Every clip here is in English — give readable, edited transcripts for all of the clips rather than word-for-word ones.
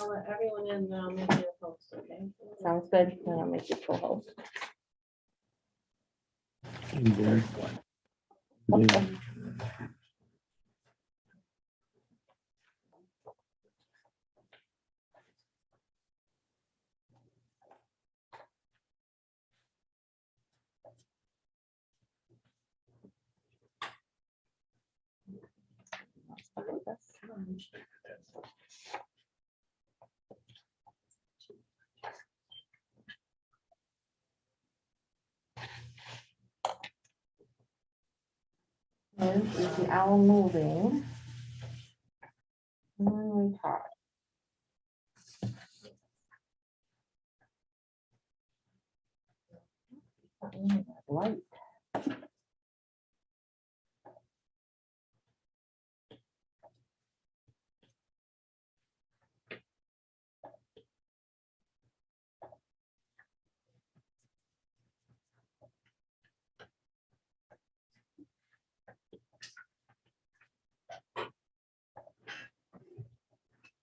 I'll let everyone in now, make you a host, okay? Sounds good. Then I'll make you co-host. And is the owl moving? And we talk. Light.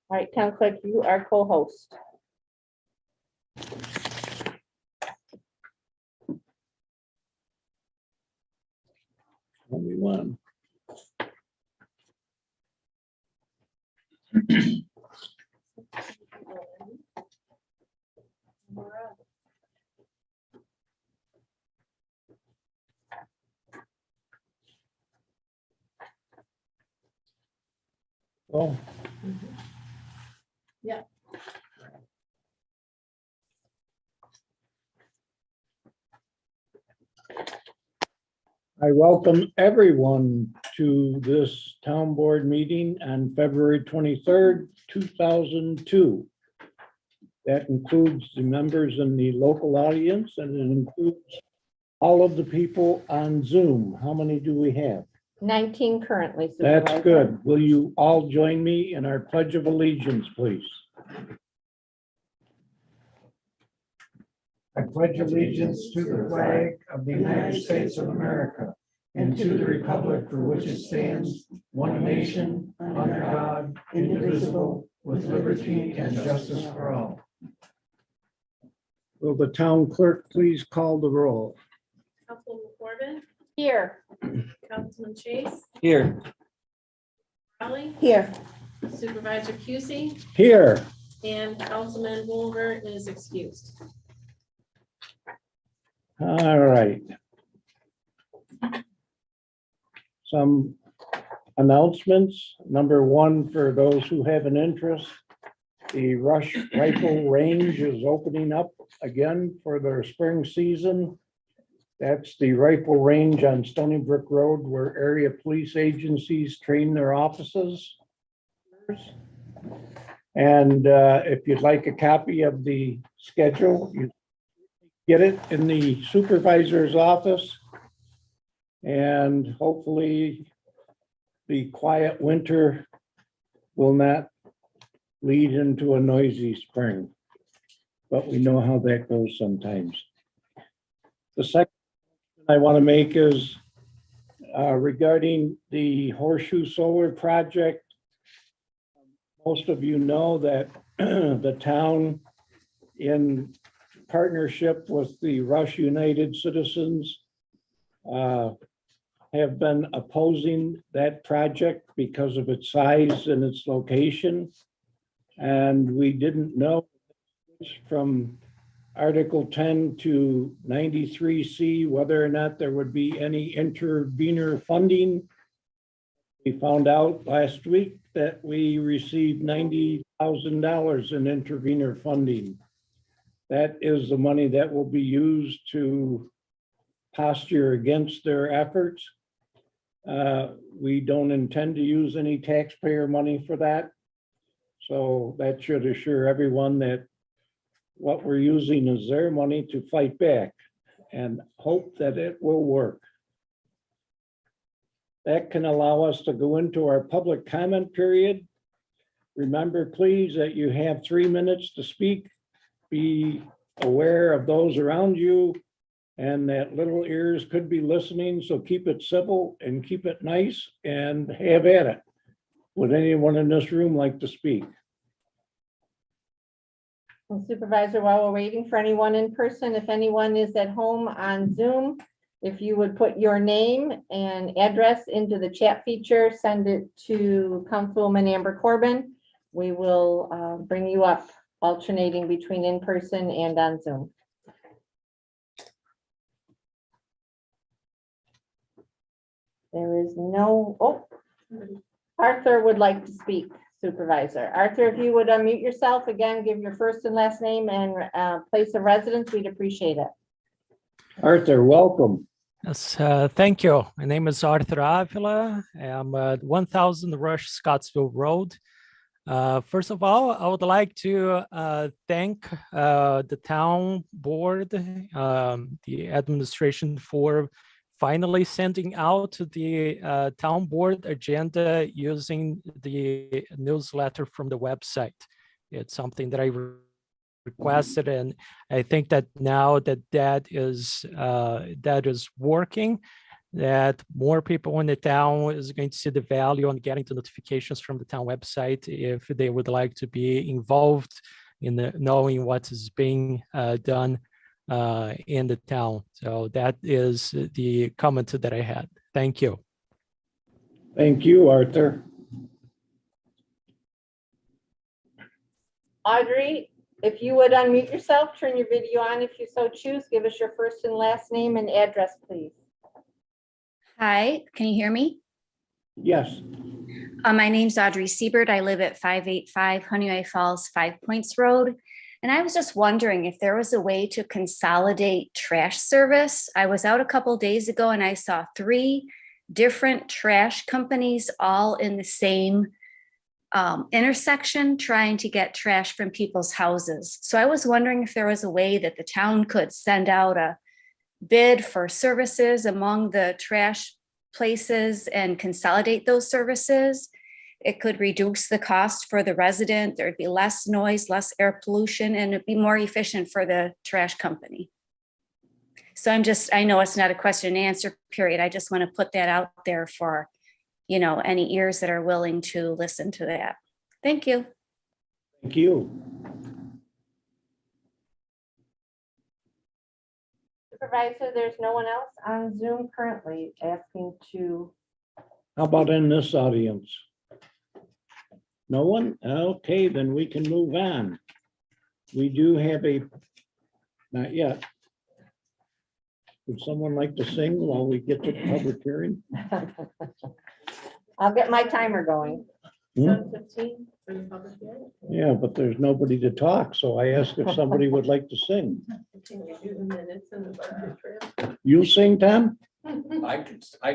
All right, town clerk, you are co-host. Only one. Oh, Yeah. I welcome everyone to this town board meeting on February 23rd, 2002. That includes the members in the local audience, and it includes all of the people on Zoom. How many do we have? 19 currently. That's Supervisor. good. Will you all join me in our Pledge of Allegiance, please? I pledge allegiance to the flag of the United States of America and to the republic for which it stands, one nation, under God, indivisible, with liberty and justice for all. Will the town clerk please call the roll? Councilman Corbin, Here. Councilman Chase, Here. Raleigh, Here. Supervisor Cusie, Here. and Councilman Wolver is excused. All right. Some announcements. Number one, for those who have an interest, the Rush Rifle Range is opening up again for their spring season. That's the rifle range on Stony Brook Road where area police agencies train their officers. And if you'd like a copy of the schedule, you get it in the supervisor's office. And hopefully the quiet winter will not lead into a noisy spring. But we know how that goes sometimes. The second I want to make is regarding the Horseshoe Solar Project. Most of you know that the town, in partnership with the Rush United Citizens, have been opposing that project because of its size and its location. And we didn't know from Article 10 to 93C whether or not there would be any intervenor funding. We found out last week that we received $90,000 in intervenor funding. That is the money that will be used to posture against their efforts. We don't intend to use any taxpayer money for that. So that should assure everyone that what we're using is their money to fight back and hope that it will work. That can allow us to go into our public comment period. Remember, please, that you have 3 minutes to speak. Be aware of those around you and that little ears could be listening. So keep it civil and keep it nice and have at it. Would anyone in this room like to speak? And Supervisor, while we're waiting for anyone in person, if anyone is at home on Zoom, if you would put your name and address into the chat feature, send it to Councilwoman Amber Corbin. We will bring you up, alternating between in person and on Zoom. There is no, oh, Arthur would like to speak, Supervisor. Arthur, if you would unmute yourself again, give your first and last name and place of residence, we'd appreciate it. Arthur, welcome. Yes, thank you. My name is Arthur Avila. I'm at 1000 Rush Scottsville Road. First of all, I would like to thank the town board, the administration for finally sending out the town board agenda using the newsletter from the website. It's something that I requested, and I think that now that is working, that more people in the town is going to see the value on getting the notifications from the town website if they would like to be involved in knowing what is being done in the town. So that is the comment that I had. Thank you. Thank you, Arthur. Audrey, if you would unmute yourself, turn your video on if you so choose, give us your first and last name and address, please. Hi, can you hear me? Yes, My name's Audrey Siebert. I live at 585 Honeyway Falls, 5 Points Road. And I was just wondering if there was a way to consolidate trash service. I was out a couple days ago and I saw 3 different trash companies all in the same intersection trying to get trash from people's houses. So I was wondering if there was a way that the town could send out a bid for services among the trash places and consolidate those services. It could reduce the cost for the resident. There'd be less noise, less air pollution, and it'd be more efficient for the trash company. So I know it's not a question and answer period. I just want to put that out there for, any ears that are willing to listen to that. Thank you. thank you. Supervisor, there's no one else on Zoom currently asking to. How about in this audience? No one? Okay, then we can move on. We do have not yet. Would someone like to sing while we get to the public hearing? I'll get my timer going. 7:15 for the public hearing. Yeah, but there's nobody to talk, so I asked if somebody would like to sing. Can you do the minutes and the budget trail? You sing, Tom? I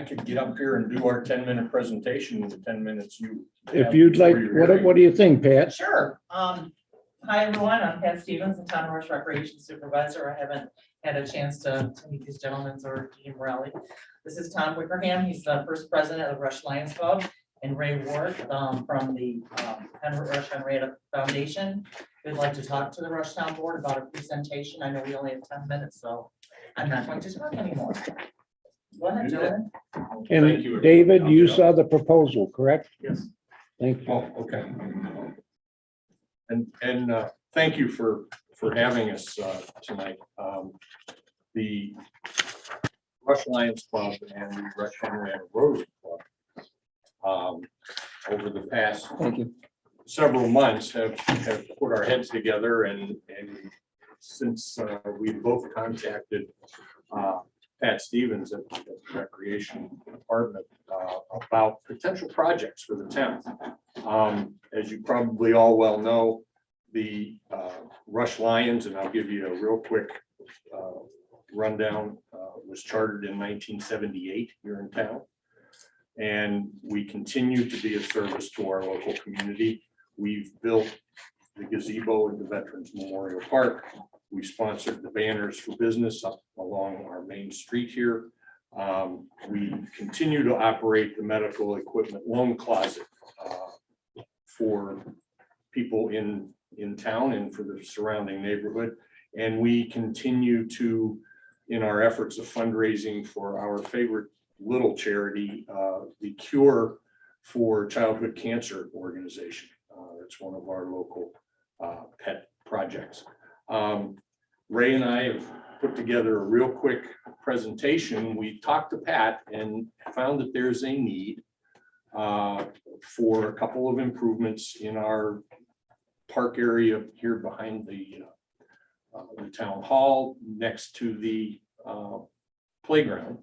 could get up here and do our 10-minute presentation in the 10 minutes you. If have you'd like, for your hearing. what do you think, Pat? Sure. Hi, everyone. I'm Pat Stevens, the Town Rush Recreation Supervisor. I haven't had a chance to meet these gentlemen or Jim Morelli. This is Tom Wickerham. He's the first president of Rush Lions Club, and Ray Ward from the Rush Henrietta Foundation. We'd like to talk to the Rush Town Board about a presentation. I know we only have 10 minutes, so I'm not going to talk anymore. Go ahead, gentlemen. Thank And you. David, you saw the proposal, correct? Yes. Thank you. Oh, okay. And thank you for having us tonight. The Rush Lions Club and the Rush Henrietta Rotary Club over the past several months have put our heads together, and since we both contacted Pat Stevens at the Recreation Department about potential projects for the town. As you probably all well know, the Rush Lions, and I'll give you a real quick rundown, was chartered in 1978 here in town. And we continue to be a service to our local community. We've built the gazebo in the Veterans Memorial Park. We sponsored the banners for business up along our main street here. We continue to operate the medical equipment loan closet for people in town and for the surrounding neighborhood. And we continue to, in our efforts of fundraising for our favorite little charity, the Cure for Childhood Cancer organization. It's one of our local pet projects. Ray and I have put together a real quick presentation. We talked to Pat and found that there's a need for a couple of improvements in our park area here behind the town hall next to the playground.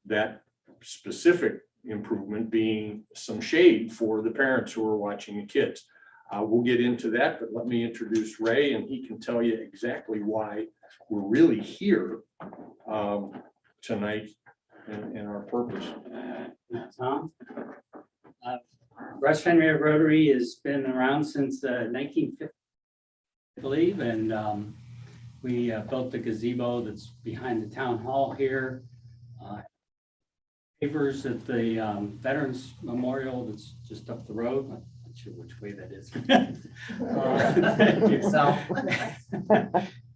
That specific improvement being some shade for the parents who are watching the kids. We'll get into that, but let me introduce Ray and he can tell you exactly why we're really here tonight and our purpose. Tom. Rush Henry Rotary has been around since 1950, I believe, and we built the gazebo that's behind the town hall here. Pavers at the Veterans Memorial that's just up the road. I'm not sure which way that is.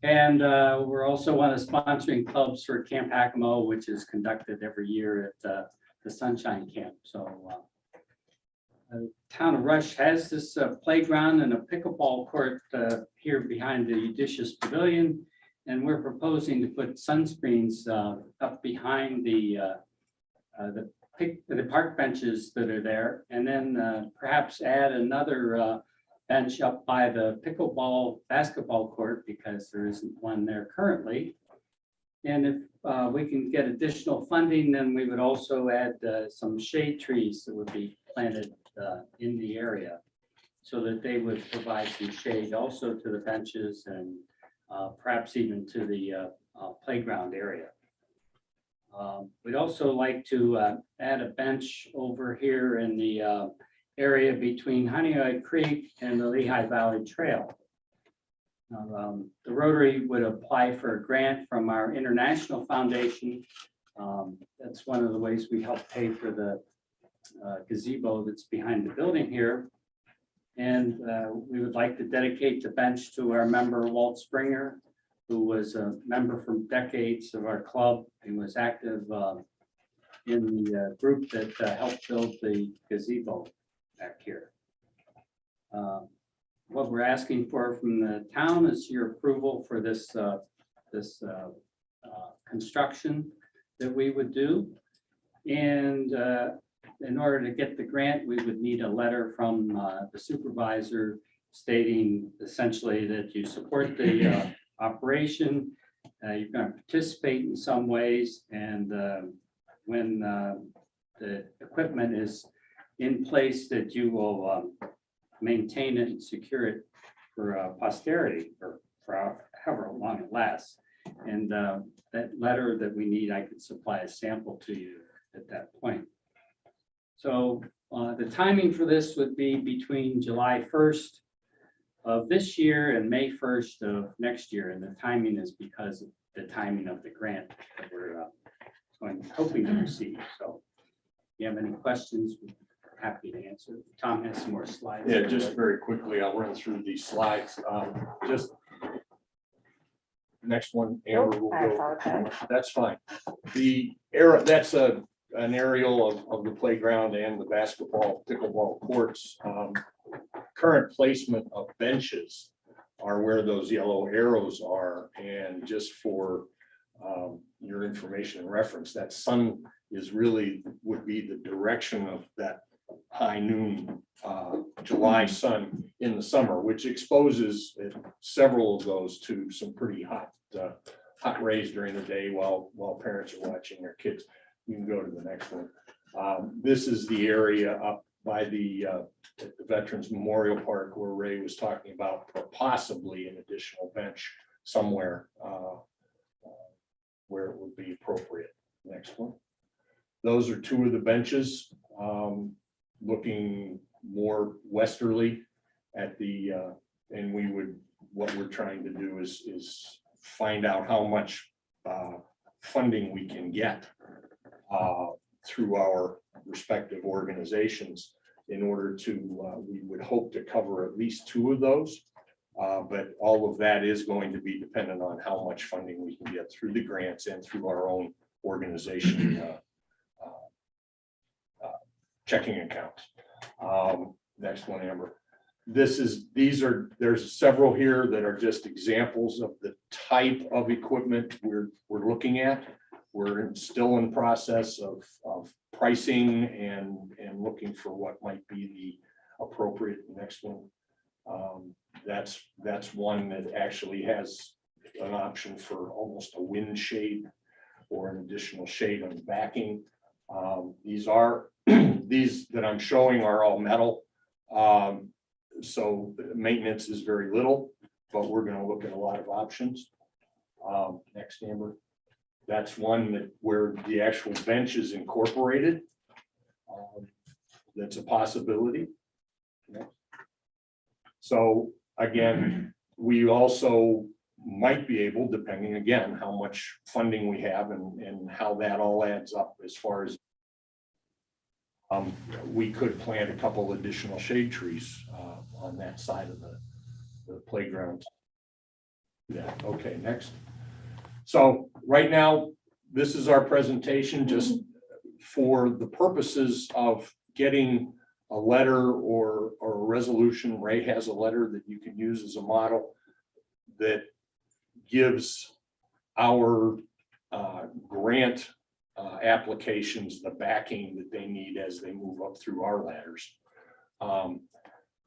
And we're also one of the sponsoring clubs for Camp Hakamo, which is conducted every year at the Sunshine Camp. So town of Rush has this playground and a pickleball court here behind the Judicious Pavilion. And we're proposing to put sunscreens up behind the park benches that are there. And then perhaps add another bench up by the pickleball basketball court because there isn't one there currently. And if we can get additional funding, then we would also add some shade trees that would be planted in the area so that they would provide some shade also to the benches and perhaps even to the playground area. We'd also like to add a bench over here in the area between Honeyoy Creek and the Lehigh Valley Trail. The Rotary would apply for a grant from our International Foundation. That's one of the ways we help pay for the gazebo that's behind the building here. And we would like to dedicate the bench to our member Walt Springer, who was a member for decades of our club and was active in the group that helped build the gazebo back here. What we're asking for from the town is your approval for this construction that we would do. And in order to get the grant, we would need a letter from the supervisor stating essentially that you support the operation, you're going to participate in some ways, and when the equipment is in place, that you will maintain it and secure it for posterity or for however long it lasts. And that letter that we need, I could supply a sample to you at that point. So the timing for this would be between July 1st of this year and May 1st of next year. And the timing is because of the timing of the grant that we're hoping to receive. So if you have any questions, we're happy to answer. Tom has some more slides. Yeah, just very quickly, I'll run through these slides. Just next one, Amber will I go. apologize. That's fine. The era, that's an aerial of the playground and the basketball, pickleball courts. Current placement of benches are where those yellow arrows are. And just for your information and reference, that sun is really would be the direction of that high noon July sun in the summer, which exposes several of those to some pretty hot rays during the day while parents are watching their kids. You can go to the next one. This is the area up by the Veterans Memorial Park where Ray was talking about possibly an additional bench somewhere where it would be appropriate. Next one. Those are two of the benches looking more westerly at the and we would, what we're trying to do is find out how much funding we can get through our respective organizations in order to, we would hope to cover at least two of those. But all of that is going to be dependent on how much funding we can get through the grants and through our own organization checking account. Next one, Amber. there's several here that are just examples of the type of equipment we're looking at. We're still in process of pricing and looking for what might be the appropriate next one. That's one that actually has an option for almost a wind shade or an additional shade on the backing. These that I'm showing are all metal. So maintenance is very little, but we're going to look at a lot of options. Next, Amber. That's one where the actual bench is incorporated. That's a possibility. So again, we also might be able, depending again, how much funding we have and how that all adds up as far as we could plant a couple additional shade trees on that side of the playground. Yeah, okay, next. So right now, this is our presentation just for the purposes of getting a letter or a resolution. Ray has a letter that you can use as a model that gives our grant applications the backing that they need as they move up through our ladders.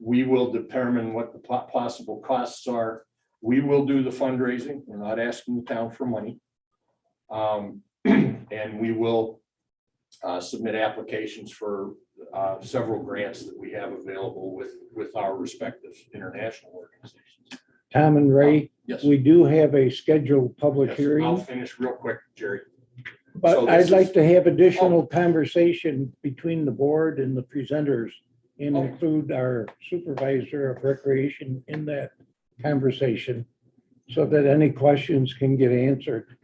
We will determine what the possible costs are. We will do the fundraising. We're not asking the town for money. And we will submit applications for several grants that we have available with our respective international organizations. Tom and Ray, Yes. we do have a scheduled public Yes, I'll hearing, finish real quick, Jerry. So but this I'd like is- to have additional conversation between the board and the presenters and Okay. include our supervisor of recreation in that conversation so that any questions can get answered.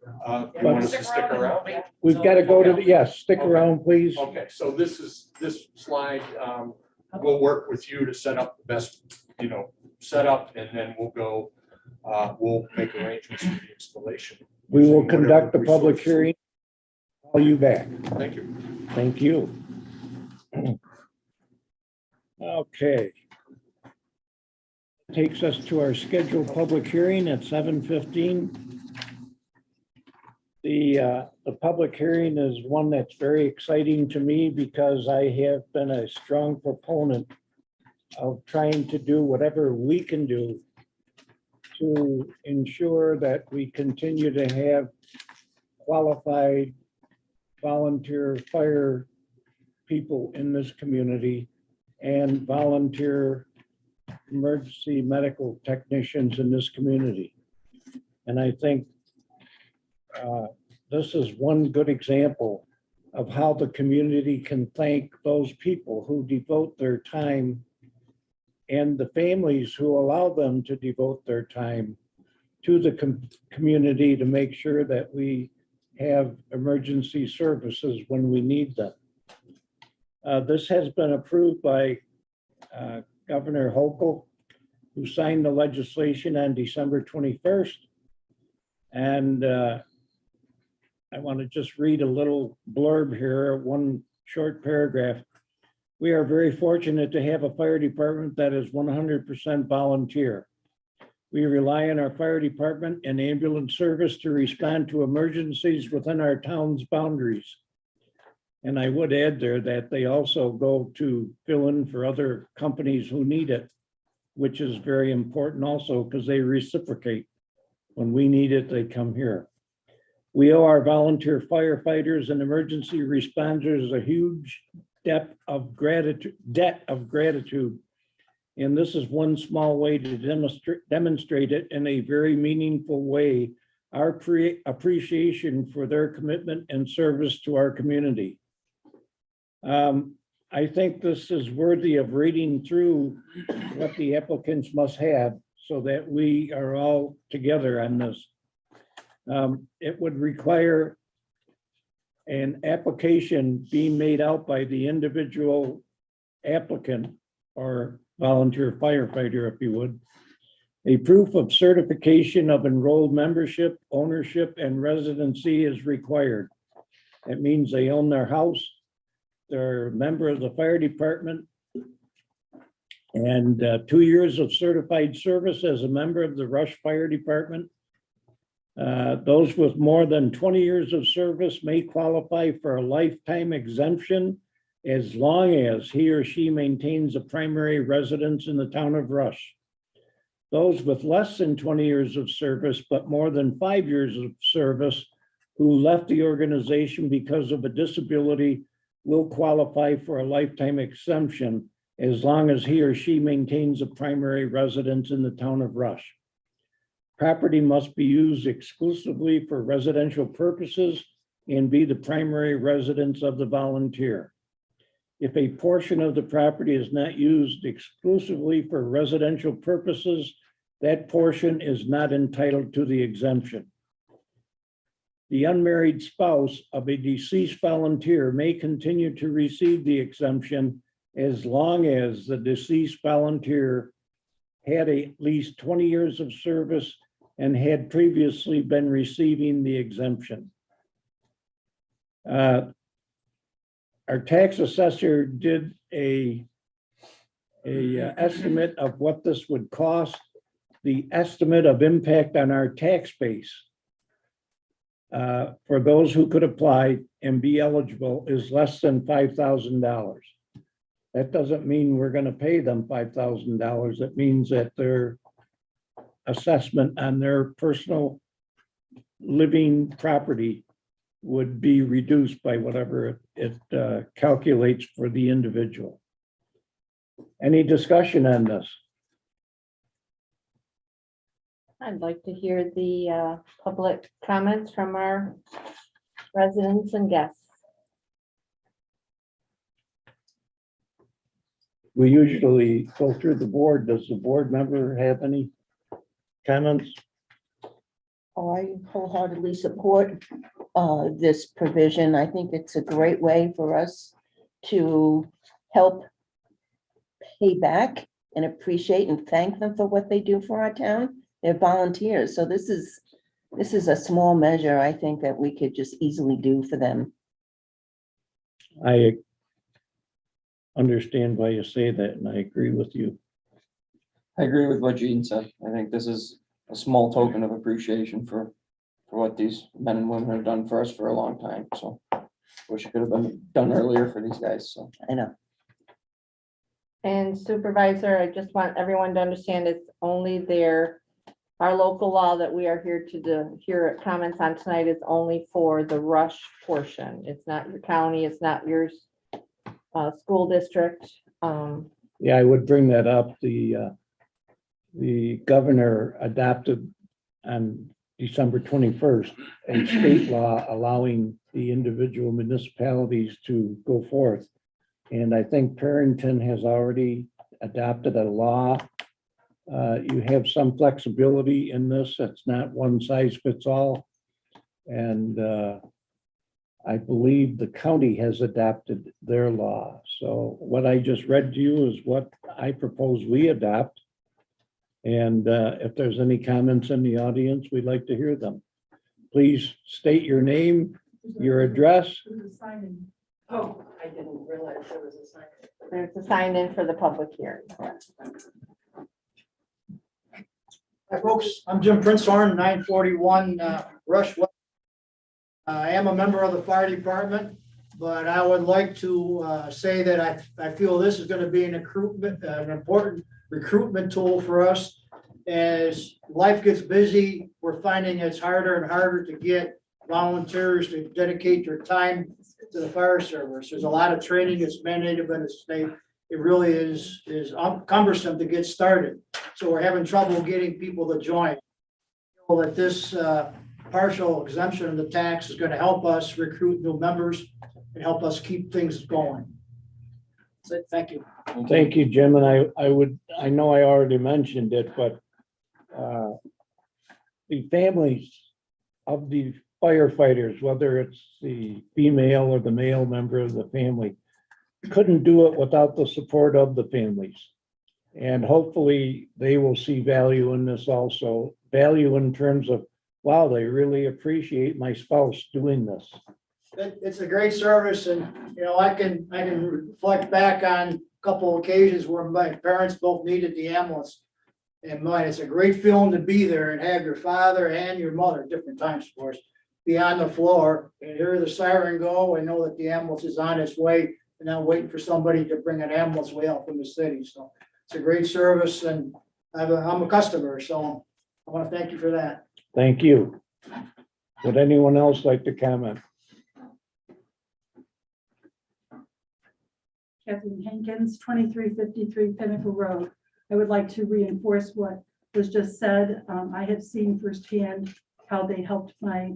You want us to stick around? We've got to go to, yes, stick Okay. around, please. Okay, so this slide, we'll work with you to set up the best, setup, and then we'll make arrangements for the installation. We will using conduct the whatever public resources. hearing. Call you back. Thank you. Thank you. Okay. Takes us to our scheduled public hearing at 7:15. The public hearing is one that's very exciting to me because I have been a strong proponent of trying to do whatever we can do to ensure that we continue to have qualified volunteer fire people in this community and volunteer emergency medical technicians in this community. And I think this is one good example of how the community can thank those people who devote their time and the families who allow them to devote their time to the community to make sure that we have emergency services when we need them. This has been approved by Governor Hochul, who signed the legislation on December 21st. And I want to just read a little blurb here, one short paragraph. We are very fortunate to have a fire department that is 100% volunteer. We rely on our fire department and ambulance service to respond to emergencies within our town's boundaries. And I would add there that they also go to fill in for other companies who need it, which is very important also because they reciprocate. When we need it, they come here. We owe our volunteer firefighters and emergency responders a huge debt of gratitude. And this is one small way to demonstrate it in a very meaningful way, our appreciation for their commitment and service to our community. I think this is worthy of reading through what the applicants must have so that we are all together on this. It would require an application being made out by the individual applicant or volunteer firefighter, if you would. A proof of certification of enrolled membership, ownership, and residency is required. That means they own their house, they're a member of the fire department, And 2 years of certified service as a member of the Rush Fire Department. Those with more than 20 years of service may qualify for a lifetime exemption as long as he or she maintains a primary residence in the town of Rush. Those with less than 20 years of service, but more than 5 years of service who left the organization because of a disability will qualify for a lifetime exemption as long as he or she maintains a primary residence in the town of Rush. Property must be used exclusively for residential purposes and be the primary residence of the volunteer. If a portion of the property is not used exclusively for residential purposes, that portion is not entitled to the exemption. The unmarried spouse of a deceased volunteer may continue to receive the exemption as long as the deceased volunteer had at least 20 years of service and had previously been receiving the exemption. Our tax assessor did a estimate of what this would cost. The estimate of impact on our tax base for those who could apply and be eligible is less than $5,000. That doesn't mean we're going to pay them $5,000. It means that their assessment on their personal living property would be reduced by whatever it calculates for the individual. Any discussion on this? I'd like to hear the public comments from our residents and guests. We usually go through the board. Does the board member have any comments? Oh, I wholeheartedly support this provision. I think it's a great way for us to help pay back and appreciate and thank them for what they do for our town. They're volunteers. So this is a small measure, I think, that we could just easily do for them. I understand why you say that, and I agree with you. I agree with what Gene said. I think this is a small token of appreciation for what these men and women have done for us for a long time. So wish it could have been done earlier for these guys. So I know. And Supervisor, I just want everyone to understand it's only our local law that we are here to hear comments on tonight is only for the Rush portion. It's not your county, it's not your school district. Yeah, I would bring that up. The governor adopted on December 21st a state law allowing the individual municipalities to go forth. And I think Perrington has already adopted a law. You have some flexibility in this. It's not one size fits all. And I believe the county has adopted their law. So what I just read to you is what I propose we adopt. And if there's any comments in the audience, we'd like to hear them. Please state your name, your address. Oh, I didn't realize there was a sign. There's a sign in for the public hearing. Hi, folks. I'm Jim Princehorn, 941 Rush West. I am a member of the fire department, but I would like to say that I feel this is going to be an important recruitment tool for us. As life gets busy, we're finding it's harder and harder to get volunteers to dedicate their time to the fire service. There's a lot of training that's mandated by the state. It really is cumbersome to get started. So we're having trouble getting people to join. So that this partial exemption of the tax is going to help us recruit new members and help us keep things going. So thank you. Thank you, Jim. And I know I already mentioned it, but the families of the firefighters, whether it's the female or the male member of the family, couldn't do it without the support of the families. And hopefully they will see value in this also, value in terms of, wow, they really appreciate my spouse doing this. It's a great service, and I can reflect back on couple occasions where my parents both needed the ambulance. And man, it's a great feeling to be there and have your father and your mother, different times, of course, be on the floor and hear the siren go and know that the ambulance is on its way and not waiting for somebody to bring an ambulance way out from the city. So it's a great service and I'm a customer, so I want to thank you for that. Thank you. Would anyone else like to comment? Kathleen Hankins, 2353 Pinnacle Road. I would like to reinforce what was just said. I have seen firsthand how they helped my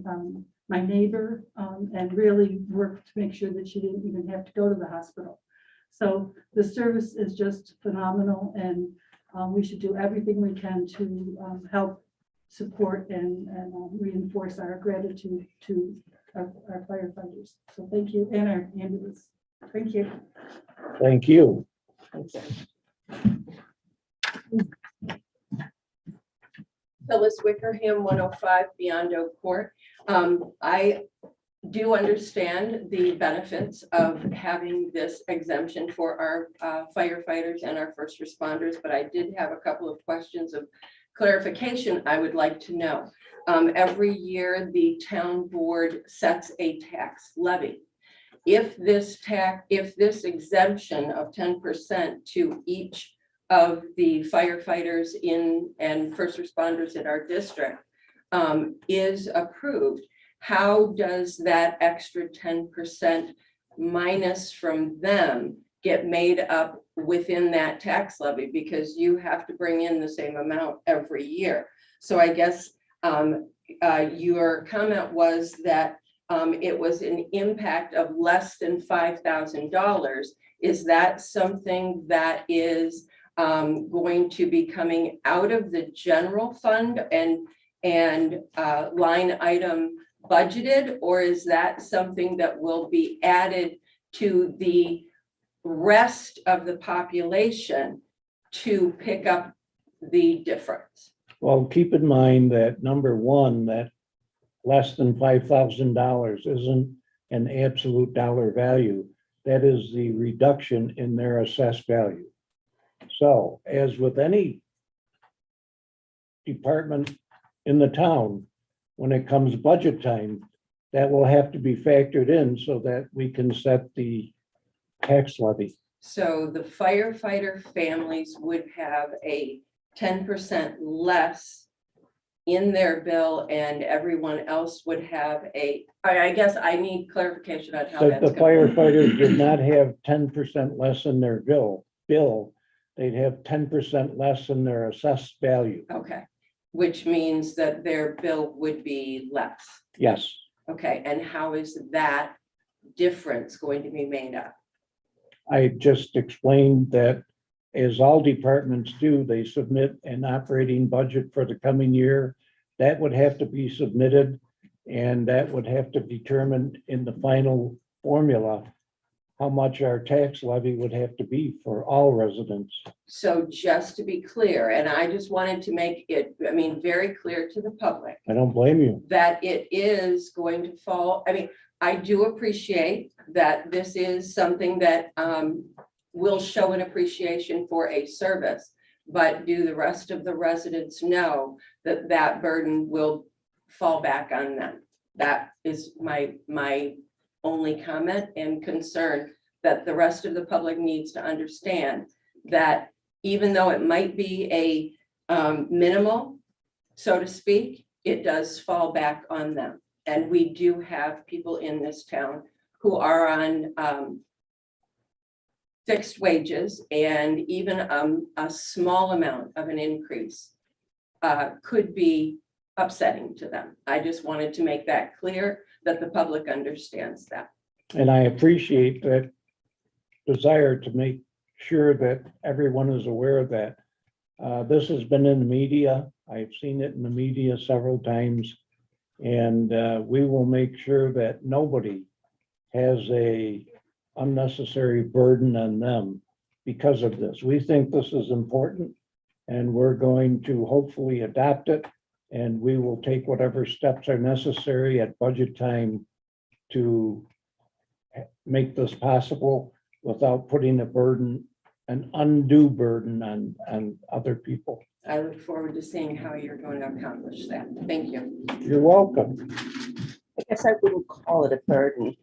neighbor and really worked to make sure that she didn't even have to go to the hospital. So the service is just phenomenal, and we should do everything we can to help support and reinforce our gratitude to our firefighters. So thank you, and our ambulance. Thank you. Thank you. Phyllis Wickerham, 105 Beyond Oak Court. I do understand the benefits of having this exemption for our firefighters and our first responders, but I did have a couple of questions of clarification I would like to know. Every year, the town board sets a tax levy. If this exemption of 10% to each of the firefighters and first responders in our district is approved, how does that extra 10% minus from them get made up within that tax levy? Because you have to bring in the same amount every year. So I guess your comment was that it was an impact of less than $5,000. Is that something that is going to be coming out of the general fund and line item budgeted, or is that something that will be added to the rest of the population to pick up the difference? Well, keep in mind that number one, that less than $5,000 isn't an absolute dollar value. That is the reduction in their assessed value. So as with any department in the town, when it comes budget time, that will have to be factored in so that we can set the tax levy. So the firefighter families would have a 10% less in their bill, and everyone else would have I guess I need clarification on how So that's the going. firefighters did not have 10% less in their bill, they'd have 10% less in their assessed value. Okay, which means that their bill would be less. Yes. Okay, and how is that difference going to be made up? I just explained that as all departments do, they submit an operating budget for the coming year. That would have to be submitted, and that would have to determine in the final formula how much our tax levy would have to be for all residents. So just to be clear, and I just wanted to make it, very clear to the public I don't blame you. that it is going to fall. I do appreciate that this is something that will show an appreciation for a service, but do the rest of the residents know that that burden will fall back on them? That is my only comment and concern, that the rest of the public needs to understand that even though it might be a minimal, so to speak, it does fall back on them. And we do have people in this town who are on fixed wages, and even a small amount of an increase could be upsetting to them. I just wanted to make that clear, that the public understands that. And I appreciate that desire to make sure that everyone is aware of that. This has been in the media. I've seen it in the media several times. And we will make sure that nobody has a unnecessary burden on them because of this. We think this is important, and we're going to hopefully adopt it. And we will take whatever steps are necessary at budget time to make this possible without putting a burden an undue burden on other people. I look forward to seeing how you're going to accomplish that. Thank you. You're welcome. I guess I wouldn't call it a burden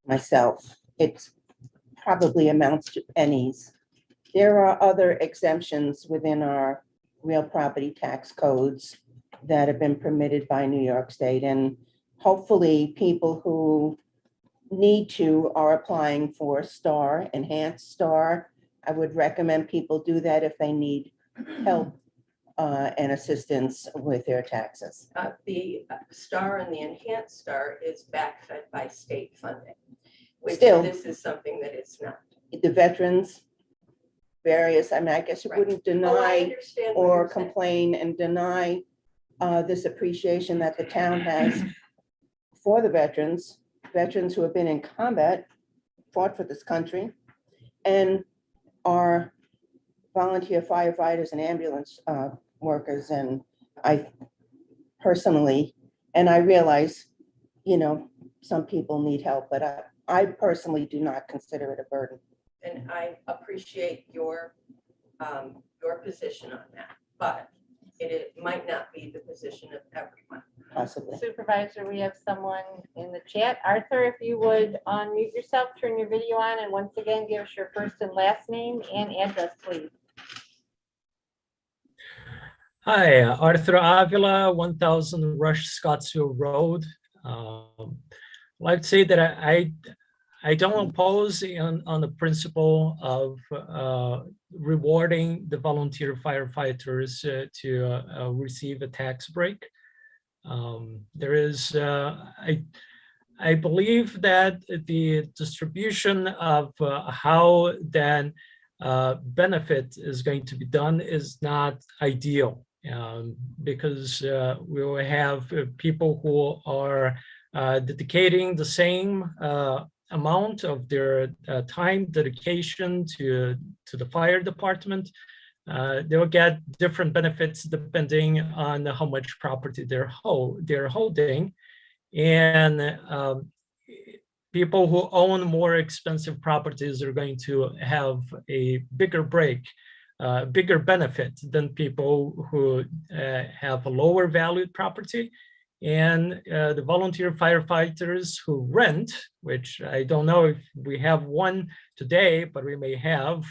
myself. It probably amounts to pennies. There are other exemptions within our real property tax codes that have been permitted by New York State, and hopefully people who need to are applying for STAR, enhanced STAR. I would recommend people do that if they need help and assistance with their taxes. The STAR and the enhanced STAR is backfed by state funding, which Still. this is something that it's not. The veterans, various, I mean, I guess you Right. wouldn't Oh, I deny understand what or you're saying. complain and deny this appreciation that the town has for the veterans who have been in combat, fought for this country, and are volunteer firefighters and ambulance workers. And I personally, and I realize, some people need help, but I personally do not consider it a burden. And I appreciate your position on that, but it might not be the position of everyone. Possibly. Supervisor, we have someone in the chat. Arthur, if you would unmute yourself, turn your video on, and once again, give us your first and last name and address, please. Hi, Arthur Avila, 1000 Rush Scottsville Road. I'd like to say that I don't oppose on the principle of rewarding the volunteer firefighters to receive a tax break. There is, I believe that the distribution of how that benefit is going to be done is not ideal, because we will have people who are dedicating the same amount of their time, dedication to the fire department. They'll get different benefits depending on how much property they're holding. And people who own more expensive properties are going to have a bigger break, bigger benefit than people who have a lower valued property. And the volunteer firefighters who rent, which I don't know if we have one today, but we may have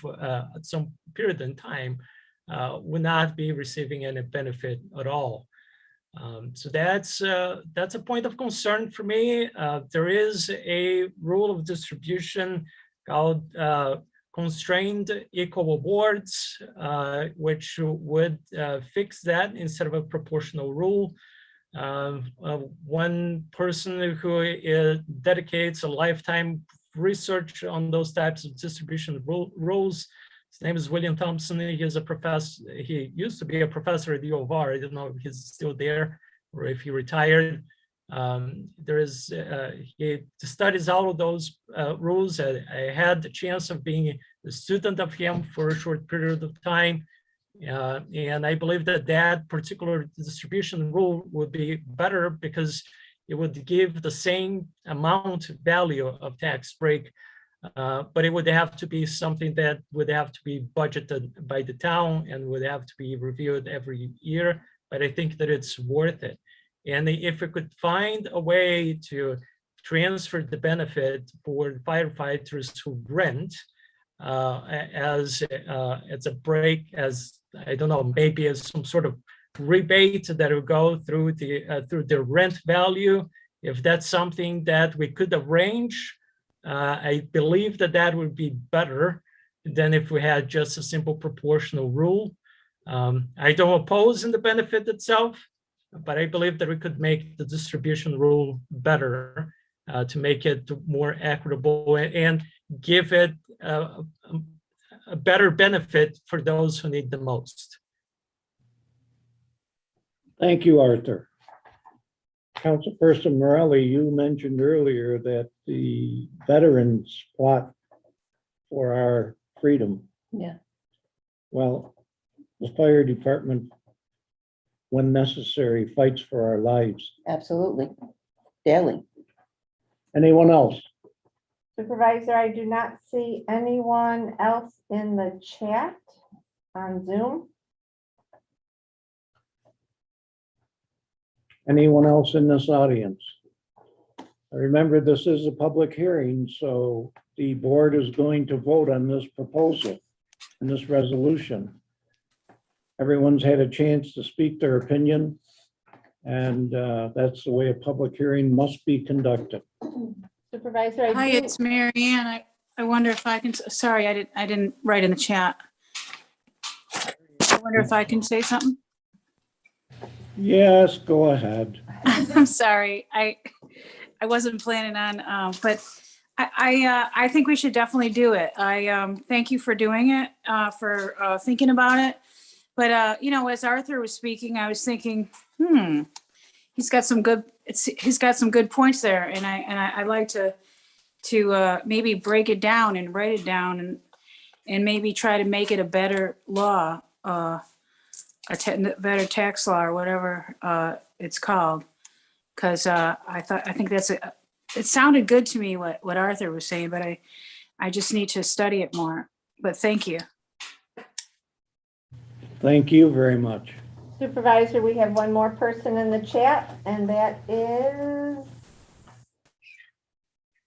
at some period in time, will not be receiving any benefit at all. So that's a point of concern for me. There is a rule of distribution called constrained equal awards, which would fix that instead of a proportional rule. One person who dedicates a lifetime research on those types of distribution rules, his name is William Thompson. He is a professor. He used to be a professor at U of R. I don't know if he's still there or if he retired. He studies all of those rules. I had the chance of being a student of him for a short period of time. And I believe that particular distribution rule would be better because it would give the same amount of value of tax break, but it would have to be something that would have to be budgeted by the town and would have to be reviewed every year. But I think that it's worth it. And if we could find a way to transfer the benefit for firefighters who rent as a break, as I don't know, maybe as some sort of rebate that will go through the rent value. If that's something that we could arrange, I believe that would be better than if we had just a simple proportional rule. I don't oppose in the benefit itself, but I believe that we could make the distribution rule better to make it more equitable and give it a better benefit for those who need the most. Thank you, Arthur. Councilperson Morelli, you mentioned earlier that the veterans fought for our freedom. Yeah. Well, the fire department, when necessary, fights for our lives. Absolutely. Daily. Anyone else? Supervisor, I do not see anyone else in the chat on Zoom. Anyone else in this audience? Remember, this is a public hearing, so the board is going to vote on this proposal and this resolution. Everyone's had a chance to speak their opinion, and that's the way a public hearing must be conducted. Supervisor, Hi, I do, it's Mary Ann. I wonder if I can, sorry, I didn't write in the chat. I wonder if I can say something. Yes, go ahead. I'm sorry. I wasn't planning on, but I think we should definitely do it. I thank you for doing it, for thinking about it. But you know, as Arthur was speaking, I was thinking, he's got some good points there, and I like to maybe break it down and write it down and maybe try to make it a better law, better tax law or whatever it's called. Because I think it sounded good to me what Arthur was saying, but I just need to study it more. But thank you. Thank you very much. Supervisor, we have one more person in the chat, and that is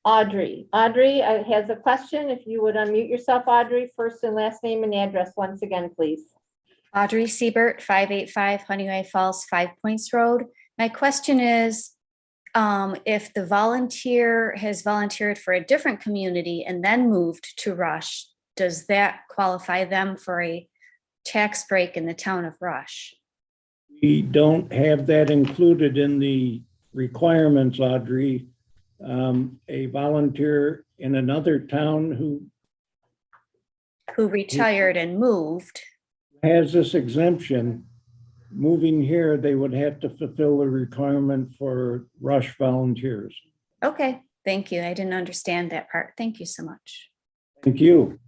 Audrey. Audrey has a question. If you would unmute yourself, Audrey, first and last name and address once again, please. Audrey Siebert, 585 Honeyway Falls, 5 Points Road. My question is, if the volunteer has volunteered for a different community and then moved to Rush, does that qualify them for a tax break in the town of Rush? We don't have that included in the requirements, Audrey. A volunteer in another town who retired and moved. has this exemption, moving here, they would have to fulfill the requirement for Rush volunteers. Okay, thank you. I didn't understand that part. Thank you so much. Thank you.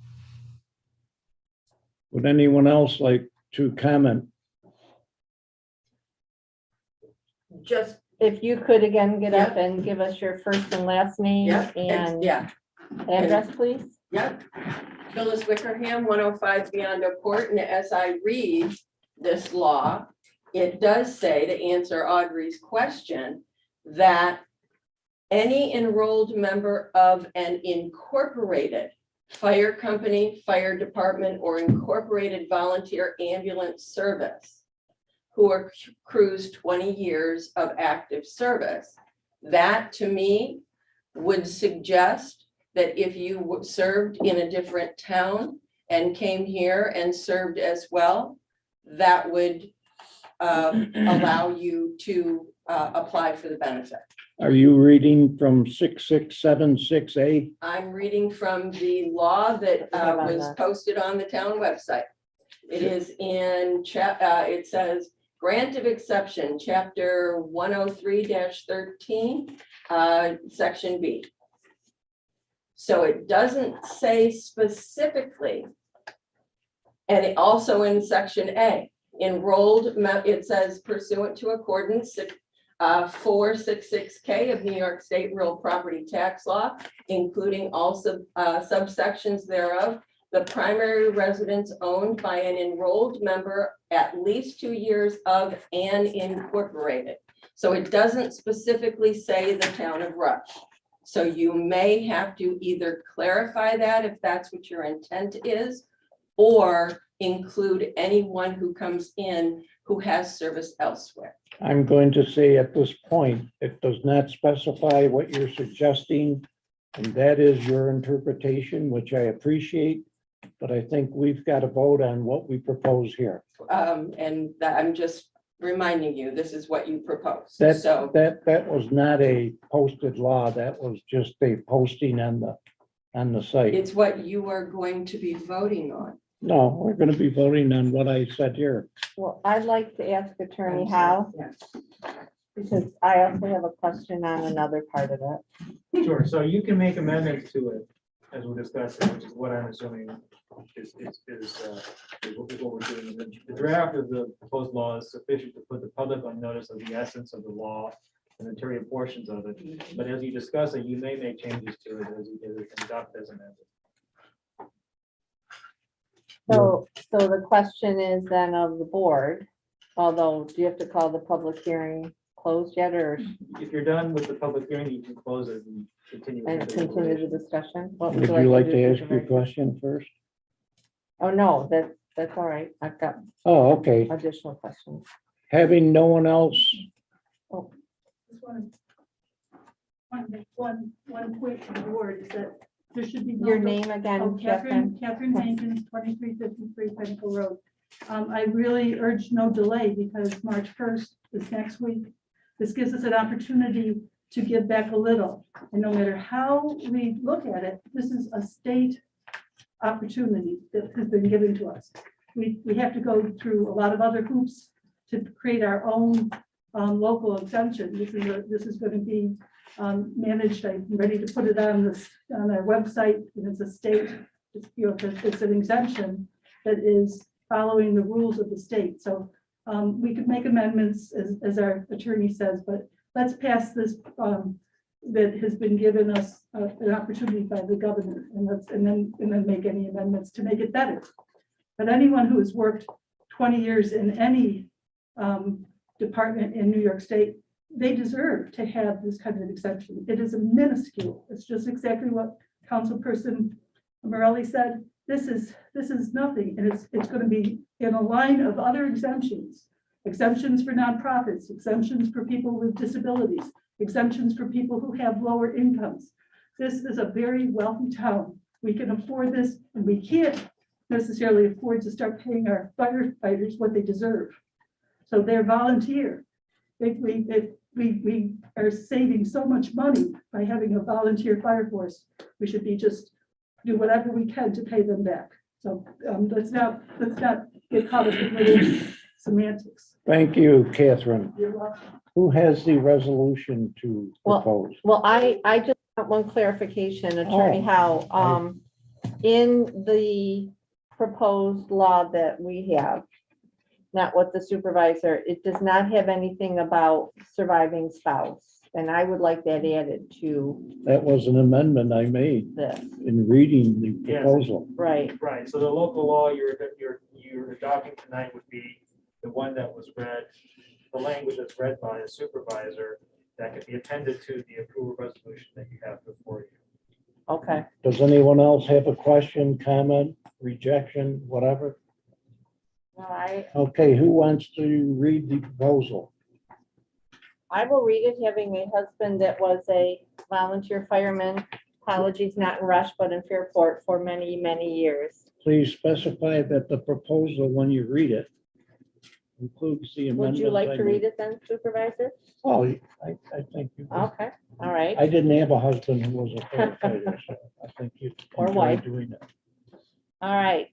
Would anyone else like to comment? Just, If you could again get up and give us your first and last name and address, please. Yep. Phyllis Wickerham, 105 Beyond Court, and as I read this law, it does say, to answer Audrey's question, that any enrolled member of an incorporated fire company, fire department, or incorporated volunteer ambulance service who accrues 20 years of active service, that to me would suggest that if you served in a different town and came here and served as well, that would allow you to apply for the benefit. Are you reading from 6676A? I'm reading from the law that was posted on the town website. It is in it says grant of exception, chapter 103-13, section B. So it doesn't say specifically, and it also in section A, enrolled, it says pursuant to accordance 466K of New York State Real Property Tax Law, including all subsections thereof, the primary residence owned by an enrolled member at least 2 years of an incorporated. So it doesn't specifically say the town of Rush. So you may have to either clarify that if that's what your intent is, or include anyone who comes in who has service elsewhere. I'm going to say at this point, it does not specify what you're suggesting, and that is your interpretation, which I appreciate, but I think we've got to vote on what we propose here. And I'm just reminding you, this is what you proposed. That was not a posted law. That was just a posting on the site. It's what you are going to be voting on. No, we're going to be voting on what I said here. Well, I'd like to ask Attorney Howe, because I also have a question on another part of it. Sure, so you can make amendments to it as we're discussing, which is what I'm assuming is what we're doing. The draft of the proposed law is sufficient to put the public on notice of the essence of the law material portions of it. But as you discuss it, you may make changes to it as you conduct as amended. So the question is then of the board, although do you have to call the public hearing closed yet or If you're done with the public hearing, you can close it and continue. with the continue the deliberation. discussion? What Would you like do, to ask your Supervisor? question first? Oh, no, that's all right. I've got Oh, okay. additional questions. Having no one else, Just want to make one point to the board is that there should be. no- Your name again, Oh, Catherine? Catherine Hankins, 2353 Pinnacle Road. I really urge no delay because March 1st is next week. This gives us an opportunity to give back a little. And no matter how we look at it, this is a state opportunity that has been given to us. We have to go through a lot of other hoops to create our own local exemption. This is going to be managed. I'm ready to put it on our website. And it's a state, it's an exemption that is following the rules of the state. So we could make amendments as our attorney says, but let's pass this that has been given us an opportunity by the governor and then make any amendments to make it better. But anyone who has worked 20 years in any department in New York State, they deserve to have this kind of exemption. It is a minuscule. It's just exactly what Councilperson Morelli said. This is nothing, and it's going to be in a line of other exemptions. Exemptions for nonprofits, exemptions for people with disabilities, exemptions for people who have lower incomes. This is a very wealthy town. We can afford this, and we can't necessarily afford to start paying our firefighters what they deserve. So they're volunteer. We are saving so much money by having a volunteer fire force. We should be just do whatever we can to pay them back. So let's not get caught up in little semantics. thank you, Catherine. You're welcome. Who has the resolution to propose? Well, I just want one clarification, Attorney Oh, Howe. In the proposed law that we have, not what the supervisor, it does not have anything about surviving spouse. And I would like that added to That was an amendment I made this, in reading the Yes. proposal. right? Right, so the local law you're adopting tonight would be the one that was read, the language that's read by a supervisor that could be appended to the approval resolution that you have before you. Okay. Does anyone else have a question, comment, rejection, whatever? All right, Okay, who wants to read the proposal? I will read it, having a husband that was a volunteer fireman, apologies, not in Rush, but in Fairport for many, many years. Please specify that the proposal, when you read it, includes the amendments. Would you like I to made. read it then, Supervisor? Oh, I think you. Okay, all right. I didn't have a husband who was a firefighter, so I think you. Or enjoy wife. Doing it. All right,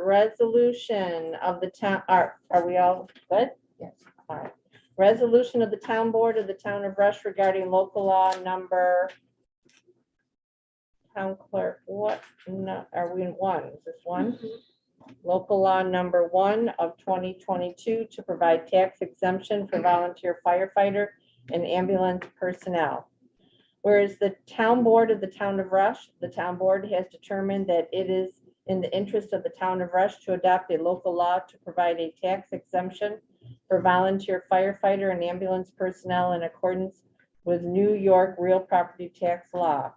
resolution of the town, are we all good? Yes, all right. Resolution of the town board of the town of Rush regarding local law number. Town clerk, what, no, are we in one? Is this one? Local law number 1 of 2022 to provide tax exemption for volunteer firefighter and ambulance personnel. Whereas the town board of the town of Rush, the town board has determined that it is in the interest of the town of Rush to adopt a local law to provide a tax exemption for volunteer firefighter and ambulance personnel in accordance with New York real property tax law.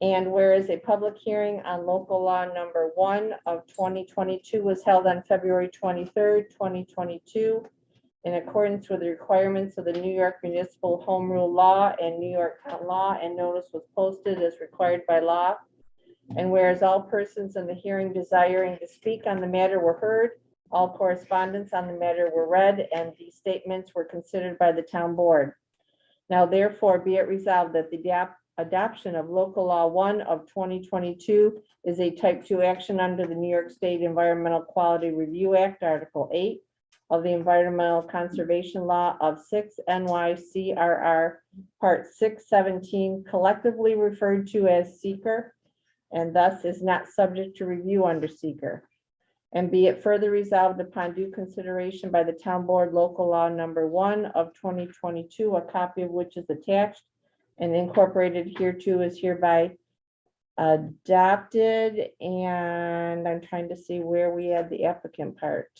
And whereas a public hearing on local law number 1 of 2022 was held on February 23rd, 2022, in accordance with the requirements of the New York Municipal Home Rule Law and New York Town Law, and notice was posted as required by law. And whereas all persons in the hearing desiring to speak on the matter were heard, all correspondence on the matter were read, and these statements were considered by the town board. Now therefore be it resolved that the adoption of local law 1 of 2022 is a type 2 action under the New York State Environmental Quality Review Act, Article 8 of the Environmental Conservation Law of 6 NYCRR, Part 617, collectively referred to as seeker, and thus is not subject to review under seeker. And be it further resolved upon due consideration by the town board, local law number 1 of 2022, a copy of which is attached and incorporated hereto is hereby adopted. And I'm trying to see where we had the applicant part.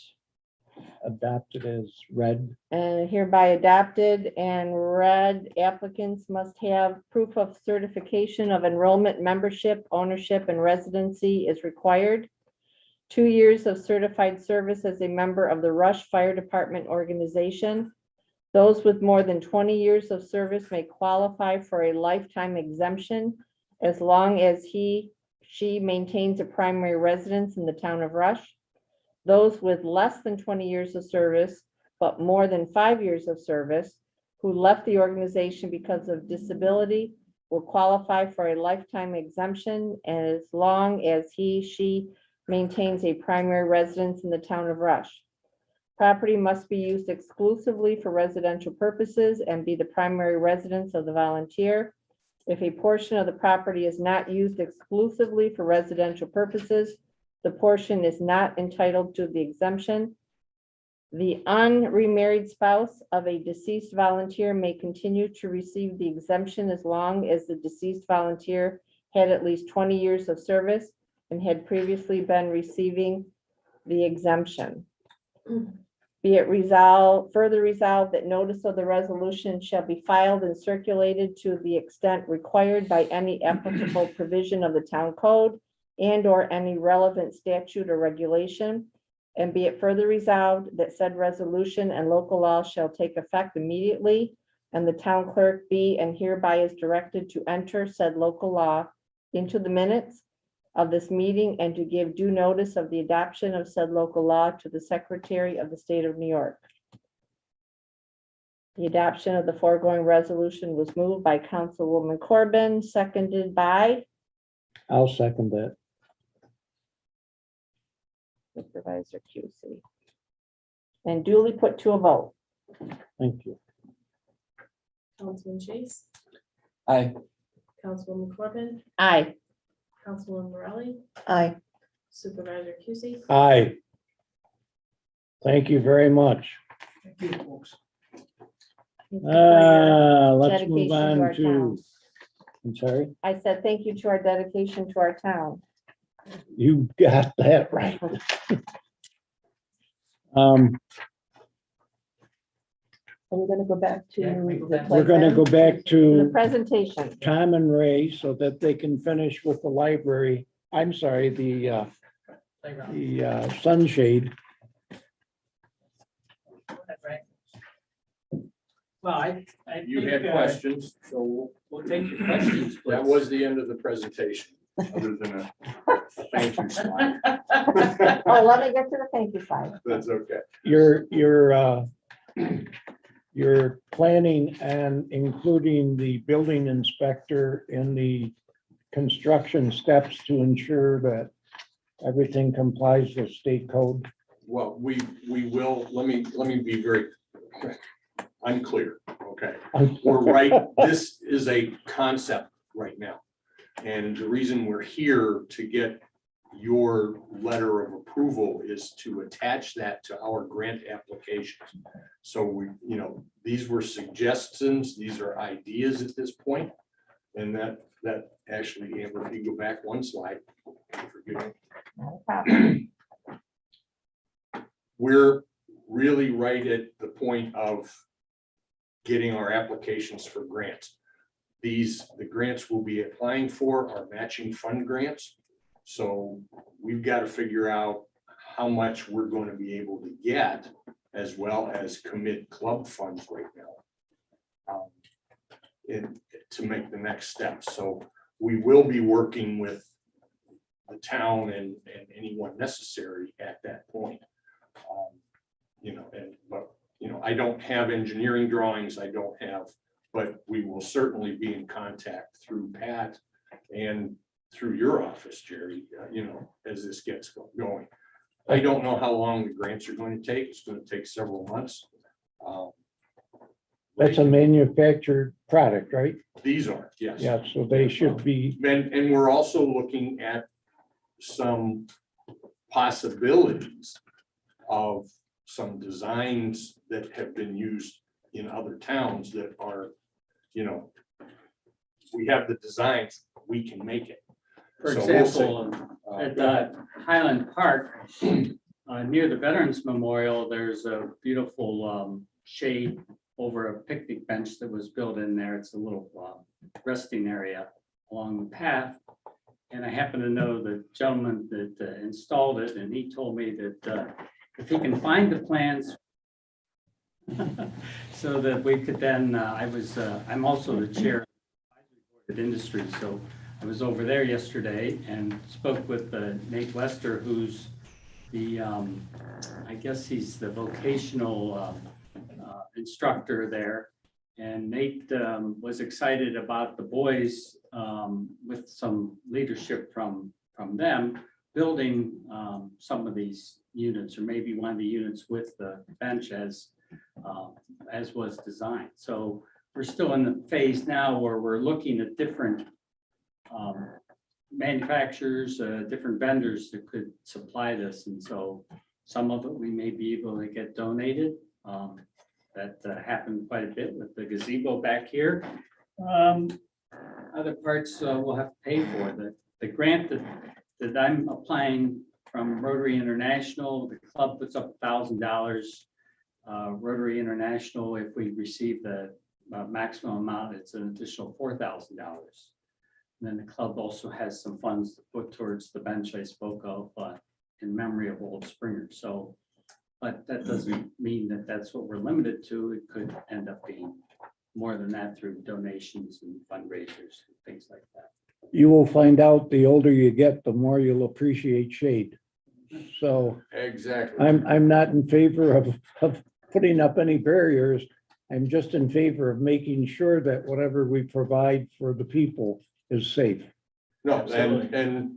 Adopted as read. And hereby adopted and read, applicants must have proof of certification of enrollment, membership, ownership, and residency is required. 2 years of certified service as a member of the Rush Fire Department organization. Those with more than 20 years of service may qualify for a lifetime exemption as long as she maintains a primary residence in the town of Rush. Those with less than 20 years of service, but more than 5 years of service, who left the organization because of disability will qualify for a lifetime exemption as long as she maintains a primary residence in the town of Rush. Property must be used exclusively for residential purposes and be the primary residence of the volunteer. If a portion of the property is not used exclusively for residential purposes, the portion is not entitled to the exemption. The unremarried spouse of a deceased volunteer may continue to receive the exemption as long as the deceased volunteer had at least 20 years of service and had previously been receiving the exemption. Be it further resolved that notice of the resolution shall be filed and circulated to the extent required by any applicable provision of the town code and or any relevant statute or regulation. And be it further resolved that said resolution and local law shall take effect immediately, and the town clerk be and hereby is directed to enter said local law into the minutes of this meeting and to give due notice of the adoption of said local law to the Secretary of the State of New York. The adoption of the foregoing resolution was moved by Councilwoman Corbin, seconded by I'll second that. Supervisor QC. And duly put to a vote. Thank you. Councilman Chase, Aye. Councilwoman Corbin, Aye. Councilwoman Morelli, Aye. Supervisor Cusie. Aye. Thank you very much. Thank you, folks. Let's Dedication move to on our to, town. I'm sorry, I said thank you to our dedication to our town. you got that right. Um, Are we gonna go back to? Yeah, we go the back. we're gonna go back The to presentation. Tom and Ray so that they can finish with the library. I'm sorry, the Playground. sunshade. Go ahead, Ray. Well, I You think, had questions, so We'll take your questions. that please. was the end of the presentation, other than a thank you slide. Oh, let me get to the thank you slide. That's okay. You're planning and including the building inspector in the construction steps to ensure that everything complies with state code. Well, we will, let me be very, I'm clear, okay? We're right, this is a concept right now. And the reason we're here to get your letter of approval is to attach that to our grant applications. So we, these were suggestions, these are ideas at this point. And that actually, Amber, if you go back one slide. Forgive me. No problem. We're really right at the point of getting our applications for grants. The grants we'll be applying for are matching fund grants. So we've got to figure out how much we're going to be able to get, as well as commit club funds right now. To make the next step. So we will be working with the town and anyone necessary at that point. I don't have engineering drawings, but we will certainly be in contact through Pat and through your office, Jerry, as this gets going. I don't know how long the grants are going to take. It's going to take several months. That's a manufactured product, right? These are, yes. Yeah, so they should be, And we're also looking at some possibilities of some designs that have been used in other towns that are, you know, we have the designs, we can make it. For So we'll see. example, at Highland Park, near the Veterans Memorial, there's a beautiful shade over a picnic bench that was built in there. It's a little resting area along the path. And I happen to know the gentleman that installed it, and he told me that if he can find the plans so that we could then, I'm also the chair of industry, so I was over there yesterday and spoke with Nate Lester, who's the, I guess he's the vocational instructor there. And Nate was excited about the boys with some leadership from them building some of these units, or maybe one of the units with the bench as was designed. So we're still in the phase now where we're looking at different manufacturers, different vendors that could supply this. And so some of it we may be able to get donated. That happened quite a bit with the gazebo back here. Other parts we'll have to pay for. The grant that I'm applying from Rotary International, the club puts up $1,000. Rotary International, if we receive the maximum amount, it's an additional $4,000. And then the club also has some funds to put towards the bench I spoke of in memory of Old Springer. So, but that doesn't mean that that's what we're limited to. It could end up being more than that through donations and fundraisers and things like that. You will find out the older you get, the more you'll appreciate shade. So Exactly. I'm not in favor of putting up any barriers. I'm just in favor of making sure that whatever we provide for the people is safe. No, Absolutely. and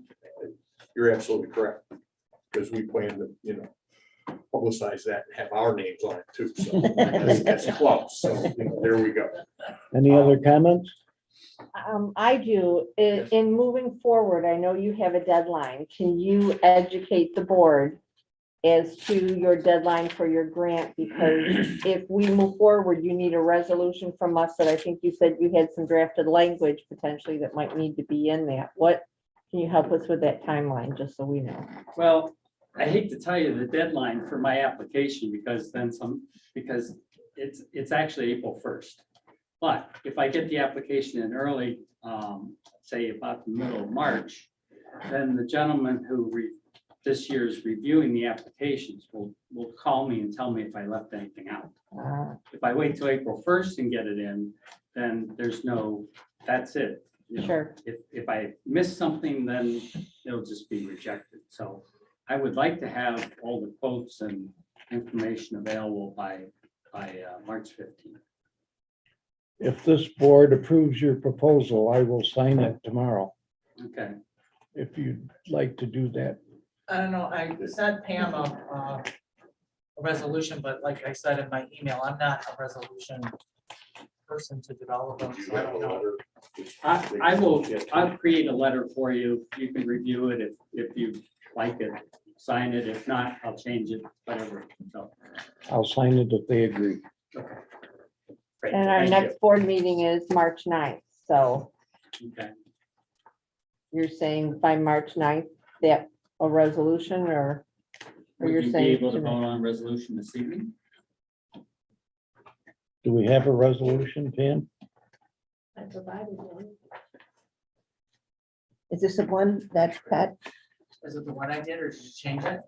you're absolutely correct, because we plan to, you know, publicize that and have our names on it too, so that's close, so you know, there we go. Any other comments? I do. In moving forward, I know you have a deadline. Can you educate the board as to your deadline for your grant? Because if we move forward, you need a resolution from us that I think you said you had some drafted language potentially that might need to be in that. What, can you help us with that timeline, just so we know? Well, I hate to tell you the deadline for my application because it's actually April 1st. But if I get the application in early, say about the middle of March, then the gentleman who this year's reviewing the applications will call me and tell me if I left anything out. If I wait till April 1st and get it in, then that's it. You know, Sure. If I miss something, then it'll just be rejected. So I would like to have all the quotes and information available by March 15th. If this board approves your proposal, I will sign it tomorrow, Okay. if you'd like to do that. I don't know, I sent Pam a resolution, but like I said in my email, I'm not a resolution person to develop them, so I don't know. I'll create a letter for you. You can review it if you like it, sign it. If not, I'll change it, whatever. So, I'll sign it if they agree. great. And our Thank next board meeting is March 9th. So you. Okay. you're saying by March 9th, that a resolution, or Would you're you be saying able to tonight? vote on resolution this evening? Do we have a resolution, Pam? I provided one. Is this the one that Pat? Is it the one I did, or did you change it?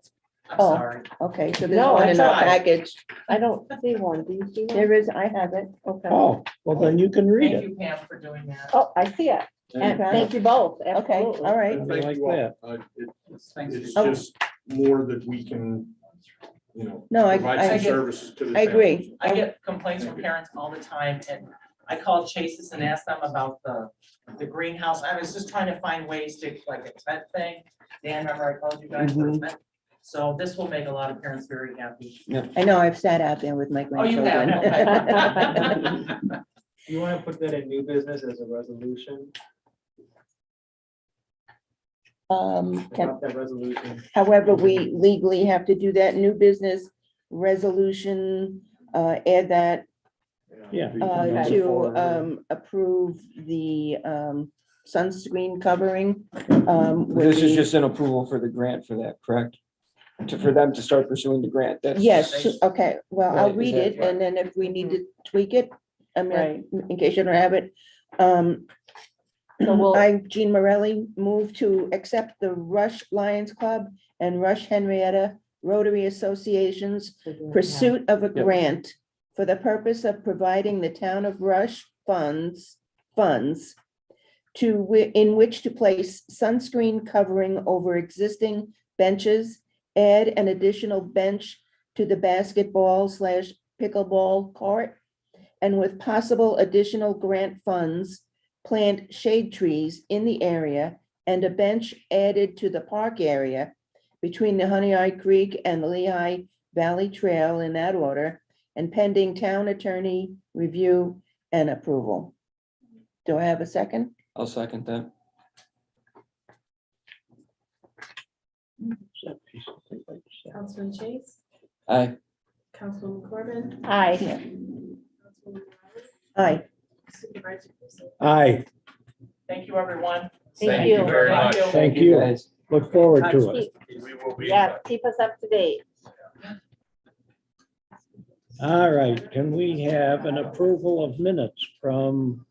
I'm Oh. sorry. Okay, so there's No, one I in our tried. package. I don't see one. Do you see one? There is, I have it. Okay. Oh, well, then you can read Thank it. you, Pam, for doing that. Oh, I see it. And thank you both. Okay, Absolutely. all right. Thank Like you all. that. Thanks. It's Oh. just more that we can, you know, No, provide some I get- services to the. I town. agree. I get complaints from parents all the time, and I call Chase's and ask them about the greenhouse. I was just trying to find ways to, like, a tent thing. Dan, remember I called you guys for a tent? So this will make a lot of parents very happy. I know, I've sat out there with my Oh, you have, grandchildren. You want to put that in new business as a resolution? Adopt that resolution. However, we legally have to do that new business resolution, add that Yeah. to approve the sunscreen covering. This is just an approval for the grant for that, correct? For them to start pursuing the grant. That's- Yes, okay, well, I'll Right, read is that- it, and then if we need to tweak it, I Right. mean, in case you don't have it. So we'll- I, Jean Morelli, move to accept the Rush Lions Club and Rush Henrietta Rotary Association's pursuit of a Yep. grant for the purpose of providing the town of Rush funds in which to place sunscreen covering over existing benches, add an additional bench to the basketball/pickleball court, and with possible additional grant funds, plant shade trees in the area and a bench added to the park area between the Honey Eye Creek and the Lehigh Valley Trail in that order, and pending town attorney review and approval. Do I have a second? I'll second that. Councilman Chase, Aye. Councilwoman Corbin, Aye. Councilwoman Morales, Aye. Supervisor Pearson. Aye, Thank you, everyone. Thank you. very much. thank you. Guys. Look forward to it. We will be. Yes, keep us up to date. All right, can we have an approval of minutes from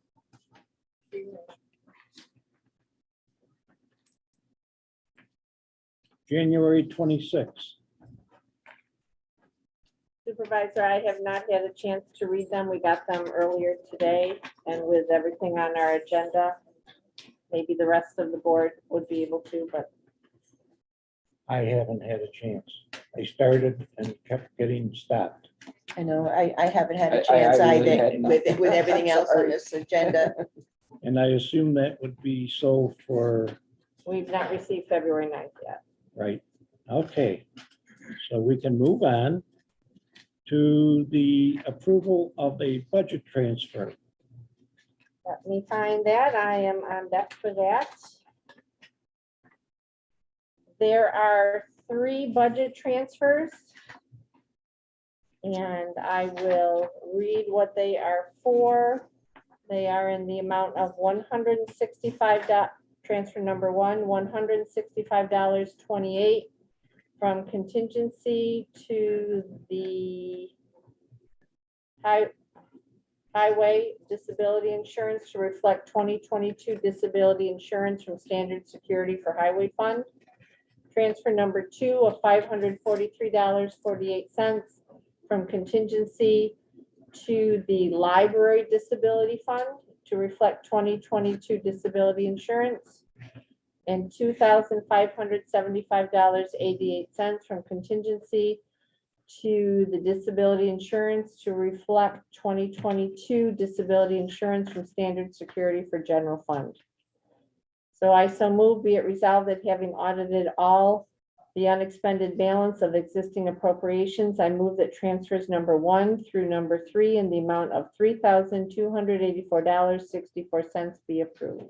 January 26th? Supervisor, I have not had a chance to read them. We got them earlier today, and with everything on our agenda, maybe the rest of the board would be able to, but I haven't had a chance. I started and kept getting stopped. I know, I haven't had a I chance really either hadn't. with everything else on Sorry. this agenda. And I assume that would be so for, we've not received February 9th yet. right, okay. So we can move on to the approval of a budget transfer. Let me find that. I am on deck for that. There are 3 budget transfers. And I will read what they are for. They are in the amount of $165, transfer number 1, $165.28 from contingency to the highway disability insurance to reflect 2022 disability insurance from Standard Security for Highway Fund. Transfer number 2 of $543.48 from contingency to the library disability fund to reflect 2022 disability insurance, and $2,575.88 from contingency to the disability insurance to reflect 2022 disability insurance from Standard Security for General Fund. So I so move, be it resolved that having audited all the unexpended balance of existing appropriations, I move that transfers number 1 through number 3 in the amount of $3,284.64 be approved.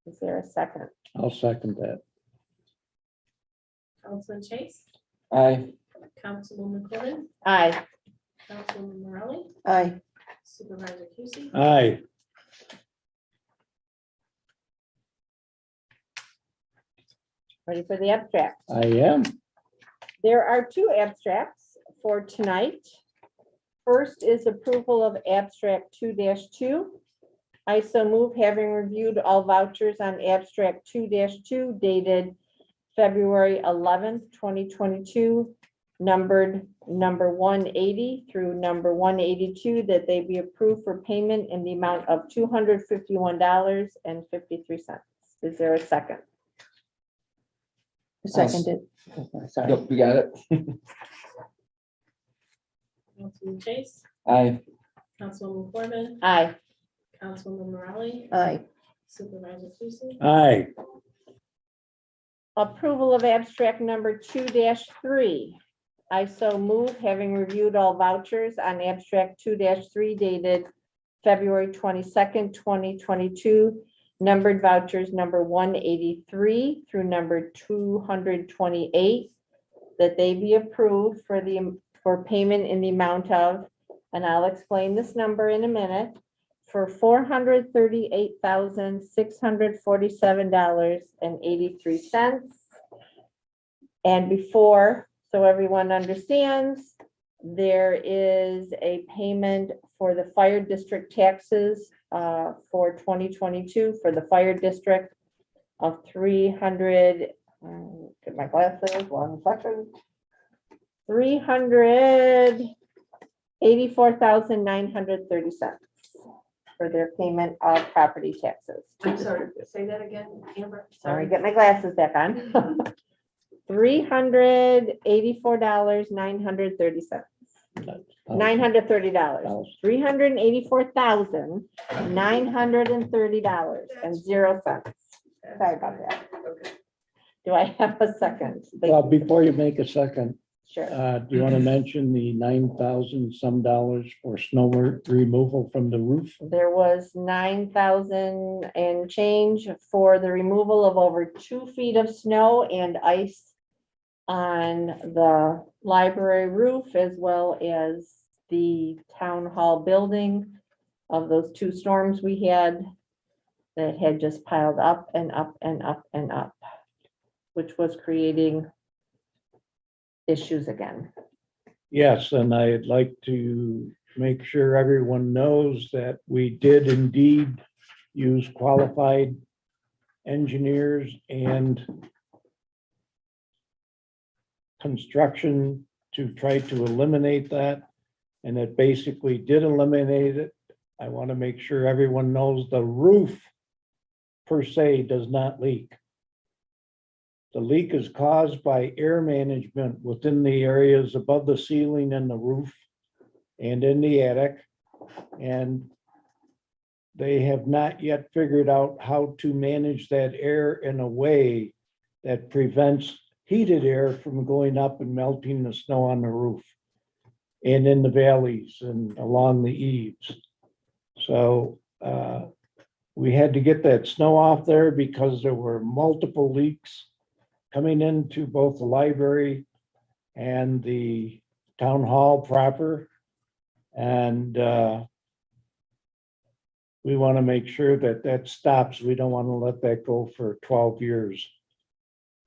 Is there a second? I'll second that. Councilman Chase, Aye. Councilwoman Corbin, Aye. Councilwoman Morelli, Aye. Supervisor Pearson. Aye, Ready for the abstract? I am. There are 2 abstracts for tonight. First is approval of abstract 2-2. I so move, having reviewed all vouchers on abstract 2-2 dated February 11th, 2022, numbered number 180 through number 182, that they be approved for payment in the amount of $251.53. Is there a second? Seconded. Sorry. Yep, we got it. Councilman Chase, Aye. Councilwoman Corbin, Aye. Councilwoman Morelli, Aye. Supervisor Pearson. Aye, Approval of abstract number 2-3. I so move, having reviewed all vouchers on abstract 2-3 dated February 22nd, 2022, numbered vouchers number 183 through number 228, that they be approved for payment in the amount of, and I'll explain this number in a minute, for $438,647.83. And before, so everyone understands, there is a payment for the fire district taxes for 2022 for the fire district of 300, get my glasses, 1 second. $384,930 for their payment of property taxes. I'm sorry, say that again, Amber. Sorry, get my glasses back on. $384,930. $930. $384,930.00. Sorry about that. Do I have a second? Well, before you make a second, Sure. do you want to mention the 9,000 some dollars for snow removal from the roof? There was 9,000 and change for the removal of over 2 feet of snow and ice on the library roof, as well as the town hall building of those 2 storms we had that had just piled up and up and up and up, which was creating issues again. Yes, and I'd like to make sure everyone knows that we did indeed use qualified engineers and construction to try to eliminate that. And it basically did eliminate it. I want to make sure everyone knows the roof per se does not leak. The leak is caused by air management within the areas above the ceiling and the roof and in the attic. And they have not yet figured out how to manage that air in a way that prevents heated air from going up and melting the snow on the roof and in the valleys and along the eaves. So we had to get that snow off there because there were multiple leaks coming into both the library and the town hall proper. And we want to make sure that that stops. We don't want to let that go for 12 years.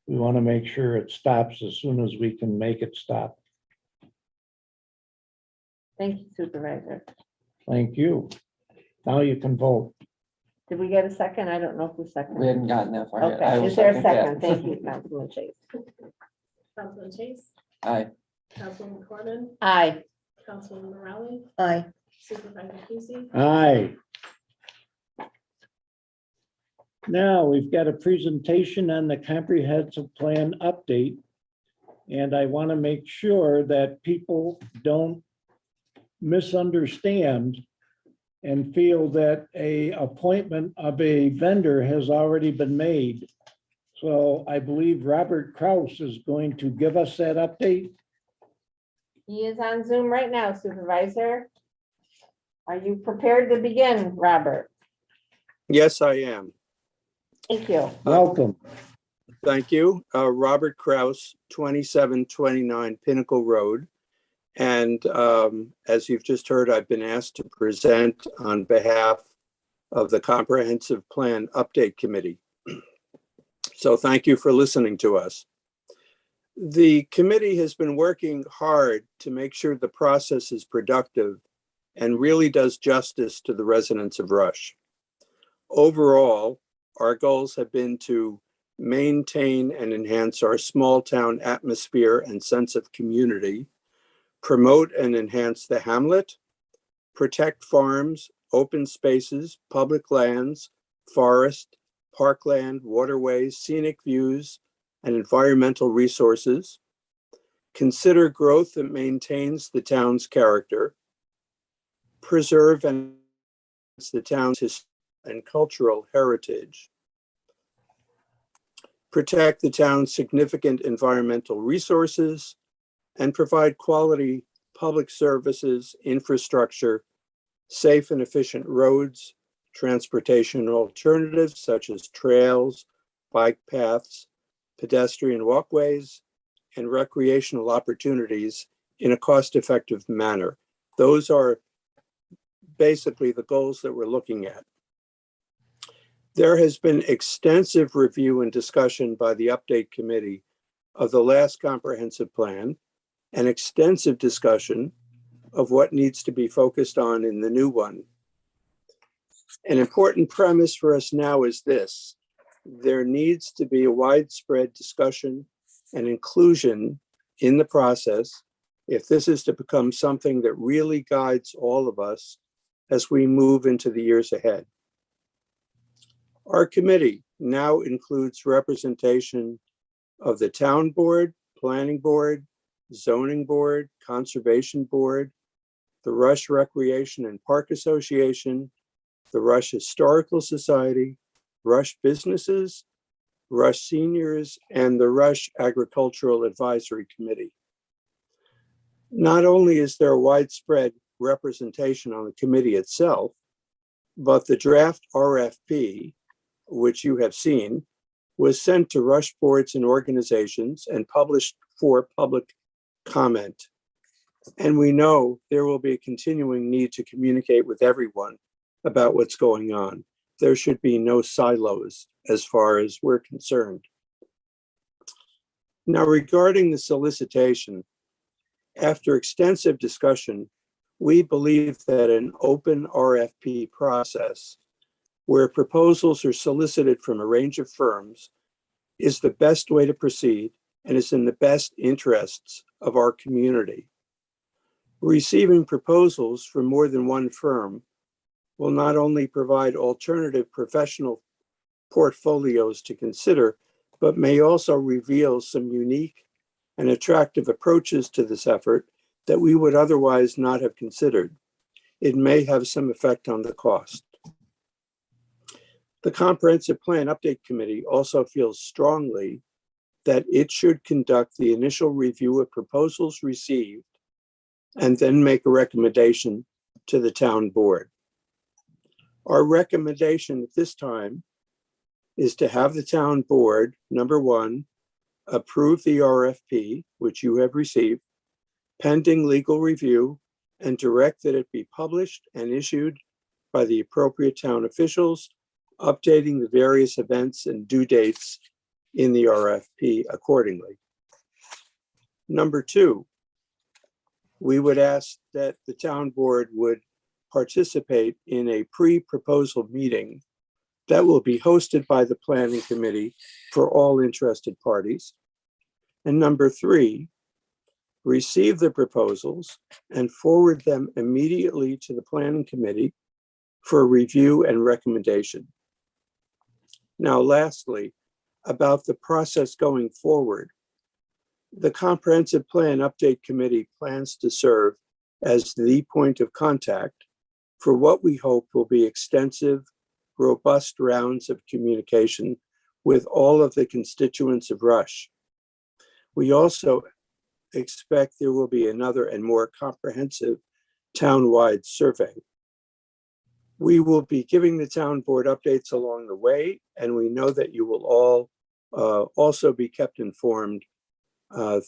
We want to make sure it stops as soon as we can make it stop. Thank you, Supervisor. Thank you. Now you can vote. Did we get a second? I don't know if we seconded. We hadn't gotten that far yet. I Okay, will is there a second that. second? Thank you, Councilman Chase. Councilman Chase, Aye. Councilman Corbin, Aye. Councilman Morale, Aye. Supervisor Casey. Aye. Now, we've got a presentation on the comprehensive plan update. And I want to make sure that people don't misunderstand and feel that a appointment of a vendor has already been made. So I believe Robert Kraus is going to give us that update. He is on Zoom right now, Supervisor. Are you prepared to begin, Robert? Yes, I am. Thank you. Welcome. Thank you. Robert Kraus, 2729 Pinnacle Road. And as you've just heard, I've been asked to present on behalf of the Comprehensive Plan Update Committee. So thank you for listening to us. The committee has been working hard to make sure the process is productive and really does justice to the residents of Rush. Overall, our goals have been to maintain and enhance our small town atmosphere and sense of community, promote and enhance the hamlet, protect farms, open spaces, public lands, forest, parkland, waterways, scenic views, and environmental resources, consider growth that maintains the town's character, preserve and enhance the town's history and cultural heritage, protect the town's significant environmental resources, and provide quality public services, infrastructure, safe and efficient roads, transportation alternatives such as trails, bike paths, pedestrian walkways, and recreational opportunities in a cost-effective manner. Those are basically the goals that we're looking at. There has been extensive review and discussion by the Update Committee of the last comprehensive plan and extensive discussion of what needs to be focused on in the new one. An important premise for us now is this: there needs to be a widespread discussion and inclusion in the process if this is to become something that really guides all of us as we move into the years ahead. Our committee now includes representation of the town board, planning board, zoning board, conservation board, the Rush Recreation and Park Association, the Rush Historical Society, Rush Businesses, Rush Seniors, and the Rush Agricultural Advisory Committee. Not only is there widespread representation on the committee itself, but the draft RFP, which you have seen, was sent to Rush boards and organizations and published for public comment. And we know there will be a continuing need to communicate with everyone about what's going on. There should be no silos as far as we're concerned. Now, regarding the solicitation, after extensive discussion, we believe that an open RFP process where proposals are solicited from a range of firms is the best way to proceed and is in the best interests of our community. Receiving proposals from more than one firm will not only provide alternative professional portfolios to consider, but may also reveal some unique and attractive approaches to this effort that we would otherwise not have considered. It may have some effect on the cost. The Comprehensive Plan Update Committee also feels strongly that it should conduct the initial review of proposals received and then make a recommendation to the town board. Our recommendation at this time is to have the town board, number one, approve the RFP, which you have received, pending legal review, and direct that it be published and issued by the appropriate town officials, updating the various events and due dates in the RFP accordingly. Number two, we would ask that the town board would participate in a pre-proposal meeting that will be hosted by the planning committee for all interested parties. And number three, receive the proposals and forward them immediately to the planning committee for review and recommendation. Now, lastly, about the process going forward, the Comprehensive Plan Update Committee plans to serve as the point of contact for what we hope will be extensive, robust rounds of communication with all of the constituents of Rush. We also expect there will be another and more comprehensive town-wide survey. We will be giving the town board updates along the way, and we know that you will all also be kept informed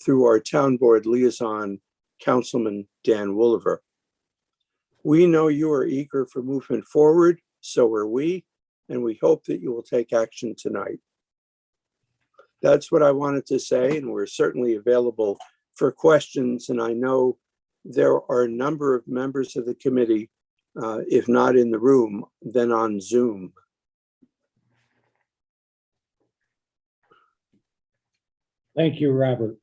through our town board liaison, Councilman Dan Wooliver. We know you are eager for movement forward, so are we, and we hope that you will take action tonight. That's what I wanted to say, and we're certainly available for questions. And I know there are a number of members of the committee, if not in the room, then on Zoom. Thank you, Robert.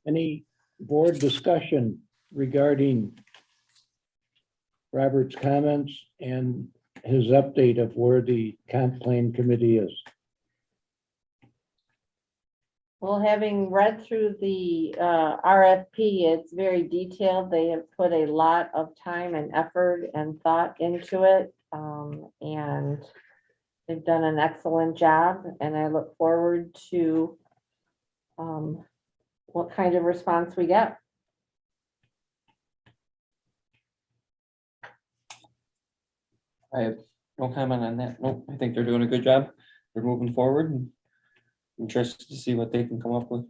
Any board discussion regarding Robert's comments and his update of where the comp plan committee is? Well, having read through the RFP, it's very detailed. They have put a lot of time and effort and thought into it. And they've done an excellent job. And I look forward to what kind of response we get. I have no comment on that. Nope, I think they're doing a good job. They're moving forward and interested to see what they can come up with.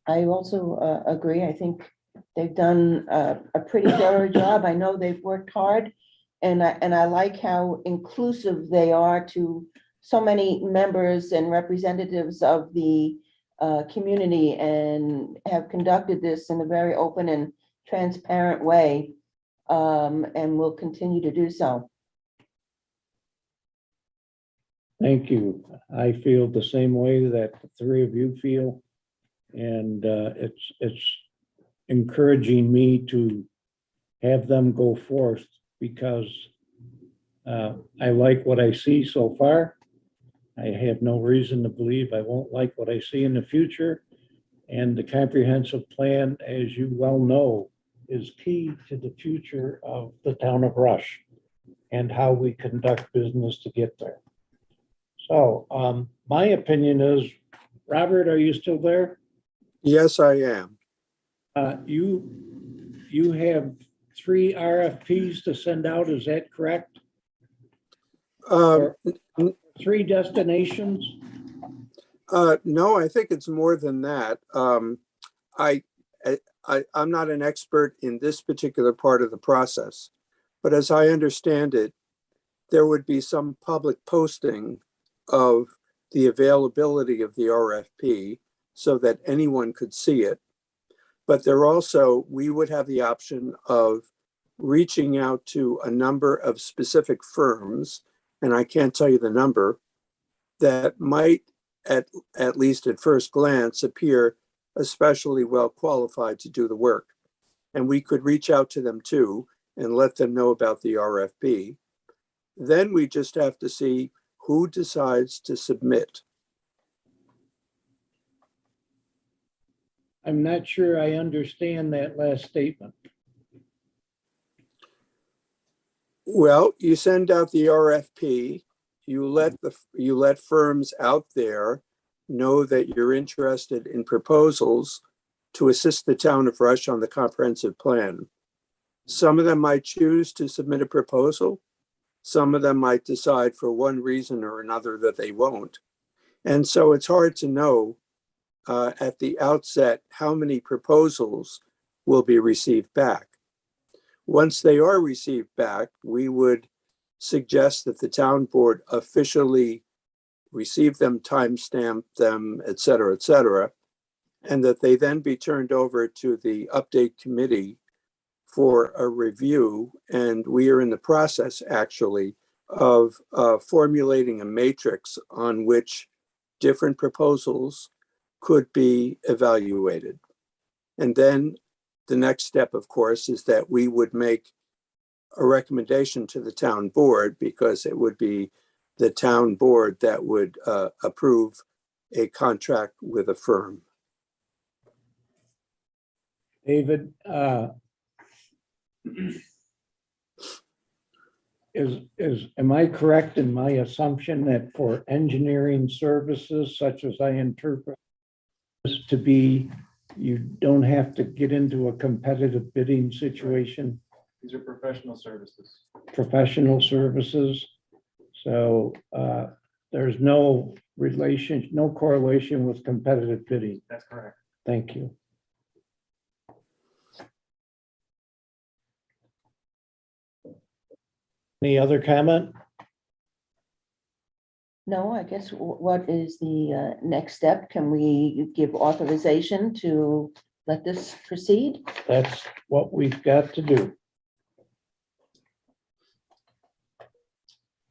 I also agree. I think they've done a pretty thorough job. I know they've worked hard. And I like how inclusive they are to so many members and representatives of the community, and have conducted this in a very open and transparent way, and will continue to do so. Thank you. I feel the same way that the three of you feel. And it's encouraging me to have them go forth, because I like what I see so far. I have no reason to believe I won't like what I see in the future. And the comprehensive plan, as you well know, is key to the future of the town of Rush and how we conduct business to get there. So my opinion is, Robert, are you still there? Yes, I am. You have 3 RFPs to send out, is that correct? Or 3 destinations? No, I think it's more than that. I'm not an expert in this particular part of the process, but as I understand it, there would be some public posting of the availability of the RFP so that anyone could see it. But there also, we would have the option of reaching out to a number of specific firms, and I can't tell you the number, that might, at least at first glance, appear especially well qualified to do the work. And we could reach out to them too and let them know about the RFP. Then we just have to see who decides to submit. I'm not sure I understand that last statement. Well, you send out the RFP, you let firms out there know that you're interested in proposals to assist the town of Rush on the comprehensive plan. Some of them might choose to submit a proposal. Some of them might decide for one reason or another that they won't. And so it's hard to know at the outset how many proposals will be received back. Once they are received back, we would suggest that the town board officially receive them, timestamp them, et cetera, and that they then be turned over to the update committee for a review. And we are in the process, actually, of formulating a matrix on which different proposals could be evaluated. And then the next step, of course, is that we would make a recommendation to the town board, because it would be the town board that would approve a contract with a firm. David, am I correct in my assumption that for engineering services, such as I interpret this to be, you don't have to get into a competitive bidding situation? These are professional services. Professional services. So there's no relation, no correlation with competitive bidding. That's correct. Thank you. Any other comment? No, I guess what is the next step? Can we give authorization to let this proceed? That's what we've got to do.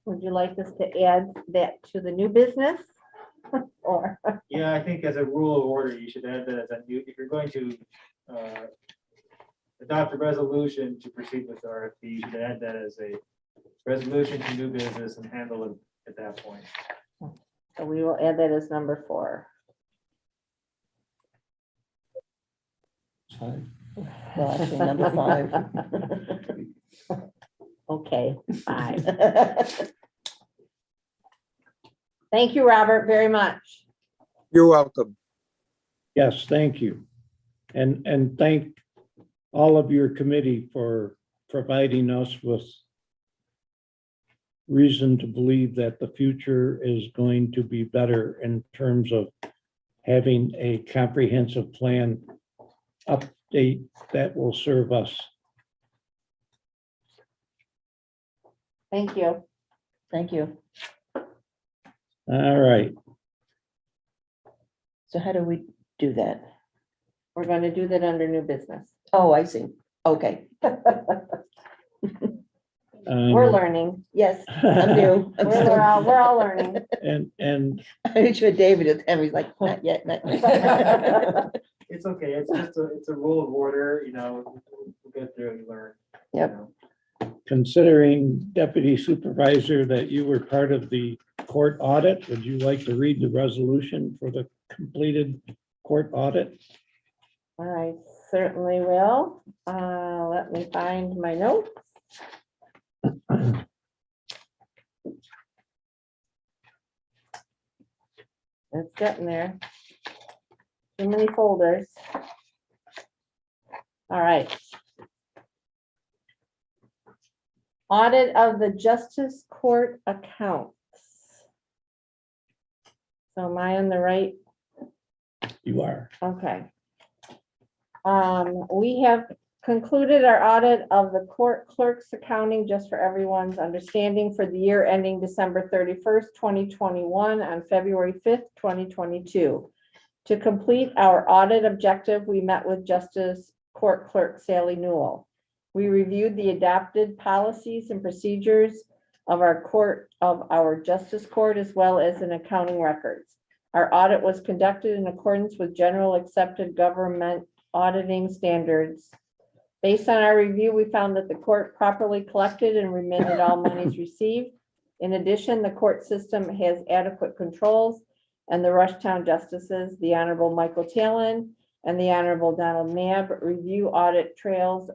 Would you like us to add that to the new business? Or, Yeah, I think as a rule of order, you should add that as a new, if you're going to adopt a resolution to proceed with the RFP, you should add that as a resolution to new business and handle it at that point. so we will add that as number 4. Well, actually, number 5. Okay, 5. Thank you, Robert, very much. You're welcome. Yes, thank you. And thank all of your committee for providing us with reason to believe that the future is going to be better in terms of having a comprehensive plan update that will serve us. Thank you. Thank you. All right, So how do we do that? We're going to do that under new business. Oh, I see. Okay. We're learning. Yes, I'm new. I'm still- We're all learning. And I'm sure David is, and he's like, not yet, not yet. It's okay. It's just it's a rule of order, you know, we'll get through and learn. Yep. you know. considering Deputy Supervisor that you were part of the court audit, would you like to read the resolution for the completed court audit? I certainly will. Let me find my notes. It's getting there. Too many folders. All right. Audit of the Justice Court accounts. So am I on the right? You are. Okay. We have concluded our audit of the court clerk's accounting, just for everyone's understanding, for the year ending December 31st, 2021 on February 5th, 2022. To complete our audit objective, we met with Justice Court Clerk Sally Newell. We reviewed the adopted policies and procedures of our Justice Court, as well as in accounting records. Our audit was conducted in accordance with general accepted government auditing standards. Based on our review, we found that the court properly collected and remitted all monies received. In addition, the court system has adequate controls, and the Rushtown justices, the Honorable Michael Talon and the Honorable Donald Knabb, review audit trails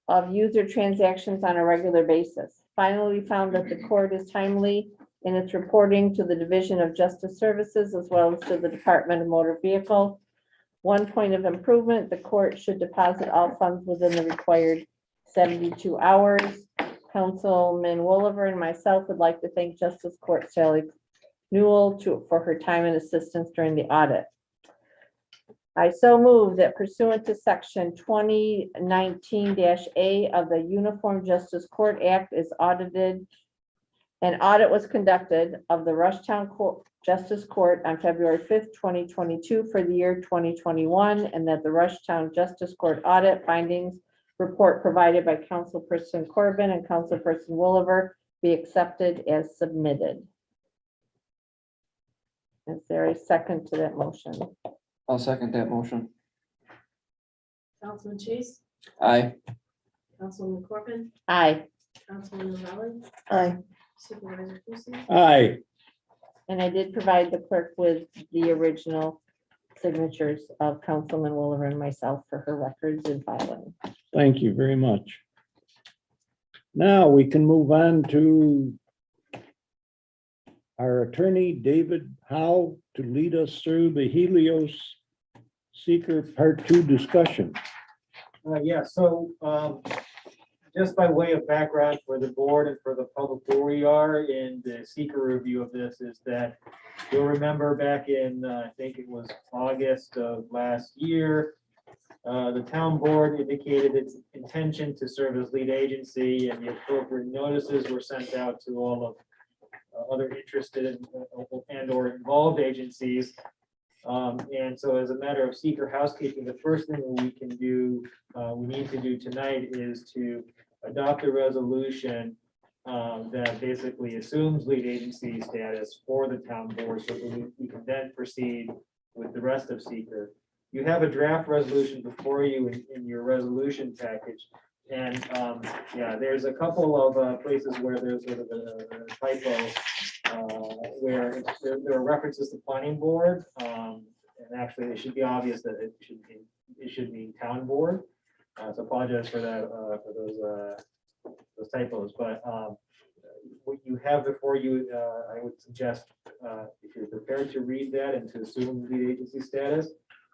of user transactions on a regular basis. Finally, we found that the court is timely in its reporting to the Division of Justice Services as well as to the Department of Motor Vehicle. One point of improvement, the court should deposit all funds within the required 72 hours. Councilman Woolever and myself would like to thank Justice Court Sally Newell for her time and assistance during the audit. I so move that pursuant to section 2019-A of the Uniform Justice Court Act is audited. An audit was conducted of the Rushtown Justice Court on February 5th, 2022 for the year 2021, and that the Rushtown Justice Court audit findings report provided by Councilperson Corbin and Councilperson Woolever be accepted as submitted. Is there a second to that motion? I'll second that motion. Councilman Chase, Aye. Councilman Corbin, Aye. Councilman Raleigh, Aye. Supervisor Tucci. Aye, And I did provide the clerk with the original signatures of Councilman Woolever and myself for her records and filing. thank you very much. Now we can move on to our attorney, David Howe, to lead us through the Helios Seeker Part 2 discussion. Yeah, so just by way of background for the board and for the public, where we are in the seeker review of this is that you'll remember back in, I think it was August of last year, the town board indicated its intention to serve as lead agency, and the appropriate notices were sent out to all of other interested and or involved agencies. And so as a matter of seeker housekeeping, the first thing we can do, we need to do tonight is to adopt a resolution that basically assumes lead agency status for the town board so that we can then proceed with the rest of seeker. You have a draft resolution before you in your resolution package. And yeah, there's a couple of places where there's sort of a typo where there are references to planning board. And actually, it should be obvious that it should be town board. So apologize for that, for those typos. But what you have before you, I would suggest if you're prepared to read that and to assume lead agency status,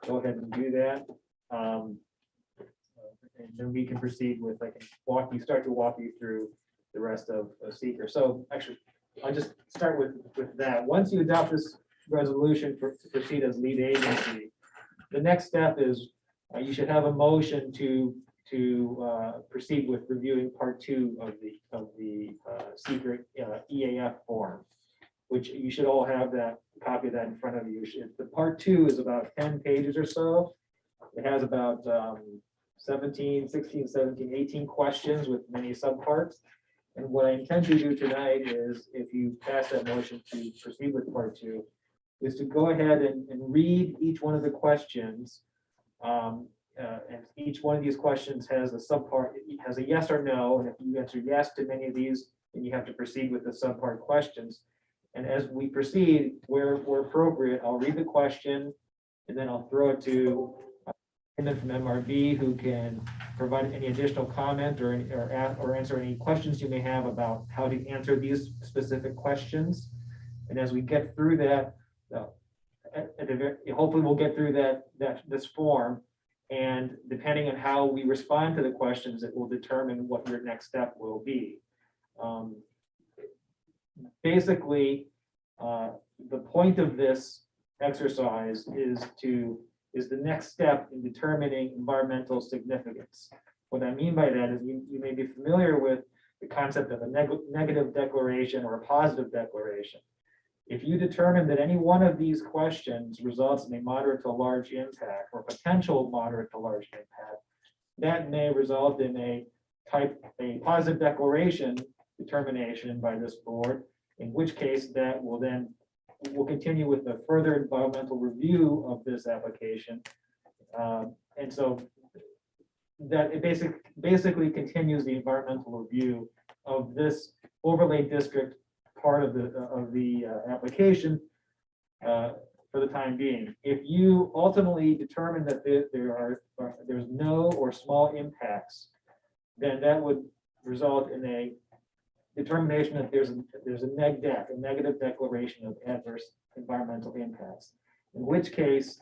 go ahead and do that. And then we can proceed with, I can start to walk you through the rest of seeker. So actually, I'll just start with that. Once you adopt this resolution to proceed as lead agency, the next step is you should have a motion to proceed with reviewing part 2 of the secret EAF form, which you should all have that copy of that in front of you. The part 2 is about 10 pages or so. It has about 17, 16, 17, 18 questions with many subparts. And what I intend to do tonight is, if you pass that motion to proceed with part 2, is to go ahead and read each one of the questions. And each one of these questions has a subpart, it has a yes or no. And if you answer yes to many of these, then you have to proceed with the subpart questions. And as we proceed, where appropriate, I'll read the question and then I'll throw it to and then from MRB, who can provide any additional comment or answer any questions you may have about how to answer these specific questions. And as we get through that, hopefully we'll get through this form. And depending on how we respond to the questions, it will determine what your next step will be. Basically, the point of this exercise is the next step in determining environmental significance. What I mean by that is you may be familiar with the concept of a negative declaration or a positive declaration. If you determine that any one of these questions results in a moderate to large impact or potential moderate to large impact, that may result in a positive declaration determination by this board, in which case that will then we'll continue with the further environmental review of this application. And so that it basically continues the environmental review of this overlay district part of the application for the time being. If you ultimately determine that there's no or small impacts, then that would result in a determination that there's a neg dec, a negative declaration of adverse environmental impacts. In which case,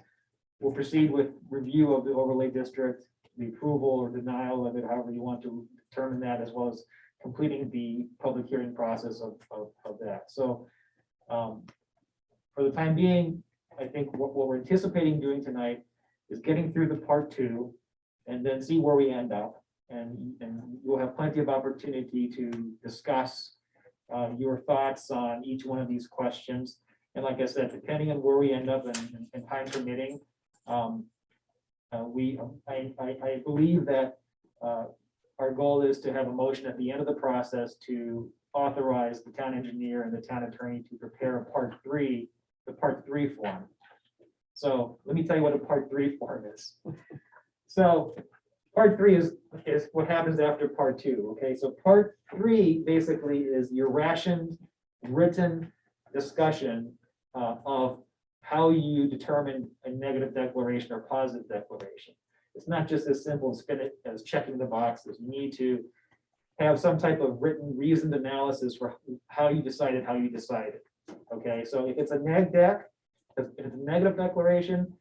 we'll proceed with review of the overlay district, the approval or denial of it, however you want to determine that, as well as completing the public hearing process of that. So for the time being, I think what we're anticipating doing tonight is getting through the part 2 and then see where we end up. And we'll have plenty of opportunity to discuss your thoughts on each one of these questions. And like I said, depending on where we end up and time permitting, I believe that our goal is to have a motion at the end of the process to authorize the town engineer and the town attorney to prepare a part 3, the part 3 form. So let me tell you what a part 3 form is. So part 3 is what happens after part 2. Okay, so part 3 basically is your rationed written discussion of how you determine a negative declaration or positive declaration. It's not just as simple as checking the boxes. You need to have some type of written reasoned analysis for how you decided. Okay, so if it's a neg dec, if it's a negative declaration,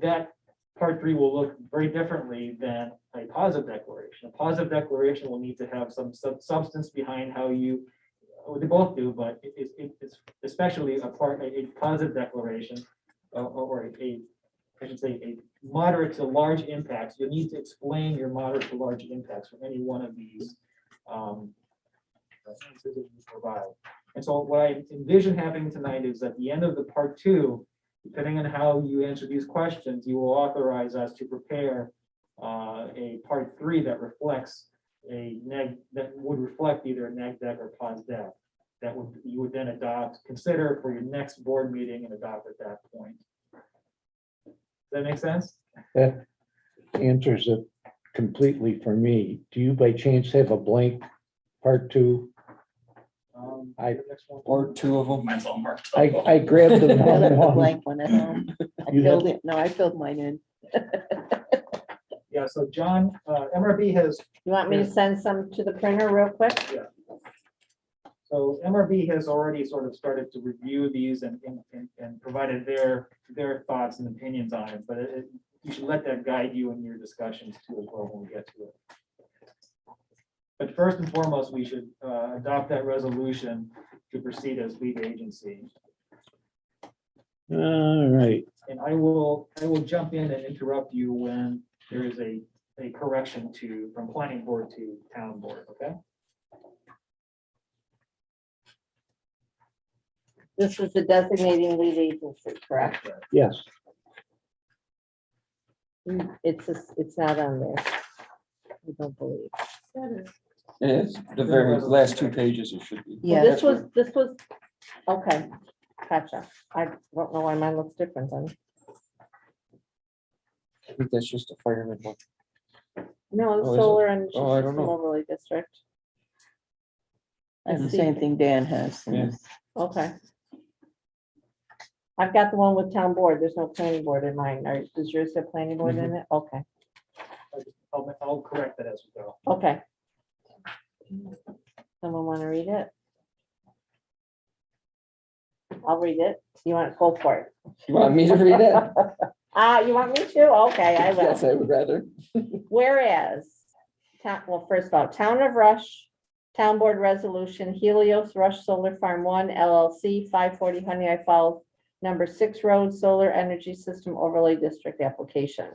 that part 3 will look very differently than a positive declaration. A positive declaration will need to have some substance behind how you, they both do, but it's especially a positive declaration or I should say a moderate to large impacts. You'll need to explain your moderate to large impacts for any one of these that you provide. And so what I envision happening tonight is at the end of the part 2, depending on how you answer these questions, you will authorize us to prepare a part 3 that reflects that would reflect either a neg dec or pos dec that you would then consider for your next board meeting and adopt at that point. Does that make sense? That answers it completely for me. Do you by chance have a blank part 2? Or 2 of them. I grabbed the I left the wrong one. blank one at home. I filled mine in. Yeah, so John, MRB has. You want me to send some to the printer real quick? Yeah. So MRB has already sort of started to review these and provided their thoughts and opinions on it, but you should let that guide you in your discussions too as well when we get to it. But first and foremost, we should adopt that resolution to proceed as lead agency. All right. And I will jump in and interrupt you when there is a correction from planning board to town board, okay? This was the designating lead agency, correct? Yes. It's not on there. I don't believe. It's the very last 2 pages it should be. Yeah. Well, this was, okay, gotcha. I don't know why mine looks different then. I think that's just a fireman one. No, the Oh, is it? solar and Oh, I don't system know. overlay district. That's the see. same thing Dan has. Yeah. Okay. I've got the one with town board. There's no planning board in mine. Does yours have planning board in it? Okay, I'll correct that as we go. okay. Someone want to read it? I'll read it. You want to go for it? You want me to read it? You want me to? Okay, I will. Yes, I would rather. Whereas, well, first of all, Town of Rush, Town Board Resolution, Helios Rush Solar Farm 1 LLC, 540 Honey I Falls, number 6 Road Solar Energy System Overlay District application.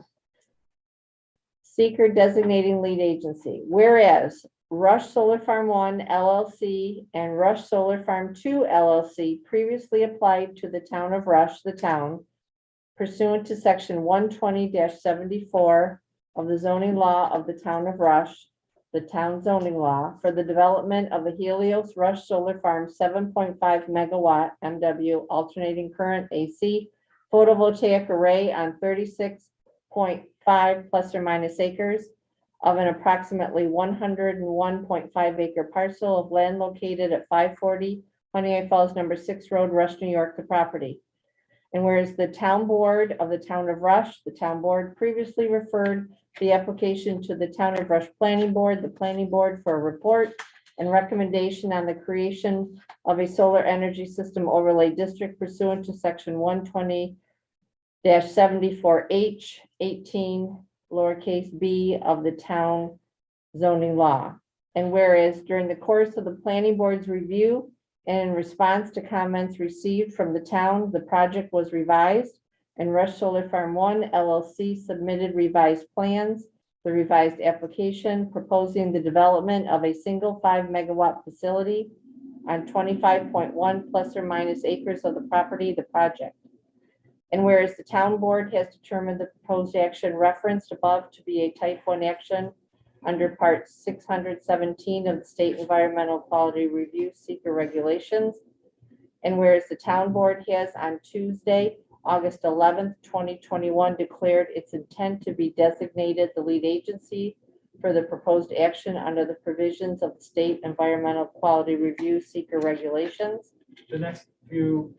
Seeker designating lead agency. Whereas Rush Solar Farm 1 LLC and Rush Solar Farm 2 LLC previously applied to the Town of Rush, the town, pursuant to section 120-74 of the zoning law of the Town of Rush, the town zoning law, for the development of a Helios Rush Solar Farm 7.5 megawatt MW alternating current AC photovoltaic array on 36.5 plus or minus acres of an approximately 101.5 acre parcel of land located at 540 Honey Falls, number 6 Road, Rush, New York, the property. And whereas the town board of the Town of Rush, the town board previously referred the application to the Town of Rush Planning Board, the planning board for a report and recommendation on the creation of a solar energy system overlay district pursuant to section 120-74H 18 lowercase b of the town zoning law. And whereas during the course of the planning board's review and in response to comments received from the town, the project was revised and Rush Solar Farm 1 LLC submitted revised plans, the revised application proposing the development of a single 5 megawatt facility on 25.1 plus or minus acres of the property, the project. And whereas the town board has determined the proposed action referenced above to be a type 1 action under part 617 of the State Environmental Quality Review Seeker regulations. And whereas the town board has on Tuesday, August 11th, 2021, declared its intent to be designated the lead agency for the proposed action under the provisions of the State Environmental Quality Review Seeker regulations. The next few,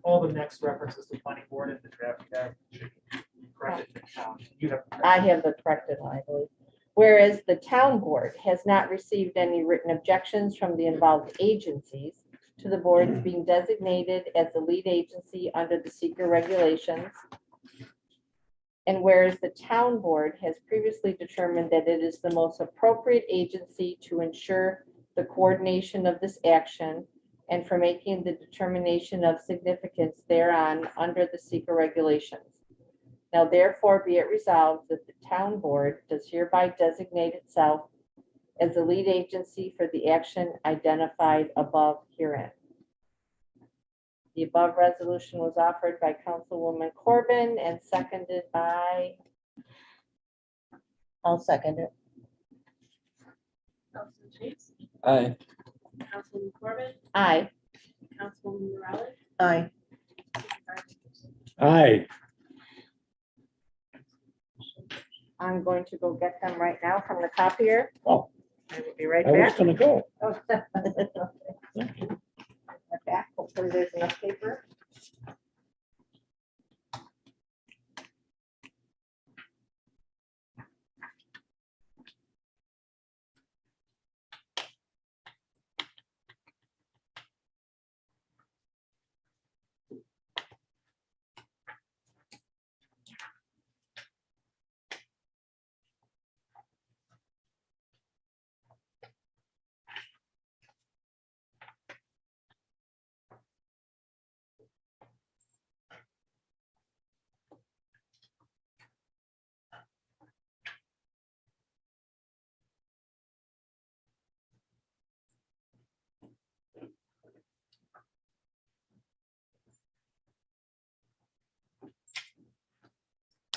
all the next references to planning board in the draft you have should be corrected to town. You have. I have the corrected one, I believe. Whereas the town board has not received any written objections from the involved agencies to the boards being designated as the lead agency under the seeker regulations. And whereas the town board has previously determined that it is the most appropriate agency to ensure the coordination of this action and for making the determination of significance thereon under the seeker regulations. Now therefore be it resolved that the town board does hereby designate itself as the lead agency for the action identified above herein. The above resolution was offered by Councilwoman Corbin and seconded by, I'll second it. Councilman Chase, Aye. Councilwoman Corbin, aye. Councilwoman Morales, Aye. Aye. I'm going to go get them right now from the copier. Oh, I will be right I was back. gonna go. Oh, right back. Hopefully there's enough paper.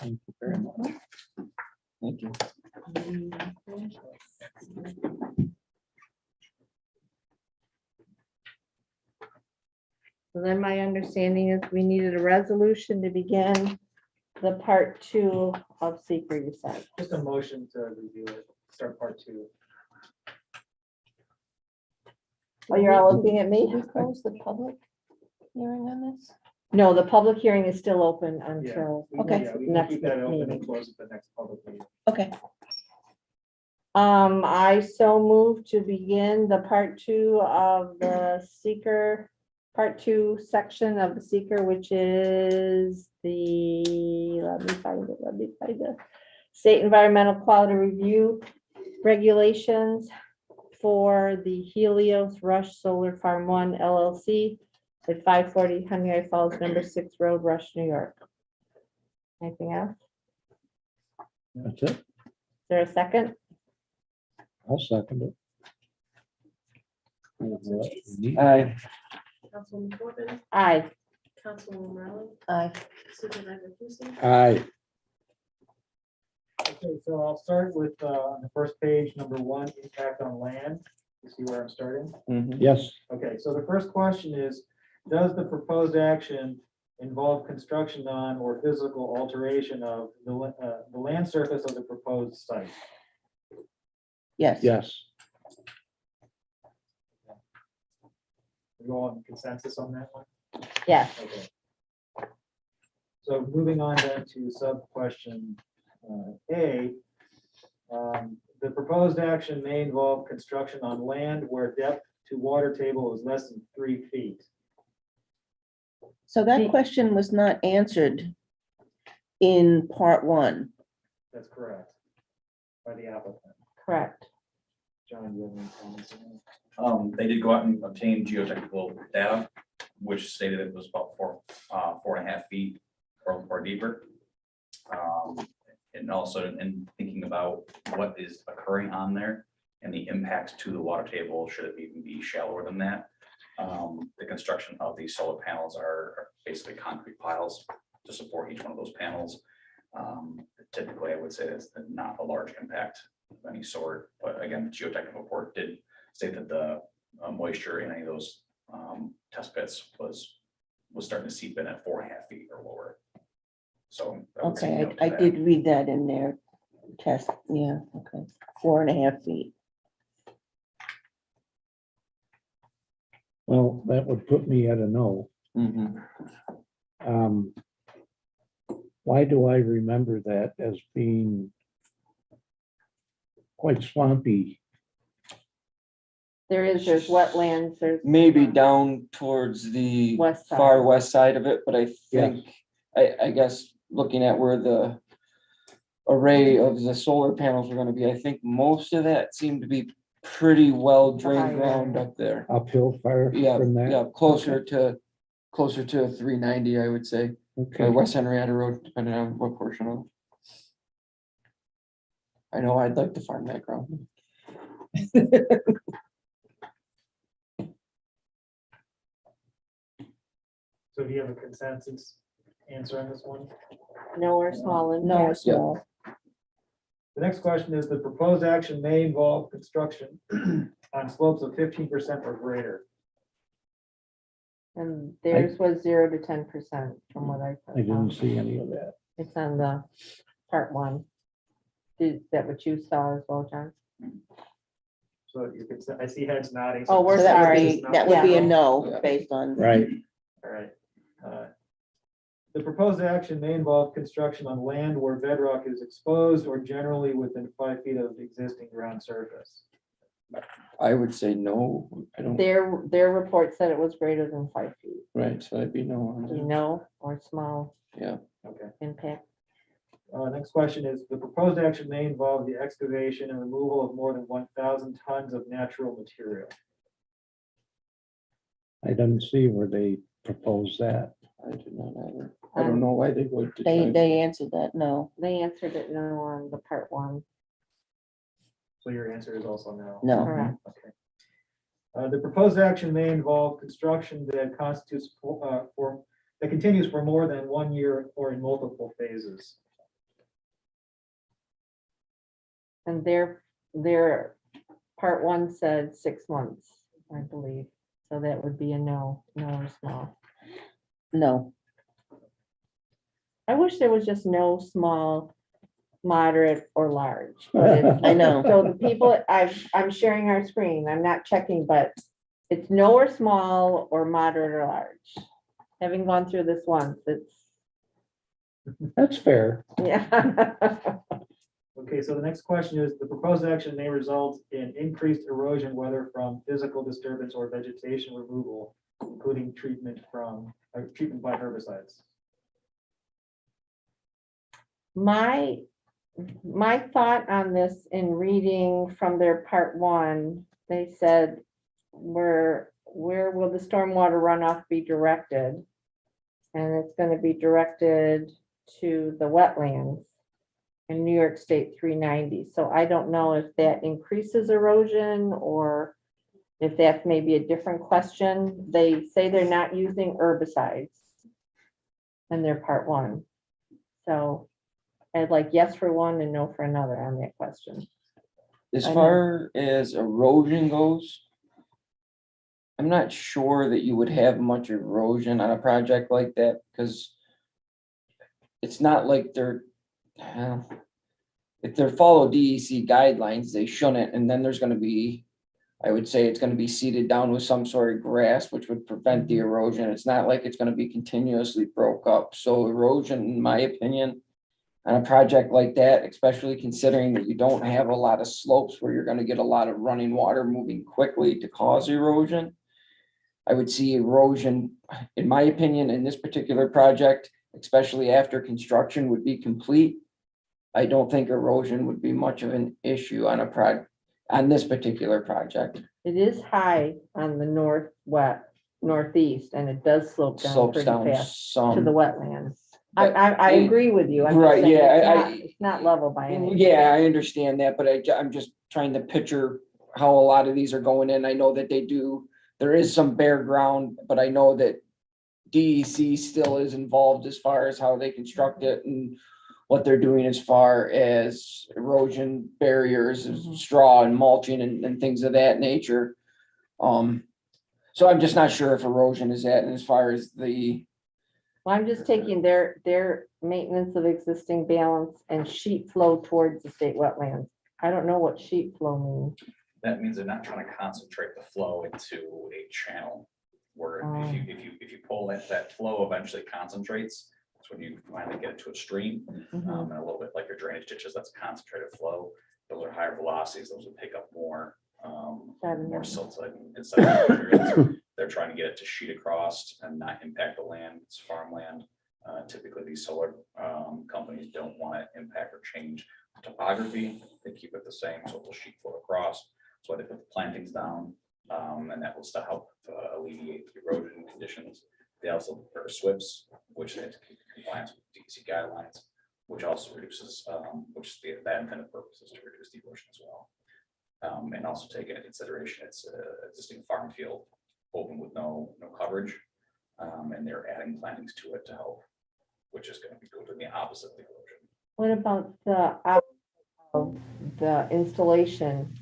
Thank you very much. Thank you. So then my understanding is we needed a resolution to begin the part 2 of seeker, you said. Just a motion to review it, start part 2. Oh, you're all looking at me? We close the public hearing on this? No, the public hearing is still open Yeah, until Okay. yeah, we can next keep that open meeting. and close at the next public meeting. Okay, I so move to begin the part 2 of the seeker, part 2 section of the seeker, which is the, let me find it. State Environmental Quality Review regulations for the Helios Rush Solar Farm 1 LLC at 540 Honey Falls, number 6 Road, Rush, New York. Anything else? That's it. Is there a second? I'll second it. Aye. Councilwoman Corbin, Aye. Councilwoman Riley, aye. Supervisor Tucson. Aye. Okay, so I'll start with on the first page, number 1, impact on land. You see where I'm starting? Mhm. Yes, Okay, so the first question is, does the proposed action involve construction on or physical alteration of the land surface of the proposed site? Yes. yes. We all in consensus on that one? Yes. Okay. So moving on then to sub question A. The proposed action may involve construction on land where depth to water table is less than 3 feet. So that question was not answered in part 1. That's correct. By the applicant. Correct. John, you have any comments on that? They did go out and obtain geotechnical data, which stated it was about 4.5 feet or deeper. And also in thinking about what is occurring on there and the impacts to the water table, should it even be shallower than that? The construction of these solar panels are basically concrete piles to support each one of those panels. Typically, I would say that's not a large impact of any sort, but again, the geotechnical report did state that the moisture in any of those test pits was starting to seep in at 4.5 feet or lower. So I would say no Okay, to I that. did read that in their test, yeah, okay. 4.5 feet. Well, that would put me at a no. Mhm. Why do I remember that as being quite swampy? There's wetlands, there's. Maybe down towards the West side. far west side of it, but I think, I guess, looking at where the array of the solar panels are gonna be, I think most of that seemed to be pretty well drained Higher. ground up there. Uphill far Yeah, from that? yeah, closer to 390, I would say, Okay, or West Henrietta Road, depending on what portion of. I know I'd like to farm that ground. So do you have a consensus answer on this one? No or small impact. No, it's Yeah. no. The next question is, the proposed action may involve construction on slopes of 15% or greater. And theirs was 0 to 10% from what I. I didn't see any of that. It's on the part 1. Is that what you saw as well, John? So you could, I see heads nodding. Oh, we're So that would sorry. be, that would be a Yeah. no based on. Right, All right. The proposed action may involve construction on land where bedrock is exposed or generally within 5 feet of the existing ground surface. I would say no, I don't, Their report said it was greater than 5 feet. right, so I'd be no on that. No or small Yeah, Okay. impact. Next question is, the proposed action may involve the excavation and removal of more than 1,000 tons of natural material. I didn't see where they proposed that. I do not either. I don't know why they would. They answered that, no. They answered it no on the part 1. So your answer is also no. No. Correct. Okay. The proposed action may involve construction that constitutes that continues for more than 1 year or in multiple phases. And their part one said 6 months, I believe. So that would be a no, no or small. No, I wish there was just no small, moderate, or large. But it's- I know. So the people, I'm sharing our screen, I'm not checking, but it's no or small or moderate or large. Having gone through this once, it's, That's fair. yeah. Okay, so the next question is, the proposed action may result in increased erosion, whether from physical disturbance or vegetation removal, including treatment by herbicides. My thought on this in reading from their part one, they said, where will the stormwater runoff be directed? And it's gonna be directed to the wetlands in New York State 390. So I don't know if that increases erosion or if that's maybe a different question. They say they're not using herbicides in their part one. So I'd like yes for one and no for another on that question. As I know. far as erosion goes, I'm not sure that you would have much erosion on a project like that, because it's not like if they're follow DEC guidelines, they shouldn't, and then there's gonna be, I would say it's gonna be seeded down with some sort of grass, which would prevent the erosion. It's not like it's gonna be continuously broke up. So erosion, in my opinion, on a project like that, especially considering that you don't have a lot of slopes where you're gonna get a lot of running water moving quickly to cause erosion. I would see erosion, in my opinion, in this particular project, especially after construction would be complete. I don't think erosion would be much of an issue on on this particular project. It is high on the northeast, and it does slope down Slopes pretty down fast some. to the wetlands. but I it- agree with you. I'm just Right, saying yeah, it's not level by any. means. Yeah, I understand that, but I'm just trying to picture how a lot of these are going in. I know that there is some bare ground, but I know that DEC still is involved as far as how they construct it and what they're doing as far as erosion barriers, straw and mulching and things of that nature. So I'm just not sure if erosion is that, and as far as the, Well, I'm just taking their maintenance of existing balance and sheet flow towards the state wetlands. I don't know what sheet flow means. That means they're not trying to concentrate the flow into a channel. Where if you pull that flow eventually concentrates, that's when you finally get to a stream. And a little bit like your drainage ditches, that's concentrated flow. Those are higher velocities, those will pick up more silt inside the materials. They're trying to get it to sheet across and not impact the land, it's farmland. Typically, these solar companies don't want to impact or change topography. They keep it the same, so it will sheet flow across. So they put the plantings down, and that will still help alleviate the erosion conditions. They also prepare SWIPs, which they have to keep in compliance with DEC guidelines, which also reduces, that intended purpose is to reduce the erosion as well. And also take into consideration it's an existing farm field open with no coverage, and they're adding plantings to it to help, which is going to be doing the opposite of the erosion. What about the installation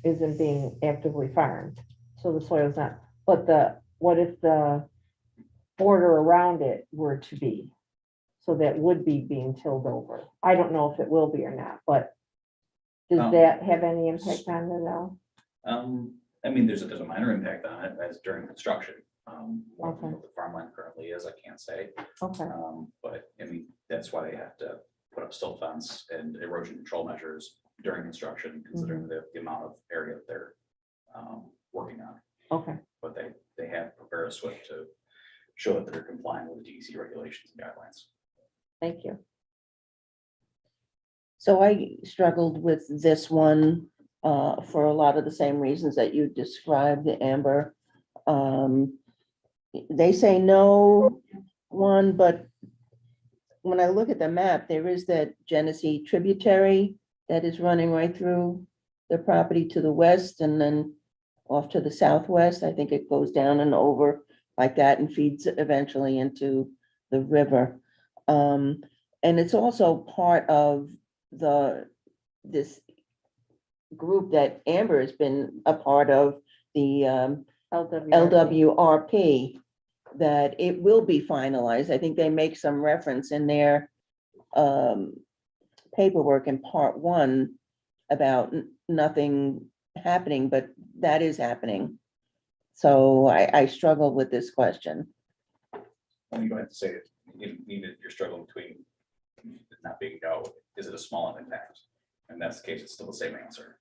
isn't being actively farmed? So the soil's not, but what if the border around it were to be? So that would be being tilled over. I don't know if it will be or not, but does that have any impact on it at all? I mean, there's a minor impact on it as during construction. What Okay. the farmland currently is, I can't say. Okay. But I mean, that's why they have to put up silt fence and erosion control measures during construction, considering the amount of area that they're working on. Okay. But they have prepared a SWIP to show that they're complying with the DEC regulations and guidelines. Thank you. so I struggled with this one for a lot of the same reasons that you described, Amber. They say no one, but when I look at the map, there is that Genesee tributary that is running right through the property to the west and then off to the southwest. I think it goes down and over like that and feeds eventually into the river. And it's also part of this group that Amber has been a part of, the LWRP. LWRP, that it will be finalized. I think they make some reference in their paperwork in part one about nothing happening, but that is happening. So I struggle with this question. Well, you don't have to say it, even if you're struggling between it not being no, is it a small impact? And that's the case, it's still the same answer.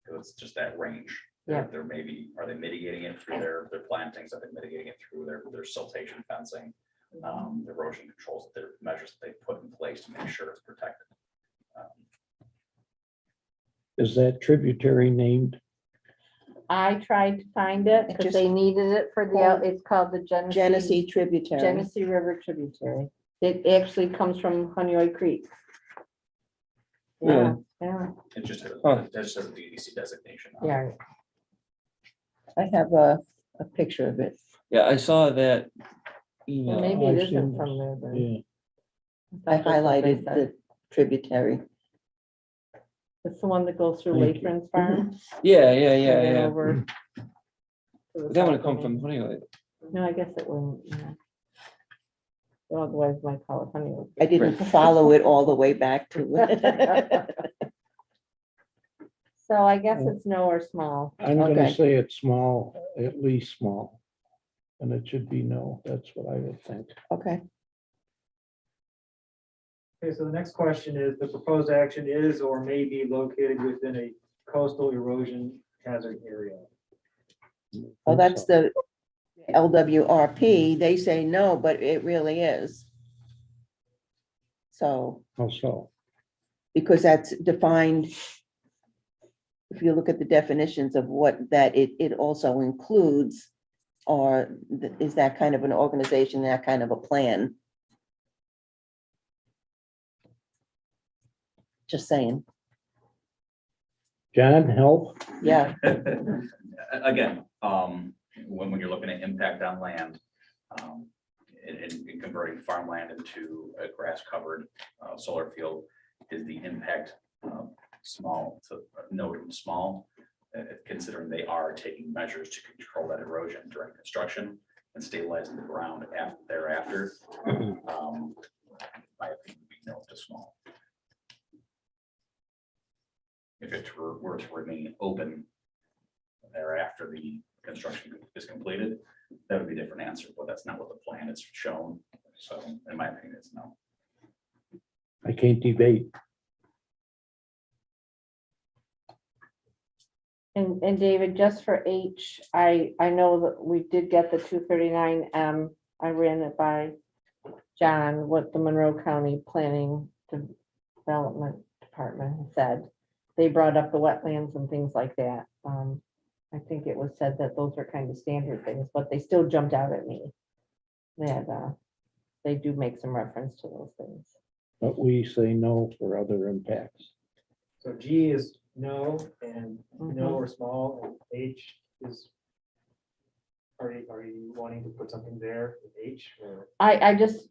Because it's just that range. Yeah. There may be, are they mitigating it through their plantings? Are they mitigating it through their siltation fencing? Erosion controls, their measures that they put in place to make sure it's protected. Is that tributary named? I tried to find it It because just they needed it for the, called it's called the Genesee. Genesee tributary. Genesee River tributary. It actually comes from Honeoye Creek. Yeah, yeah, It just has, Huh. it just has a DEC designation. yeah. I have a picture of it. Yeah, I saw that Well, email. maybe I've it isn't seen from there, this. then. Yeah, I thought that's what they highlighted said. the tributary. It's the one that goes through Thank you. Lathrop's farm. Yeah, and then yeah. over to the But that would south come of from me. Honeywell. No, I guess it wouldn't, yeah. Otherwise, might call it Honeoye. I didn't follow it all the way back to it. So I guess it's no or small. I'm gonna Okay. say it's small, at least small. And it should be no, that's what I would think. Okay, Okay, so the next question is, the proposed action is or may be located within a coastal erosion hazard area. well, that's the LWRP. They say no, but it really is. So, Also, because that's defined. If you look at the definitions of what that it also includes, or is that kind of an organization, that kind of a plan? Just saying, John, help? yeah, Again, when you're looking at impact on land, in converting farmland into a grass covered solar field, is the impact small to no to small, considering they are taking measures to control that erosion during construction and stabilizing the ground thereafter. My opinion would be no to small. If it were to remain open thereafter the construction is completed, that would be a different answer, but that's not what the plan is shown. So in my opinion, it's no. I can't debate. And David, just for H, I know that we did get the 239M. I ran it by John, what the Monroe County Planning Development Department said. They brought up the wetlands and things like that. I think it was said that those are kind of standard things, but they still jumped out at me. That they do make some reference to those things. But we say no for other impacts. So G is no and no or small, and H is. Are you wanting to put something there with H or? I just,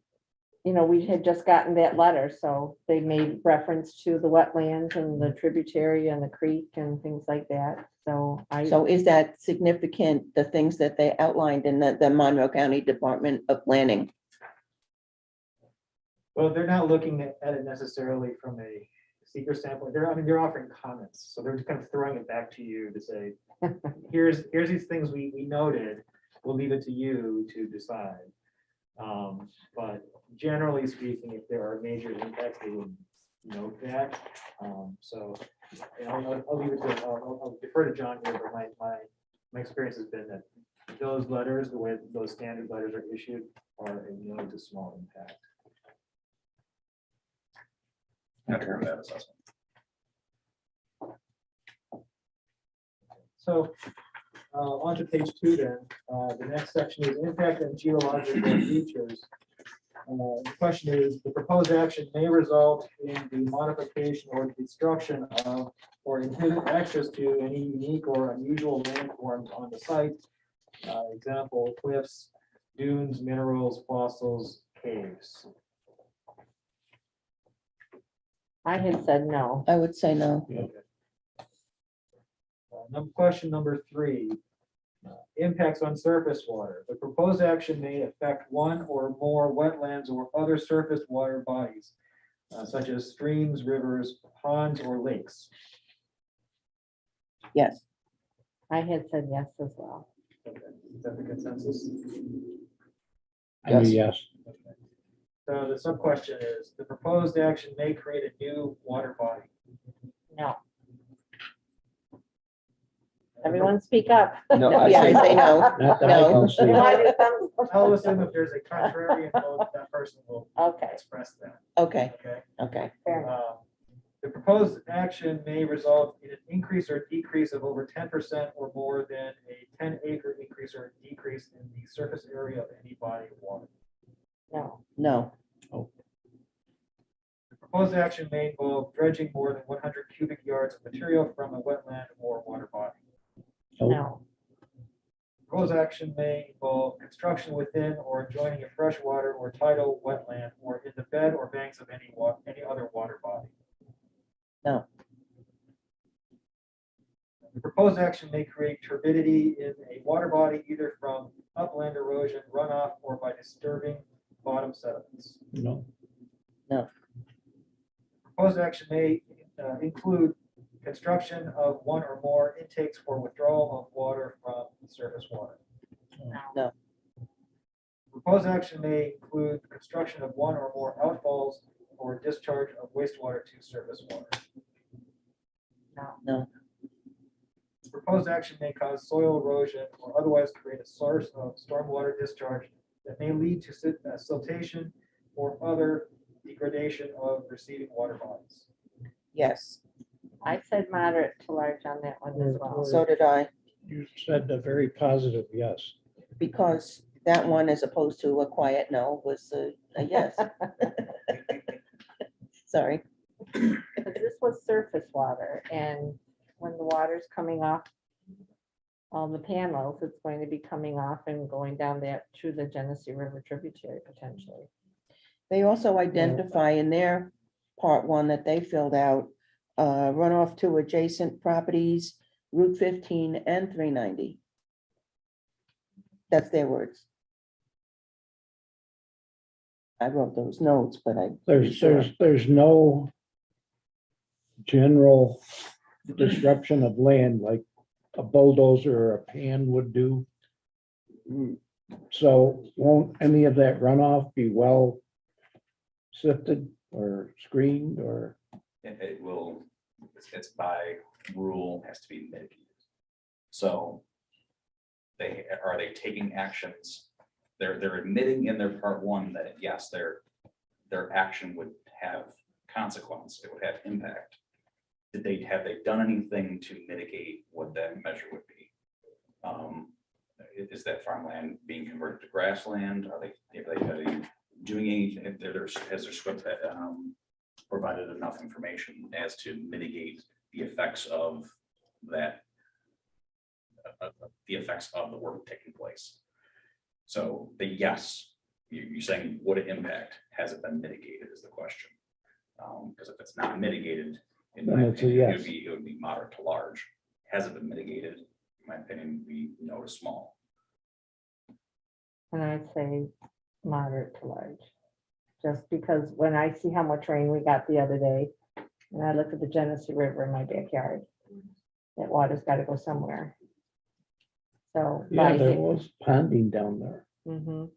we had just gotten that letter, so they made reference to the wetlands and the tributary and the creek and things like that. So so is that significant, the things that they outlined in the Monroe County Department of Planning? Well, they're not looking at it necessarily from a seeker standpoint. They're offering comments. So they're just kind of throwing it back to you to say, here's these things we noted. We'll leave it to you to decide. But generally speaking, if there are major impacts, they would note that. So I'll leave it to, I'll defer to John here, but my experience has been that those letters, the way those standard letters are issued, are a no to small impact. Not true that assessment. So on to page 2 then. The next section is impact on geological features. The question is, the proposed action may result in the modification or destruction of or inhibit access to any unique or unusual landforms on the site. Example, cliffs, dunes, minerals, fossils, caves. I had said no. I would say no. Question number 3. Impacts on surface water. The proposed action may affect one or more wetlands or other surface water bodies, such as streams, rivers, ponds, or lakes. Yes. I had said yes as well. Okay, is that the consensus? I'm a yes. So the sub question is, the proposed action may create a new water body. No. Everyone speak up. No, I Yeah, I say no. Not that I can see. I'll assume if there's a contrarian vote, that person will Okay, express that, Okay, okay? okay. fair enough. The proposed action may result in an increase or decrease of over 10% or more than a 10-acre increase or decrease in the surface area of any body of water. No, No, The proposed action may involve dredging more than 100 cubic yards of material from a wetland or water body. no, Proposed action may involve construction within or adjoining a freshwater or tidal wetland or in the bed or banks of any other water body. no, The proposed action may create turbidity in a water body either from upland erosion, runoff, or by disturbing bottom sediments. No, Proposed action may include construction of one or more intakes for withdrawal of water from surface water. no, Proposed action may include construction of one or more outfalls or discharge of wastewater to surface water. no, Proposed action may cause soil erosion or otherwise create a source of stormwater discharge that may lead to siltation or other degradation of receiving water bodies. yes. I said moderate to large on that one as well. So did I, you said a very positive yes. because that one, as opposed to a quiet no, was a yes. Sorry. Because this was surface water, and when the water's coming off all the panels, it's going to be coming off and going down that through the Genesee River tributary potentially. They also identify in their part 1 that they filled out, runoff to adjacent properties, Route 15 and 390. That's their words. I wrote those notes, but There's no general disruption of land like a bulldozer or a pan would do. So won't any of that runoff be well sifted or screened or? It will, it's by rule, has to be mitigated. So are they taking actions? They're admitting in their part 1 that yes, their action would have consequence, it would have impact. Have they done anything to mitigate what that measure would be? Is that farmland being converted to grassland? Are they doing anything? Has their SWIP provided enough information as to mitigate the effects of that, the effects of the work taking place? So the yes, you're saying would it impact? Has it been mitigated is the question. Because if it's not mitigated, in Then my it's a opinion, yes. it would be moderate to large. Has it been mitigated? In my opinion, we no to small. And I'd say moderate to large. Just because when I see how much rain we got the other day, and I look at the Genesee River in my backyard, that water's got to go somewhere. So. Yeah, there was ponding down there. Mhm.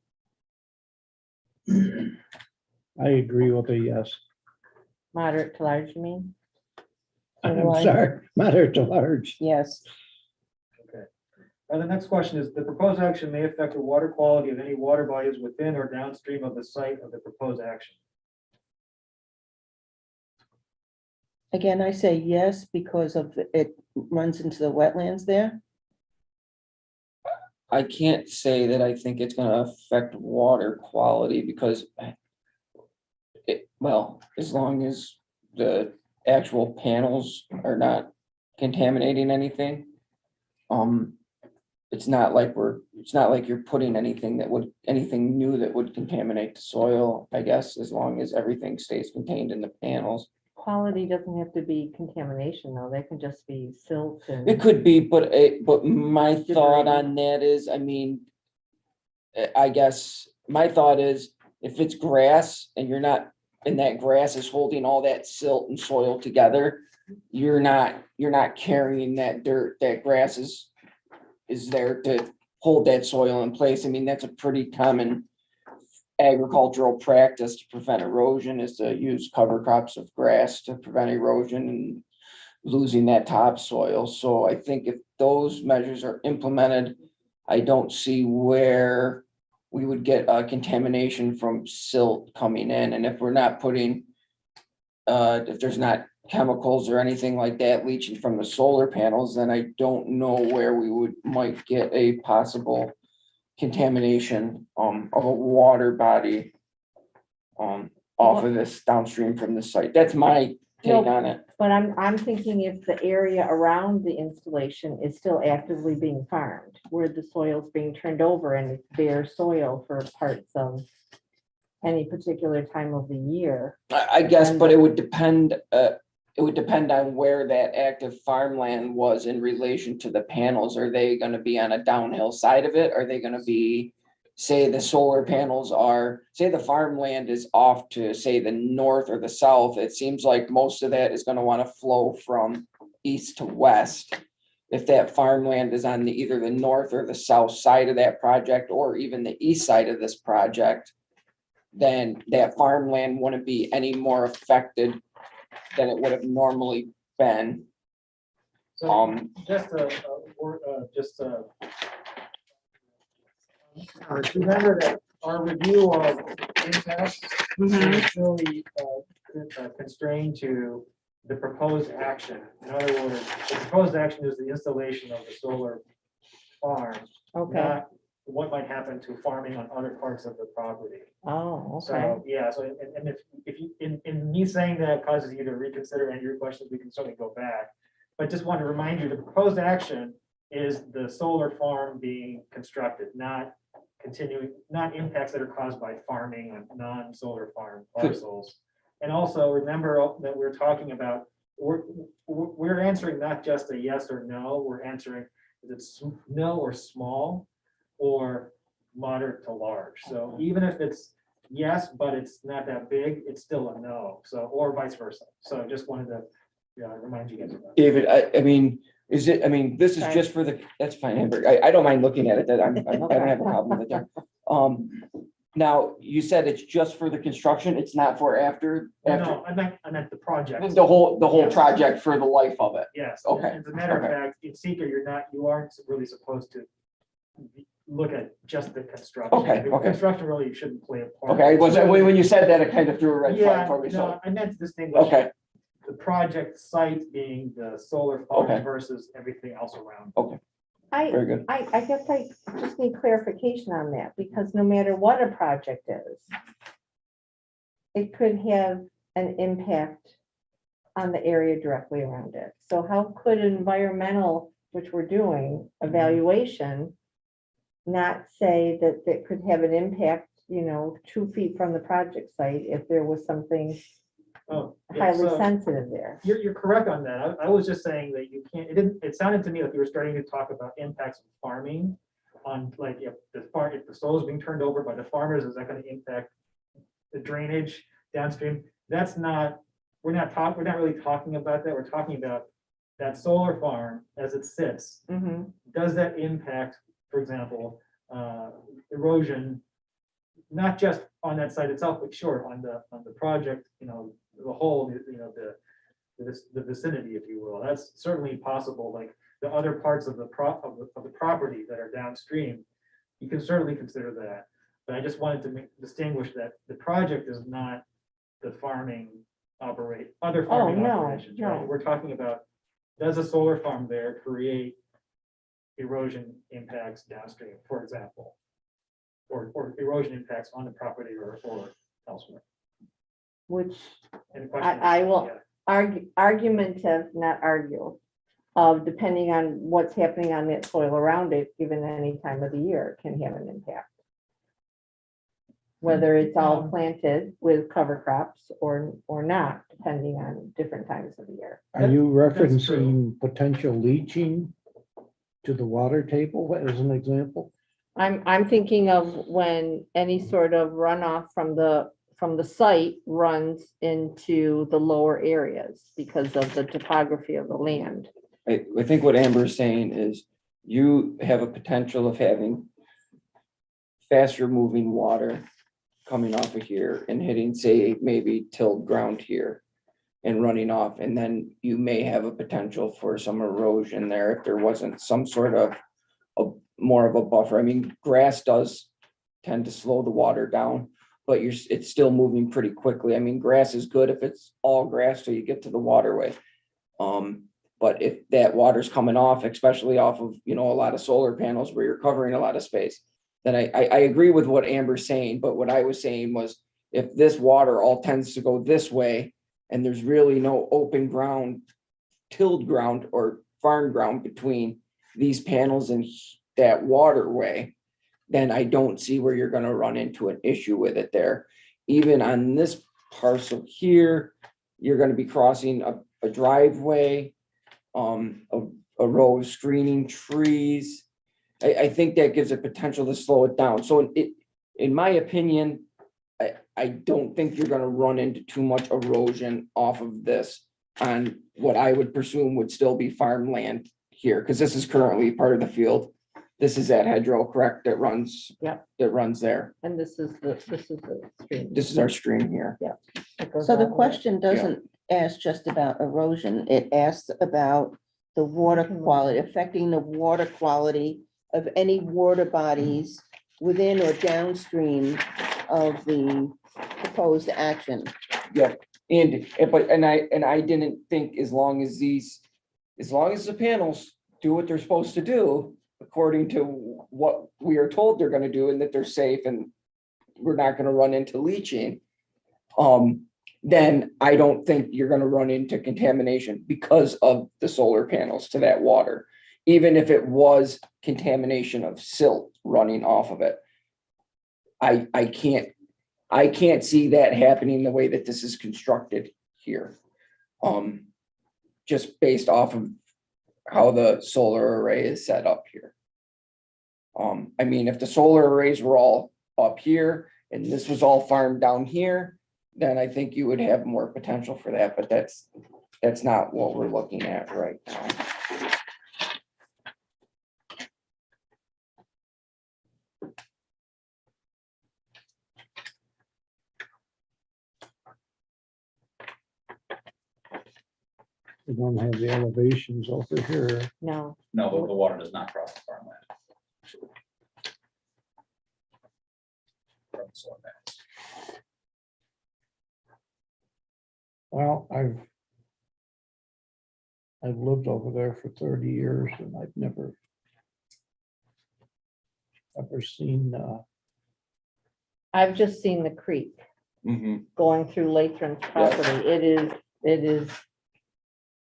I agree with a yes. Moderate to large, you mean? I'm sorry, moderate to large. Yes, Okay. The next question is, the proposed action may affect the water quality of any water bodies within or downstream of the site of the proposed action. again, I say yes, because of it runs into the wetlands there. I can't say that I think it's gonna affect water quality because well, as long as the actual panels are not contaminating anything. It's not like you're putting anything new that would contaminate the soil, I guess, as long as everything stays contained in the panels. quality doesn't have to be contamination though. That can just be silt and. It could be, but my thought on that is, I mean, I guess my thought is if it's grass and you're not, and that grass is holding all that silt and soil together, you're not carrying that dirt. That grass is there to hold that soil in place. I mean, that's a pretty common agricultural practice to prevent erosion, is to use cover crops of grass to prevent erosion and losing that topsoil. So I think if those measures are implemented, I don't see where we would get contamination from silt coming in. And if we're not putting, if there's not chemicals or anything like that leaching from the solar panels, then I don't know where we might get a possible contamination of a water body off of this downstream from the site. That's my take on it. But I'm thinking if the area around the installation is still actively being farmed, where the soil's being turned over and it's bare soil for parts of any particular time of the year. I guess, but it would depend on where that active farmland was in relation to the panels. Are they gonna be on a downhill side of it? Are they gonna be, say the solar panels are, say the farmland is off to, say, the north or the south? It seems like most of that is gonna wanna flow from east to west. If that farmland is on either the north or the south side of that project, or even the east side of this project, then that farmland wouldn't be any more affected than it would have normally been. So remember that our review of impacts is really constrained to the proposed action. In other words, the proposed action is the installation of the solar farm, Okay. not what might happen to farming on other parts of the property. Oh, okay. So, yeah, so, and if you, in me saying that causes you to reconsider any of your questions, we can certainly go back. But just want to remind you, the proposed action is the solar farm being constructed, not impacts that are caused by farming on non-solar farm parcels. And also remember that we're talking about, we're answering not just a yes or no, we're answering, is it no or small or moderate to large? So even if it's yes, but it's not that big, it's still a no. So, or vice versa. So just wanted to remind you guys of that. David, I mean, this is just for the, that's fine, Amber. I don't mind looking at it, that I don't have a problem with it there. Now, you said it's just for the construction, it's not for after? No, I meant the project. The whole Yes. project for the life of it? Yes. Okay. As a matter of Okay. fact, in seeker, you aren't really supposed to look at just the construction. Okay, The okay. Construction really shouldn't play a part. Okay, when you said that, it kind of threw a red flag Yeah, for me, so, no, I meant to distinguish. okay, The project site being the solar farm Okay. versus everything else around. okay, I very good. guess I just need clarification on that, because no matter what a project is, it could have an impact on the area directly around it. So how could environmental, which we're doing, evaluation, not say that that could have an impact, 2 feet from the project site if there was something Oh, yeah, highly so sensitive there? You're correct on that. I was just saying that you can't, it sounded to me like you were starting to talk about impacts of farming on, like, if the soil is being turned over by the farmers, is that going to impact the drainage downstream? That's not, we're not really talking about that. We're talking about that solar farm as it sits. Mm-hmm. Does that impact, for example, erosion, not just on that site itself, but sure, on the project, the whole, the vicinity, if you will. That's certainly possible. Like the other parts of the property that are downstream, you can certainly consider that. But I just wanted to distinguish that the project is not the other farming operations. Right? No. We're talking about, does a solar farm there create erosion impacts downstream, for example, or erosion impacts on the property or elsewhere? Which Any questions? I will argumentative, not argue, depending on what's happening on that soil around it, given any time of the year, can have an impact. whether it's all planted with cover crops or not, depending on different times of the year. Are you That's true. referencing potential leaching to the water table as an example? I'm thinking of when any sort of runoff from the site runs into the lower areas because of the topography of the land. I think what Amber is saying is you have a potential of having faster moving water coming off of here and hitting, say, maybe tilled ground here and running off. And then you may have a potential for some erosion there if there wasn't some sort of more of a buffer. I mean, grass does tend to slow the water down, but it's still moving pretty quickly. I mean, grass is good if it's all grass till you get to the waterway. But if that water's coming off, especially off of, a lot of solar panels where you're covering a lot of space, then I agree with what Amber's saying, but what I was saying was if this water all tends to go this way and there's really no open ground, tilled ground or farm ground between these panels and that waterway, then I don't see where you're going to run into an issue with it there. Even on this parcel here, you're going to be crossing a driveway, a row of screening trees. I think that gives a potential to slow it down. So in my opinion, I don't think you're going to run into too much erosion off of this on what I would presume would still be farmland here, because this is currently part of the field. This is that hedgerow, correct, that runs, Yep. that runs there. And this is the stream. This is our stream here. Yeah. It goes So the all way. question doesn't ask just about erosion, it asks about the water quality, affecting the water quality of any water bodies within or downstream of the proposed action. Yeah, and I didn't think as long as the panels do what they're supposed to do, according to what we are told they're gonna do, and that they're safe and we're not gonna run into leaching, then I don't think you're gonna run into contamination because of the solar panels to that water. Even if it was contamination of silt running off of it. I can't see that happening the way that this is constructed here. Just based off of how the solar array is set up here. I mean, if the solar arrays were all up here and this was all farmed down here, then I think you would have more potential for that, but that's not what we're looking at right now. We don't have the elevations over here. No. No, the water does not cross the farmland. From the solar panels. Well, I've lived over there for 30 years and I've never seen, I've just seen the creek going through Lathrop's property. It is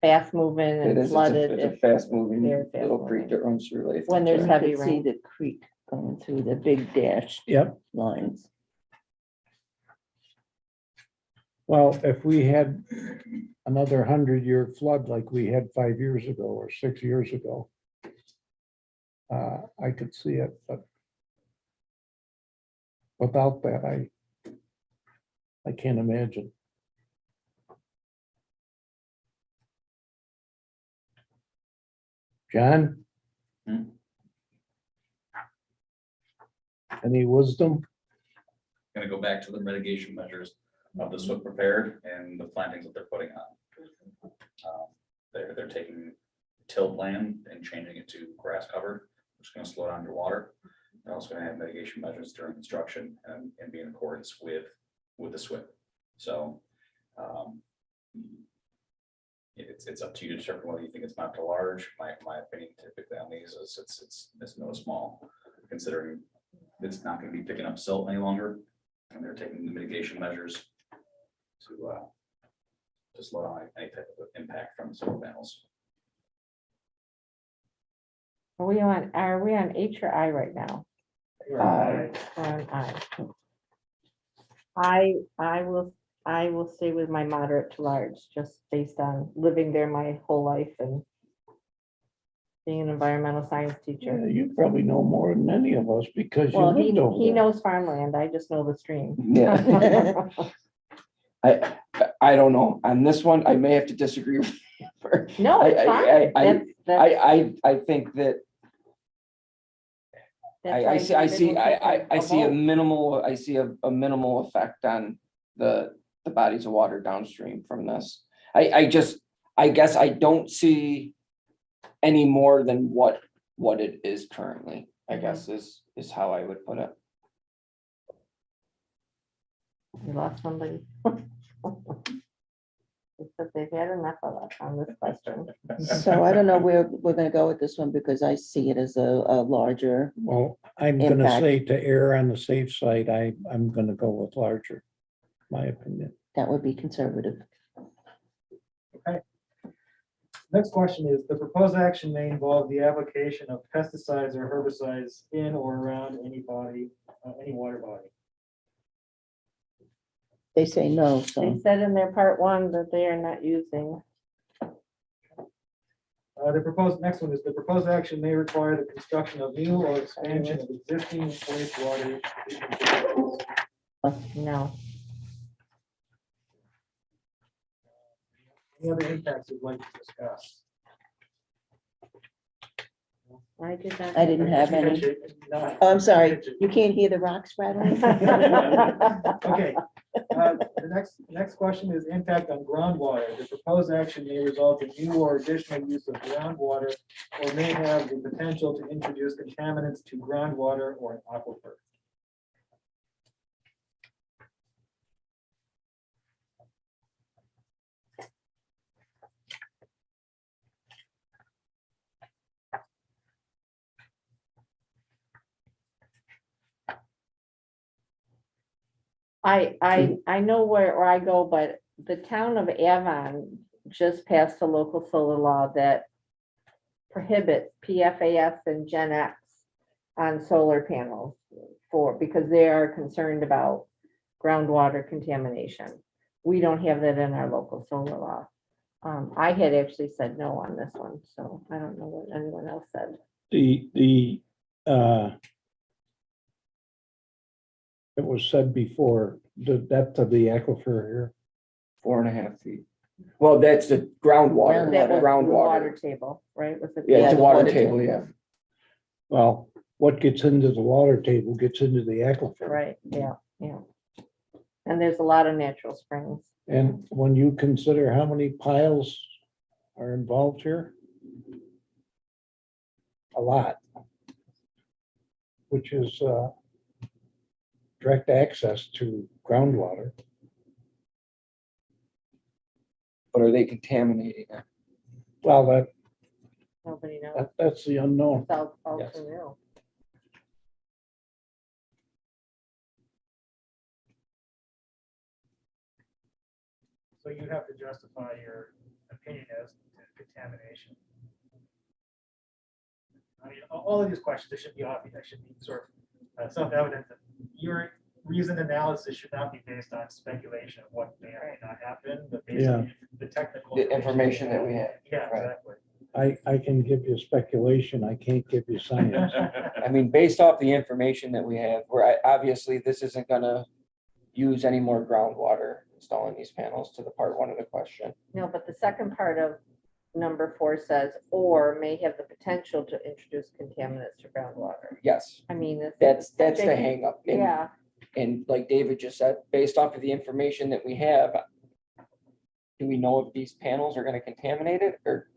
fast moving It and is, flooded. it's a fast moving Very fast little creek moving. that runs through Latham. When there's You heavy could see rain. the creek going through the big dash yep. lines. Well, if we had another 100-year flood like we had 5 years ago or 6 years ago, I could see it, but without that, I can't imagine. John? Any wisdom? Gonna go back to the mitigation measures of the SWIP prepared and the plantings that they're putting on. They're taking tilled land and changing it to grass cover, which is gonna slow down your water. They're also gonna have mitigation measures during construction and be in accordance with the SWIP. So it's up to you to determine whether you think it's not too large. My opinion typically on these is it's no small, considering it's not gonna be picking up silt any longer. And they're taking the mitigation measures to slow down any type of impact from the solar panels. Are we on H or I right now? We're on I. I will stay with my moderate to large, just based on living there my whole life and being an environmental science Yeah, teacher. you probably know more than any of us because you Well, lived over he there. knows farmland. I just know the stream. Yeah. I don't know. On this one, I may have to disagree with you. No, it's fine. I think that I see a minimal, I see a minimal effect on the bodies of water downstream from this. I guess I don't see any more than what it is currently, I guess is how I would put it. You lost somebody. They said they've had enough of us on this question. So I don't know where we're gonna go with this one because I see it as a larger. Well, I'm gonna Impact. say to err on the safe side, I'm gonna go with larger, my opinion. That would be conservative. Next question is, the proposed action may involve the application of pesticides or herbicides in or around any body, any water body. They say no, They so said in their part one that they are not using. Next one is, the proposed action may require the construction of new or expansion of existing wastewater treatment facilities. No. Any other impacts you'd like to discuss? I did not. I didn't have any. No. Oh, I'm sorry, you can't hear the rocks rattling? Okay, the next question is impact on groundwater. The proposed action may result in new or additional use of groundwater or may have the potential to introduce contaminants to groundwater or an aquifer. I know where I go, but the town of Avon just passed a local solar law that prohibits PFAS and Gen X on solar panels because they are concerned about groundwater contamination. We don't have that in our local solar law. I had actually said no on this one, so I don't know what anyone else said. It was said before, the depth of the aquifer here. 4.5 feet. Well, that's the groundwater, That was the groundwater. water table, right? Was it? Yeah, it's a the water water table, table. yeah. Well, what gets into the water table gets into the aquifer. Right, yeah. And there's a lot of natural springs. And when you consider how many piles are involved here, a lot, which is direct access to groundwater. But are they contaminating it? Well, Nobody knows. that's the unknown. It's all Yes. too new. So you have to justify your opinion as to contamination. I mean, all of these questions, they should be obvious, they should be sort of self-evident that your reasoned analysis should not be based on speculation of what may or may not happen, but based on the technical. The information that we have. Yeah, Right. exactly. I can give you speculation, I can't give you science. I mean, based off the information that we have, obviously this isn't gonna use any more groundwater installing these panels to the part one of the question. No, but the second part of number 4 says, or may have the potential to introduce contaminants to groundwater. Yes, I mean, that's the big- hang up. And- yeah, And like David just said, based off of the information that we have, do we know if these panels are gonna contaminate it or?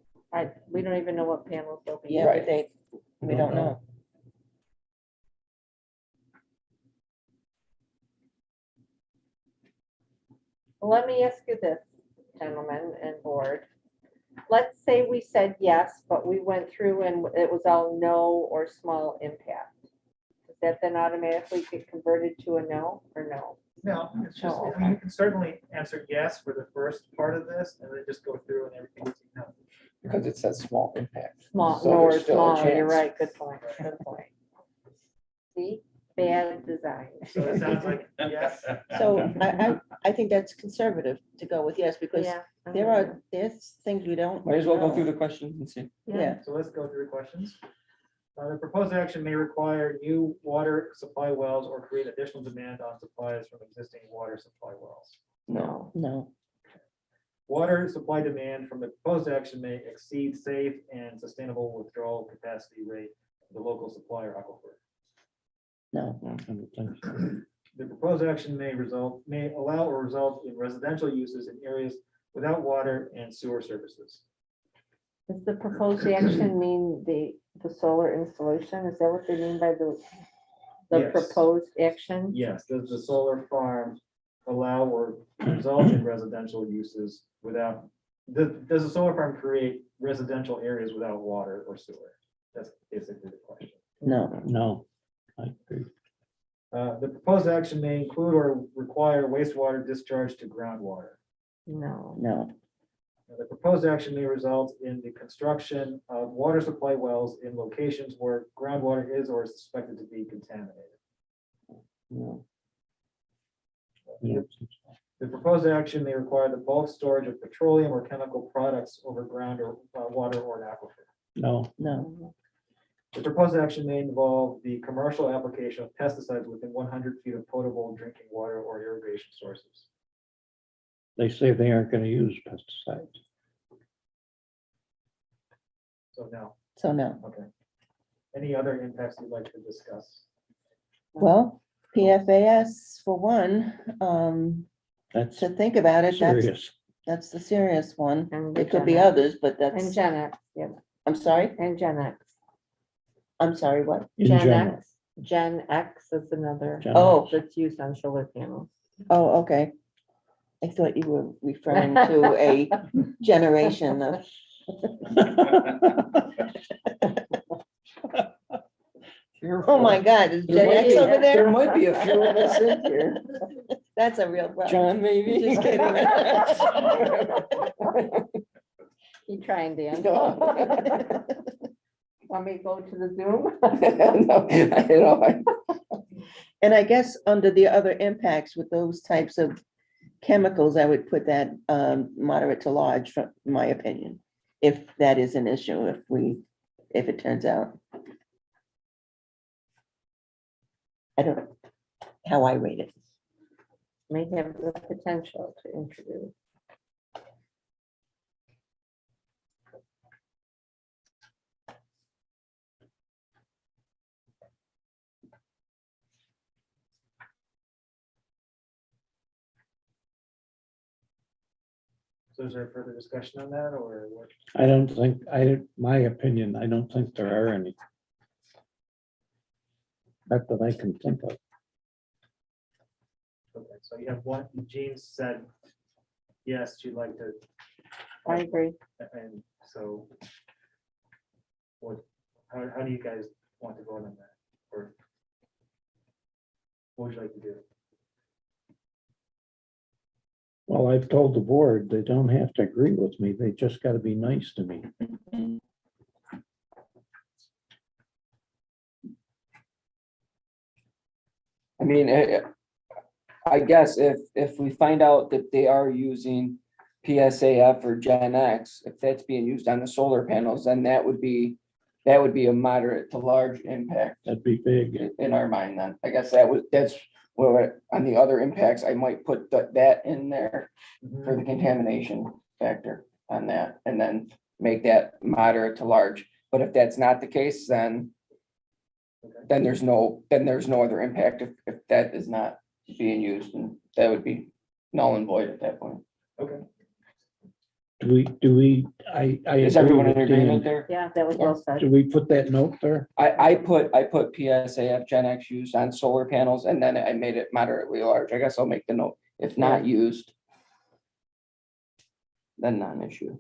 we don't even know what panels they'll be. Yeah, but we don't know. Well, let me ask you this, gentlemen and board. Let's say we said yes, but we went through and it was all no or small impact. Does that then automatically get converted to a no or no? No, it's just, Oh, I mean, you can certainly answer yes for the first part of this and then just go through and everything is no. Because it says small impact. Small, So no or there's still a small, you're chance. right, good point, good point. See, bad design. So it sounds like, yes. So I think that's conservative to go with yes, because Yeah. there's things we don't. Might as well go know. through the questions and see. Yeah, So let's go through the questions. The proposed action may require new water supply wells or create additional demand on supplies from existing water supply wells. No. no, Water supply demand from the proposed action may exceed safe and sustainable withdrawal capacity rate of the local supplier aquifer. no, I don't think so. The proposed action may allow or result in residential uses in areas without water and sewer services. Does the proposed action mean the solar installation? Is that what they mean by the Yes. proposed action? Yes, does the solar farm allow or result in residential uses without, does the solar farm create residential areas without water or sewer? That's basically the question. no, No, I agree. The proposed action may include or require wastewater discharge to groundwater. No. no, The proposed action may result in the construction of water supply wells in locations where groundwater is or is suspected to be contaminated. No. The proposed action may require the bulk storage of petroleum or chemical products over ground or water or an aquifer. No, no, The proposed action may involve the commercial application of pesticides within 100 feet of potable drinking water or irrigation sources. they say they aren't gonna use pesticides. So no, so no. okay. Any other impacts you'd like to discuss? Well, PFAS for one, That's to think about it, serious. that's the serious one. And It could be Gen X. others, but And that's, Gen X, yeah, I'm sorry, and Gen X. I'm sorry, what? In Gen general. X. Gen X is another Gen Oh, that's used on solar panels. oh, okay. I thought you were referring to a generation of. Oh, my God, is There Gen might X be- over There there? might be a few of us in here. That's a real problem. John, maybe? Just kidding. You trying, Dan? No. Want me to go to the Zoom? No, you know, And I guess under the other impacts with those types of chemicals, I would put that moderate to large, from my opinion. If that is an issue, if it turns out. I don't know how I rate it. May have the potential to introduce. So is there further discussion on that or what? I don't think, my opinion, I don't think there are any. Not that I can think of. Okay, so you have one, Jean said, yes, she'd like to, I agree. and so what, how do you guys want to vote on that? Or what would you like to do? Well, I've told the board, they don't have to agree with me, they just gotta be nice to me. I mean, I guess if we find out that they are using PSAF or Gen X, if that's being used on the solar panels, then that would be a moderate to large impact That'd be big. in our mind then. I guess that's where, on the other impacts, I might put that in there for the contamination factor on that, and then make that moderate to large. But if that's not the case, then there's no other impact if that is not being used, and that would be null and void at that point. Okay. Do we, I. Is agree everyone in with agreement Dan. there? Yeah, that was well said. Do we put that note there? I put PSAF Gen X used on solar panels, and then I made it moderately large. I guess I'll make the note, if not used, then non-issue.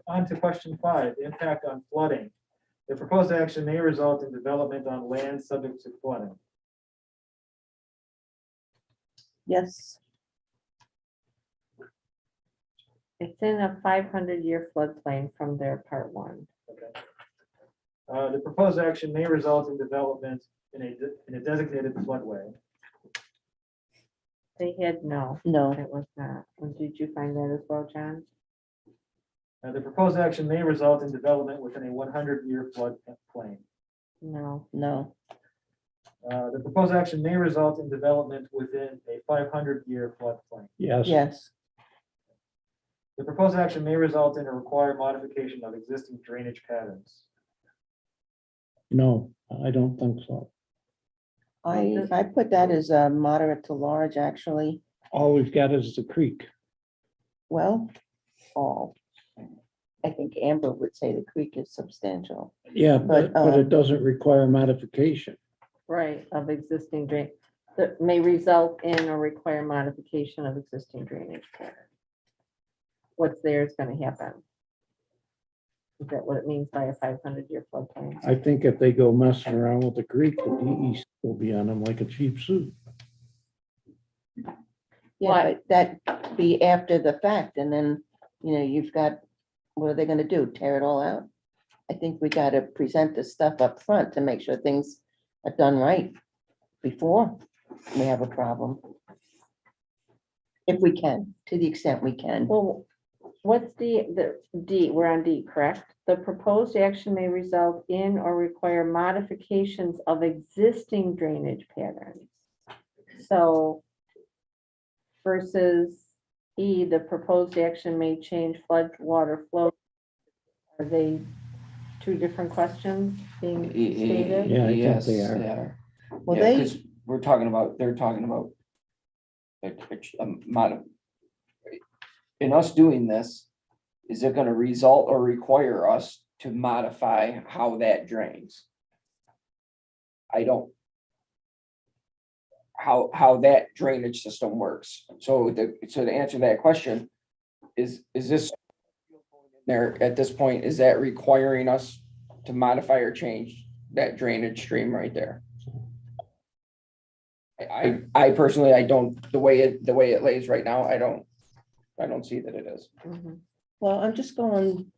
On to question 5, impact on flooding. The proposed action may result in development on land subject to flooding. Yes, It's in a 500-year floodplain from their part one. Okay. The proposed action may result in development in a designated floodway. They had no, No, it was not. And did you find that as well, John? The proposed action may result in development within a 100-year floodplain. No. no, The proposed action may result in development within a 500-year floodplain. Yes. yes, The proposed action may result in a required modification of existing drainage patterns. No, I don't think so. I put that as a moderate to large, actually. All we've got is the creek. Well, all. I think Amber would say the creek is substantial. Yeah, but But, it doesn't require modification. Right, of existing drain, that may result in or require modification of existing drainage pattern. What's there is gonna happen. Is that what it means by a 500-year floodplain? I think if they go messing around with the creek, the DEC will be on them like a cheap suit. Yeah, but that be after the fact, and then, you've got, what are they gonna do, tear it all out? I think we gotta present the stuff up front to make sure things are done right before we have a problem. If we can, to the extent we can. Well, what's the D, we're on D, correct? The proposed action may result in or require modifications of existing drainage patterns. So versus E, the proposed action may change flood water flow. Are they two different questions being stated? Yeah, I think Yes, they are. they are. Well, Yeah, they, 'cause they're talking about in us doing this, is it gonna result or require us to modify how that drains? I don't. How that drainage system works. So to answer that question, is this there at this point, is that requiring us to modify or change that drainage stream right there? I personally, I don't, the way it lays right now, I don't see that it is. Mhm. well, I'm just going,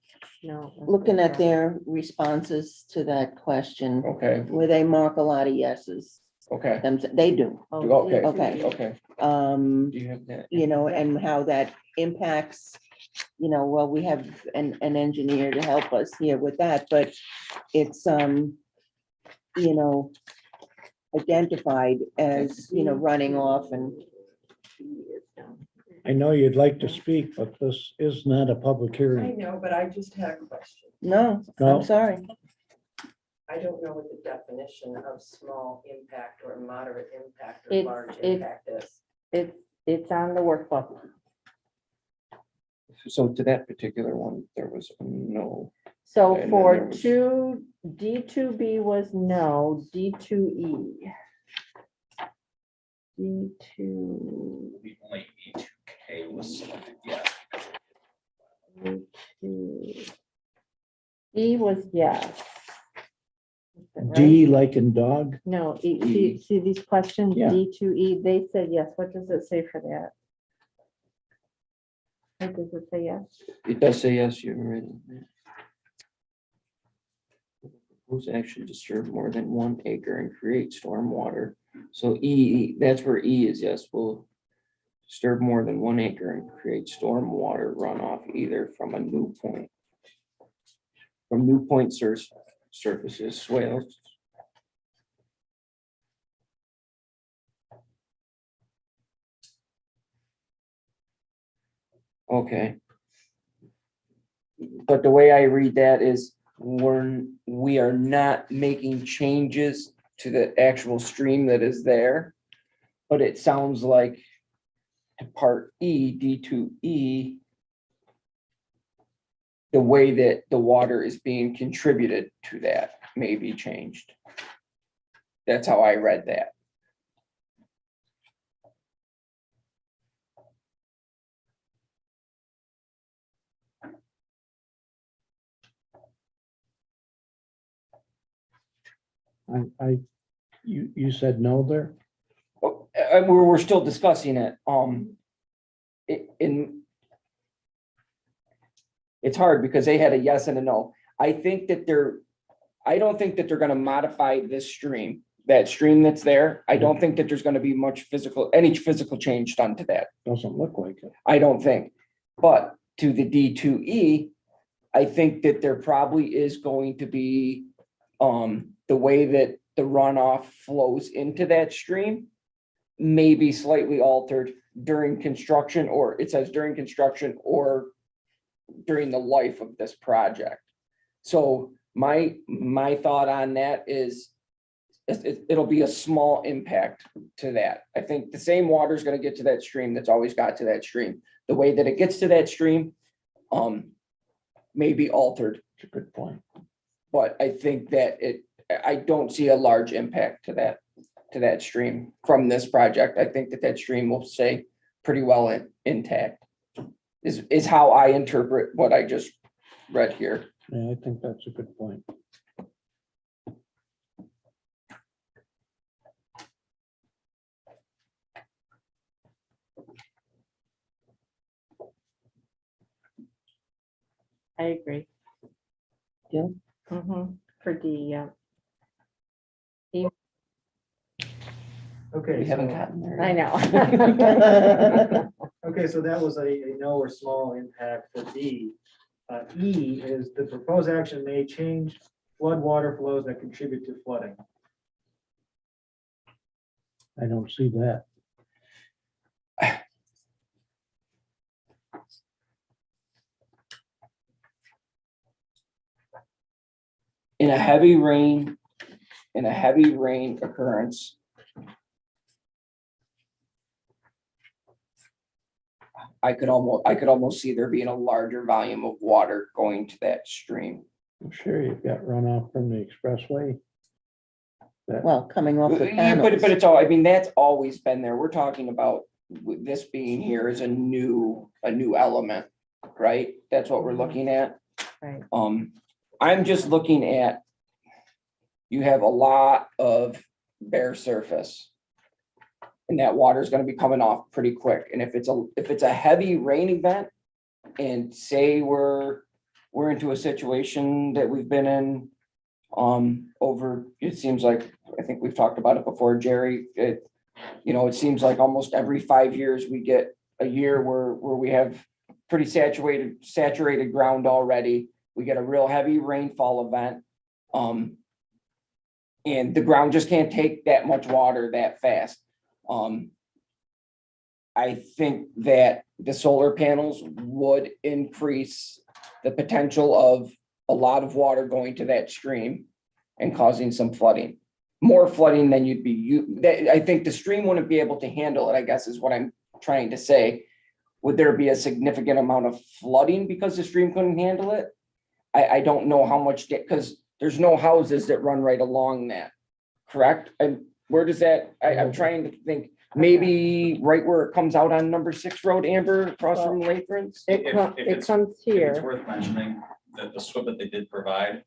No. looking at their responses to that question, Okay, where they mark a lot of yeses. okay, They do. okay, Okay. okay. Um, Do you have that? and how that impacts, well, we have an engineer to help us here with that, but it's, identified as, running off and, I know you'd like to speak, but this is not a public I hearing. know, but I just had a question. no, No. I'm sorry. I don't know what the definition of small impact or moderate impact or It's- large it's- impact is. It's on the workbook. So to that particular one, there was a no. So And then for there was- two, D2B was no, D2E. D2, The only E2K was selected, yeah. D2. E was yes. Is that right? D like in dog? No, see these questions, Yeah. D2E, they said yes. What does it say for that? What does it say yes? It does say yes, you're right. Proposed action disturb more than 1 acre and create stormwater. So E, that's where E is yes, will disturb more than 1 acre and create stormwater runoff either from a new point. From new point surfaces, swales. Okay. But the way I read that is we are not making changes to the actual stream that is there. But it sounds like to part E, D2E, the way that the water is being contributed to that may be changed. That's how I read that. You said no there? We're still discussing it. In it's hard because they had a yes and a no. I think that I don't think that they're gonna modify this stream, that stream that's there. I don't think that there's gonna be any physical change done to that. Doesn't look like it. I don't think. But to the D2E, I think that there probably is going to be the way that the runoff flows into that stream may be slightly altered during construction, or it says during construction or during the life of this project. So my thought on that is it'll be a small impact to that. I think the same water is going to get to that stream that's always got to that stream. The way that it gets to that stream may be altered. That's a good point. But I think that I don't see a large impact to that stream from this project. I think that stream will stay pretty well intact, is how I interpret what I just read here. Yeah, I think that's a good point. I agree. Yeah. For the, Okay. We haven't so- gotten there. I know. Okay, so that was a no or small impact for D. E is the proposed action may change flood water flows that contribute to flooding. I don't see that. In a heavy rain occurrence, I could almost see there being a larger volume of water going to that stream. I'm sure you've got runoff from the expressway. Well, coming off the Yeah, but panels. it's all, I mean, that's always been there. We're talking about with this being here is a new element, right? That's what we're looking at. Right. I'm just looking at, you have a lot of bare surface. And that water is gonna be coming off pretty quick. And if it's a heavy rain event, and say we're into a situation that we've been in over, it seems like, I think we've talked about it before, Jerry, it seems like almost every 5 years we get a year where we have pretty saturated ground already. We get a real heavy rainfall event. And the ground just can't take that much water that fast. I think that the solar panels would increase the potential of a lot of water going to that stream and causing some flooding. More flooding than I think the stream wouldn't be able to handle it, I guess is what I'm trying to say. Would there be a significant amount of flooding because the stream couldn't handle it? I don't know how much, because there's no houses that run right along that, correct? And where does that, I'm trying to think, maybe right where it comes out on number 6 road, Amber, across from Lathrup's? It comes It's here. worth mentioning that the SWIP that they did provide,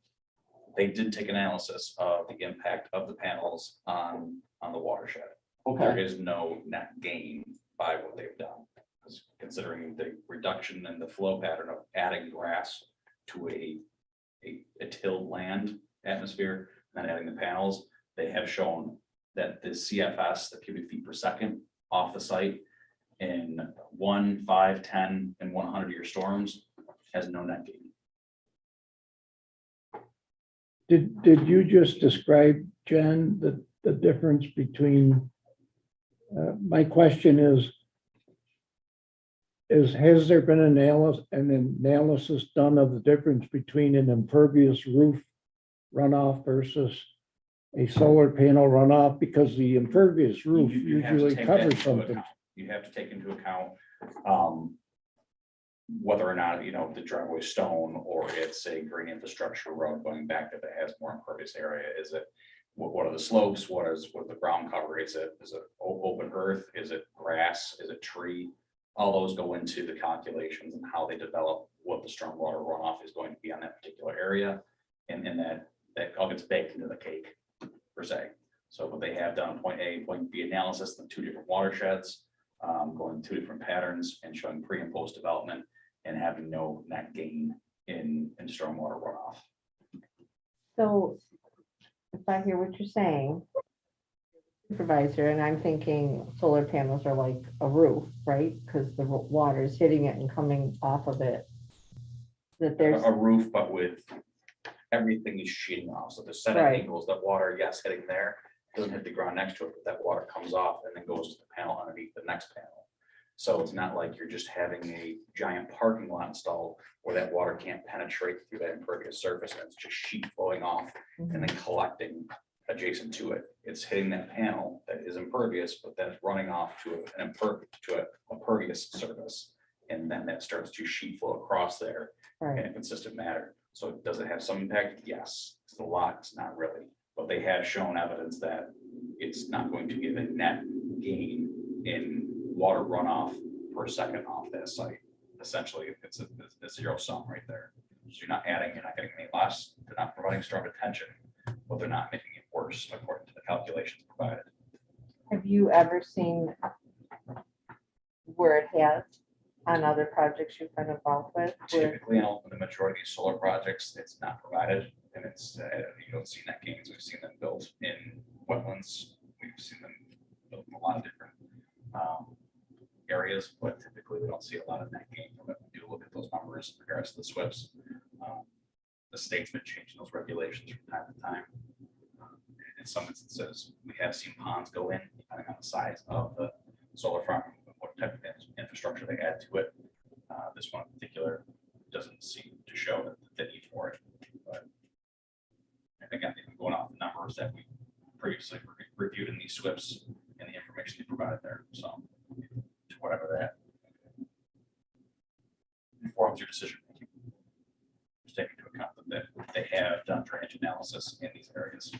they did take analysis of the impact of the panels on the watershed. There Okay, is no net gain by what they've done. Considering the reduction in the flow pattern of adding grass to a tilled land atmosphere, and then adding the panels, they have shown that the CFS, the cubic feet per second off the site in 1, 5, 10, and 100-year storms has no net gain. Did you just describe, Jen, the difference between, my question is has there been an analysis done of the difference between an impervious roof runoff versus a solar panel runoff? Because the impervious roof You have to usually take that covers into something. account. You have to take into account whether or not, the driveway stone or it's a green infrastructure road going back that has more impervious area. Is it, what are the slopes? What the ground cover? Is it open earth? Is it grass? Is it tree? All those go into the calculations and how they develop what the stormwater runoff is going to be on that particular area. And that all gets baked into the cake per se. So what they have done, point A, point B analysis of 2 different watersheds, going 2 different patterns and showing pre and post development and having no net gain in stormwater runoff. So if I hear what you're saying, supervisor, and I'm thinking solar panels are like a roof, right? Because the water is hitting it and coming off of it. That there's, A roof, but with everything is sheeting off. So the set Right. angles, that water, yes, hitting there, doesn't hit the ground next to it, but that water comes off and then goes to the panel underneath the next panel. So it's not like you're just having a giant parking lot installed where that water can't penetrate through that impervious surface and it's just sheet flowing off and then collecting adjacent to it. It's hitting that panel that is impervious, but then it's running off to an impervious surface. And then that starts to sheet flow across there in right, a consistent manner. So does it have some impact? Yes. It's a lot, it's not really. But they have shown evidence that it's not going to give a net gain in water runoff per second off that site. Essentially, it's a zero sum right there. So you're not adding, you're not getting any less. They're not providing storm detention, but they're not making it worse according to the calculations provided. have you ever seen where it has on other projects you've been involved with? where- Typically, on the majority of solar projects, it's not provided, and it's, you don't see net gains. We've seen them built in wetlands. We've seen them built in a lot of different areas, but typically we don't see a lot of net gain from it. We do look at those numbers in regards to the SWIPs. The state's been changing those regulations from time to time. In some instances, we have seen ponds go in, depending on the size of the solar farm, what type of infrastructure they add to it. This one in particular doesn't seem to show the need for it. But again, going off the numbers that we previously reviewed in these SWIPs and the information they provided there. So to whatever that informs your decision making. Just take into account that they have done drainage analysis in these areas.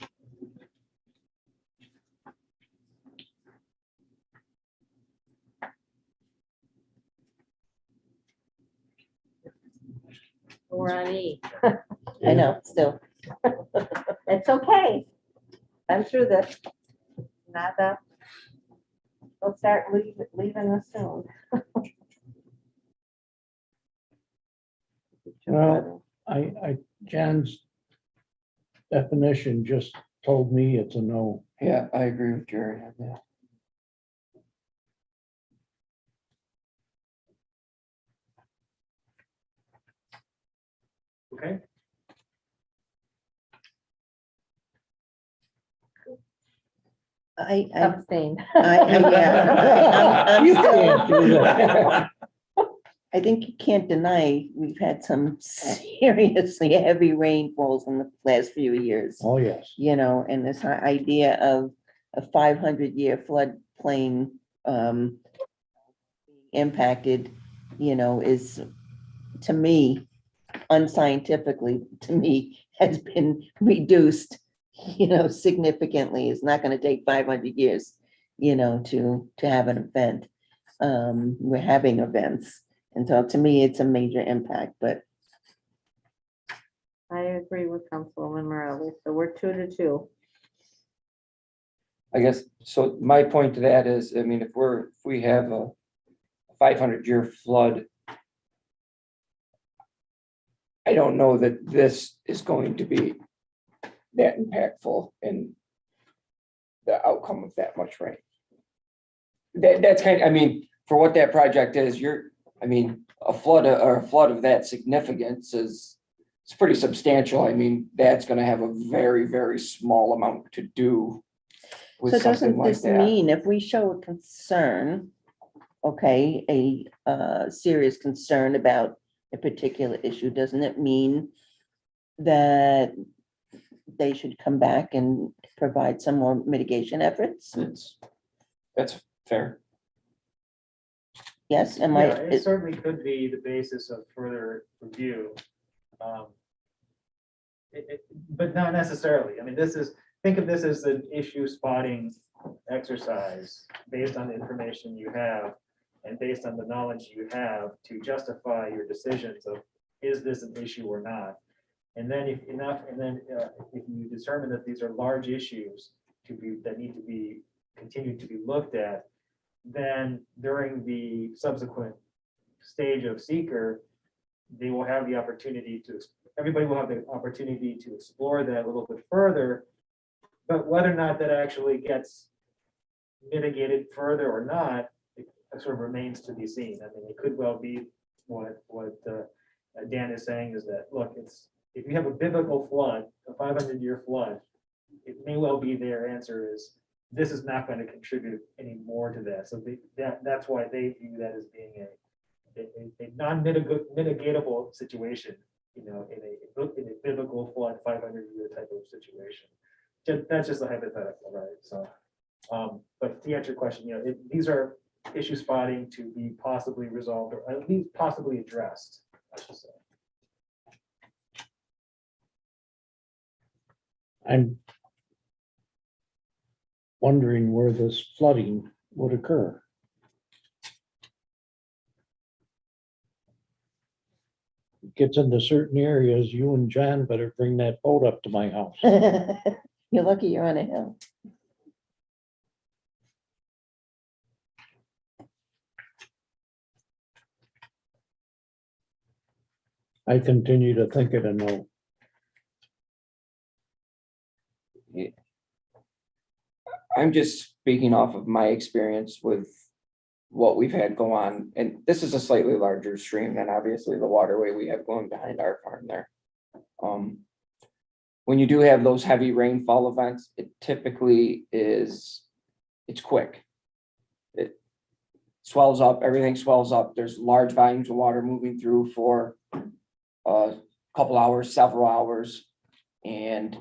We're on E. I know, still. It's okay. I'm through this. Nada. We'll start leaving us soon. Well, Jan's definition just told me it's a no. Yeah, I agree with Jerry on that. Okay, I, Abstain. yeah. I'm You still- can't do that. I think you can't deny, we've had some seriously heavy rainfalls in the last few years. Oh, yes. You know, and this idea of a 500-year floodplain impacted, you know, is, to me, unscientifically, to me, has been reduced, you know, significantly. It's not going to take 500 years, you know, to have an event. We're having events. And so to me, it's a major impact, but I agree with Councilwoman Morelli. So we're 2-2. I guess, so my point to that is, I mean, if we have a 500-year flood, I don't know that this is going to be that impactful in the outcome of that much rain. That's kind of, I mean, for what that project is, a flood of that significance is, it's pretty substantial. I mean, that's gonna have a very, very small amount to do with so something doesn't like this that. mean if we show a concern, okay, a serious concern about a particular issue, doesn't it mean that they should come back and provide some more mitigation efforts? That's fair. Yes, yeah, it certainly could be the basis of further review. But not necessarily. I mean, think of this as an issue spotting exercise based on the information you have and based on the knowledge you have to justify your decisions of, is this an issue or not? And then if you determine that these are large issues that need to be continued to be looked at, then during the subsequent stage of seeker, they will have the opportunity to, everybody will have the opportunity to explore that a little bit further. But whether or not that actually gets mitigated further or not, it sort of remains to be seen. I mean, it could well be what Dan is saying is that, look, it's, if you have a biblical flood, a 500-year flood, it may well be their answer is, this is not going to contribute any more to that. So that's why they view that as being a non-mitigatable situation, you know, in a biblical flood 500-year type of situation. That's just a hypothetical, right? So, but to answer your question, you know, these are issue spotting to be possibly resolved or at least possibly addressed, I should say. I'm wondering where this flooding would occur. It gets into certain areas, you and John better bring that boat up to my house. You're lucky you're on a hill. I continue to think it a no. I'm just speaking off of my experience with what we've had go on, and this is a slightly larger stream than obviously the waterway we have going behind our farm there. When you do have those heavy rainfall events, it typically is, it's quick. It swells up, everything swells up. There's large volumes of water moving through for a couple hours, several hours. And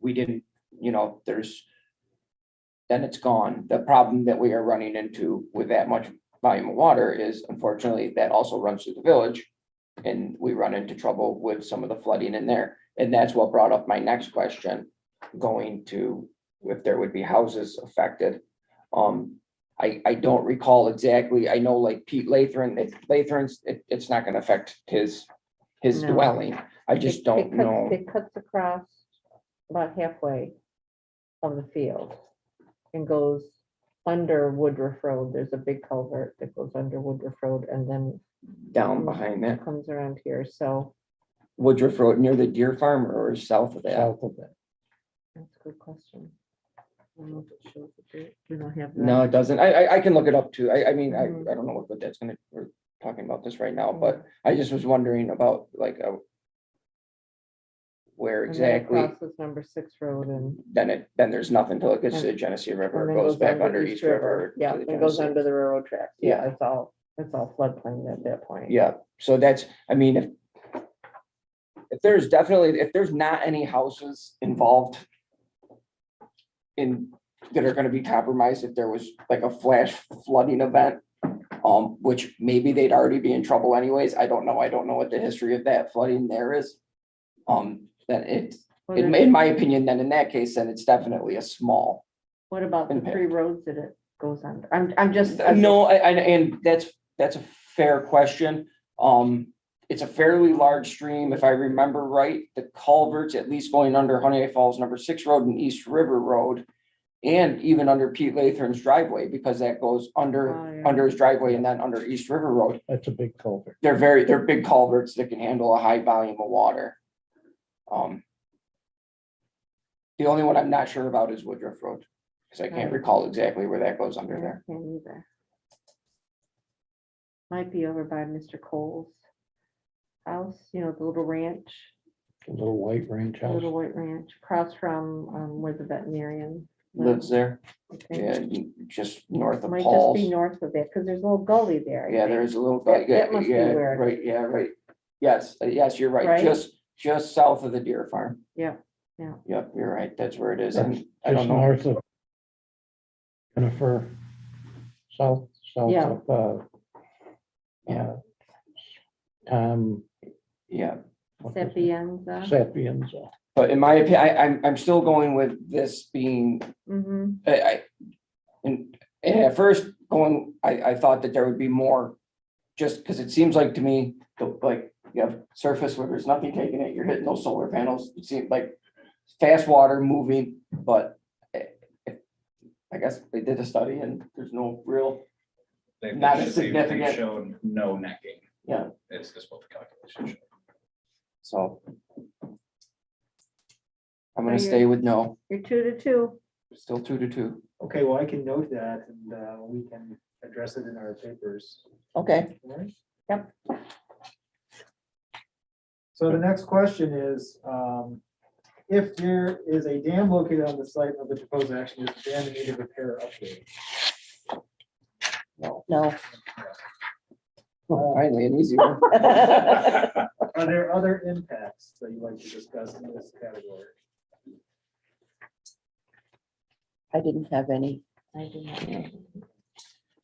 we didn't, you know, then it's gone. The problem that we are running into with that much volume of water is unfortunately that also runs through the village. And we run into trouble with some of the flooding in there. And that's what brought up my next question, going to if there would be houses affected. I don't recall exactly. I know like Pete Lathran, it's not gonna affect his No. dwelling. I just don't know. It cuts across about halfway of the field and goes under Woodruff Road. There's a big culvert that goes under Woodruff Road and then Down behind that, comes around here. So Woodruff Road near the deer farm or south of that? South of that. that's a good question. I don't know if it shows the date. We don't have. No, it doesn't. I can look it up too. I mean, Mhm. I don't know what that's gonna, we're talking about this right now, but I just was wondering about like where And then it exactly, crosses number 6 road and then there's nothing till it gets to the Genesee River, and it then goes back under East River. Yeah, to the it goes Genesee. under the railroad tracks. Yeah. Yeah, it's all floodplain at that point. Yeah, so that's, I mean, if there's definitely, if there's not any houses involved in, that are gonna be compromised, if there was like a flash flooding event, which maybe they'd already be in trouble anyways, I don't know what the history of that flooding there is. Then Well, in my opinion, then in that case, then it's definitely a small. What about the impact. 3 roads that it goes under? I'm just. No, and that's a fair question. It's a fairly large stream, if I remember right, the culverts, at least going under Honey Falls number 6 road and East River Road. And even under Pete Lathran's driveway, because that goes under his driveway and then under East River Road. That's a big culvert. They're big culverts that can handle a high volume of water. The only one I'm not sure about is Woodruff Road, because I can't recall exactly where that goes under there. I can't either. Might be over by Mr. Cole's house, you know, the little ranch, A little white ranch the house. little white ranch, across from where the veterinarian Lives there, I think. yeah, just north of Might just Paul's. be north of that, because there's a little gully there. I Yeah, think. there is a little, That must be yeah, where- right, yeah, right. Yes, yes, you're right, Right? just south of the deer farm. Yeah, Yep, you're right, that's where it is. That's I don't just know. north of Jennifer, south Yeah. of, Yeah. Yeah, what was it? Sapienza. Sapienza. but in my opinion, I'm still going with this being, Mm-hmm. and at first I thought that there would be more. Just because it seems like to me, like you have surface where there's nothing taking it, you're hitting those solar panels, it seems like fast water moving, but I guess they did a study and there's no real, not a They've significant. shown no necking. Yeah. Is what the calculation shows. So. I'm So gonna stay with no, You're 2-2. still 2-2. Okay, well, I can note that and we can address it in our papers. Okay, All right? Yep. So the next question is, if there is a dam located on the site of the proposed action, is the dam in need of repair or upgrade? no. Oh, finally, an easy one. Are there other impacts that you'd like to discuss in this category? I didn't have any.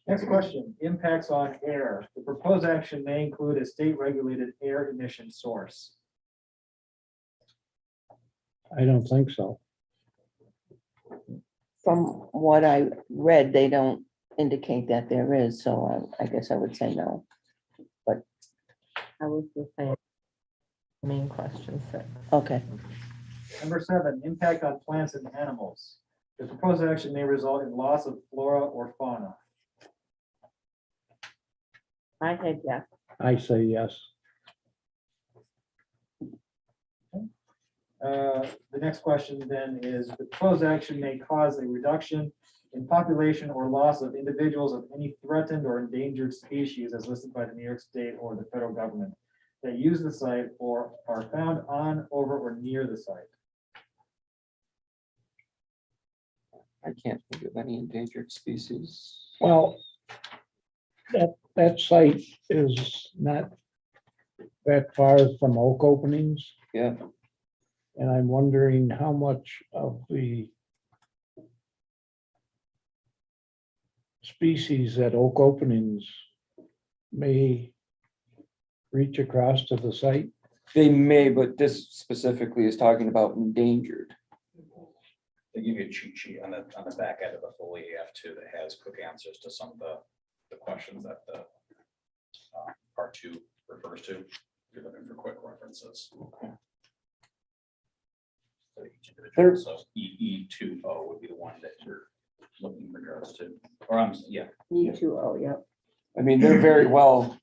Next question, impacts on air. The proposed action may include a state-regulated air emission source. I don't think so. From what I read, they don't indicate that there is, so I guess I would say no. I was the same. Main question 6. Okay, Number 7, impact on plants and animals. The proposed action may result in loss of flora or fauna. I had yes. I say yes. The next question then is, the proposed action may cause a reduction in population or loss of individuals of any threatened or endangered species as listed by the New York State or the federal government that use the site or are found on, over, or near the site. I can't think of any endangered species. Well, that site is not that far from oak openings. Yeah. And I'm wondering how much of the species at oak openings may reach across to the site. They may, but this specifically is talking about endangered. They give you a cheat sheet on the back end of the full EAF too, that has quick answers to some of the questions that the part 2 refers to. If you're looking for quick references. For each individual. So E20 would be the one that you're looking in regards to, or yeah. E20, yep. I mean, they're very well,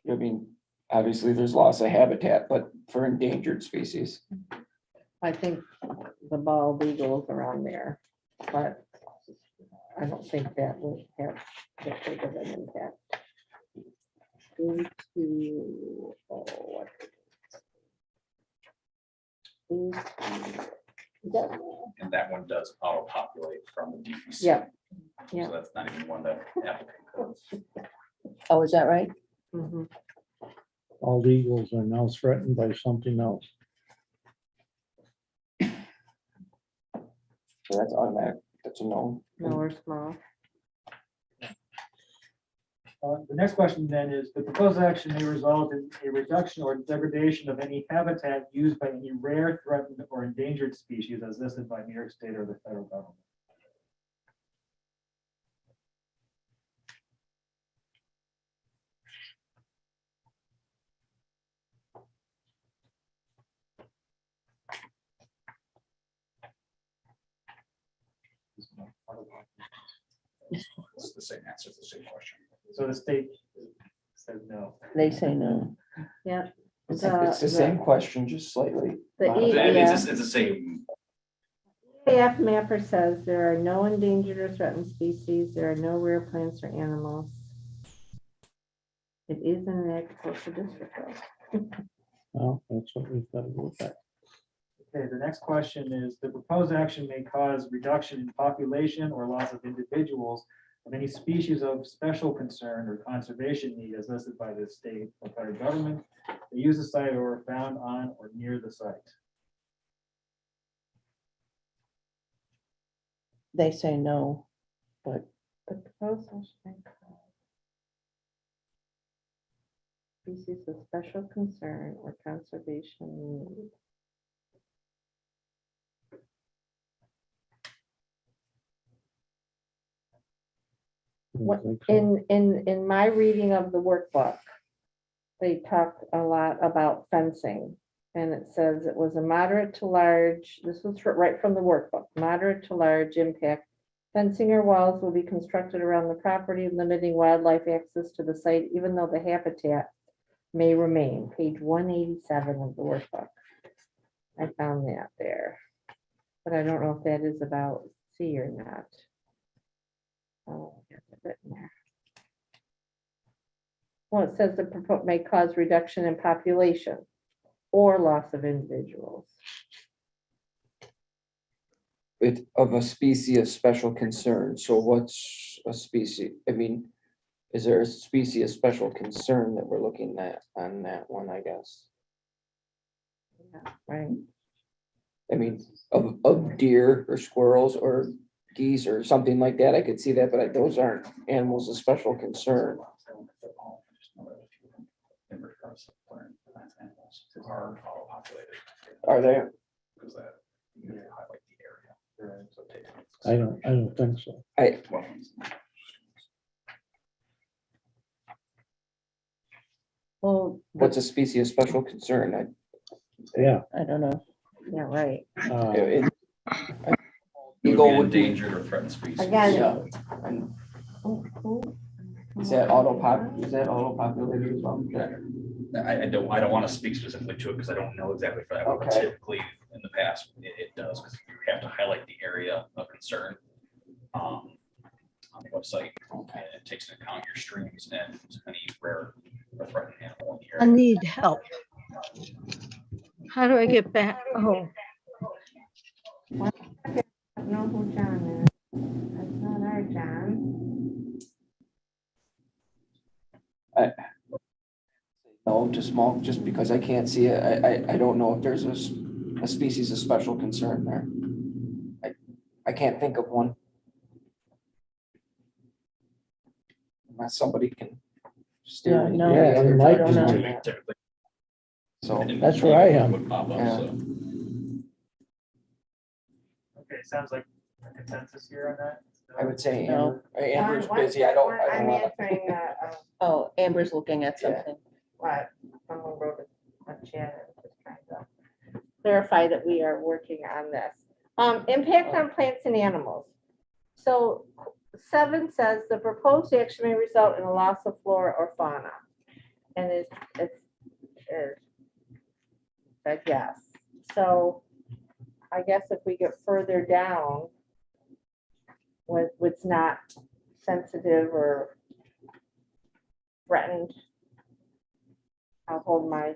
I mean, obviously there's loss of habitat, but for endangered species. I think the bald eagles are on there, but I don't think that will have that big of an impact. E20, what is it? And that one does auto-populate from the DPC. Yeah. Yeah. So that's not even one that applicant codes. oh, is that right? Mhm. All eagles are now threatened by something else. So that's automatic. That's a no. No, we're small. The next question then is, the proposed action may result in a reduction or degradation of any habitat used by any rare, threatened, or endangered species as listed by New York State or the federal government. It's the same answer, it's the same question. So the state says no. They say no. Yeah. It's the same question, just slightly. The modified. It's the same. EAF mapper says there are no endangered or threatened species. There are no rare plants or animals. It is in an agricultural district though. Well, that's what we've got to look at. Okay, the next question is, the proposed action may cause reduction in population or loss of individuals of any species of special concern or conservation need as listed by the state or federal government that use the site or are found on or near the site. They say no, but The proposed action may cause species of special concern or conservation need. What, in my reading of the workbook, they talked a lot about fencing. And it says it was a moderate to large, this was right from the workbook, moderate to large impact. Fencing or walls will be constructed around the property, limiting wildlife access to the site, even though the habitat may remain, page 187 of the workbook. I found that there. But I don't know if that is about C or not. Oh, I got it written there. Well, it says the proposal may cause reduction in population or loss of individuals. It of a species of special concern. So what's a species? I mean, is there a species of special concern that we're looking at on that one, I guess? Yeah, right. I mean, of deer or squirrels or geese or something like that, I could see that, but those aren't animals of special concern. Are they? I don't think so. Well, What's a species of special concern? Yeah. I don't know. yeah, right. Eagle would be, Endangered or threatened species. Again. yeah. And is that auto-populated as well? I don't want to speak specifically to it because I don't know exactly for that, but Okay. typically in the past, it does, because you have to highlight the area of concern on the website. And it takes into account your streams and any rare or threatened animal in the I area. need help. How do I get back? Oh, I don't know who John is. That's not our John. No, too small, just because I can't see it. I don't know if there's a species of special concern there. I can't think of one. Unless somebody can steer Yeah, me. no, Yeah, and Mike is on doing that. Typically, So, That's where I am. would pop up, Yeah. so. Okay, sounds like a consensus here on that. I would say No. Amber's busy. I don't I'm want answering, Oh, Amber's looking at something. what, someone wrote a chat and just trying to clarify that we are working on this. Impact on plants and animals. So 7 says the proposed action may result in a loss of flora or fauna. And it's said yes. So I guess if we get further down with what's not sensitive or threatened, I'll hold my,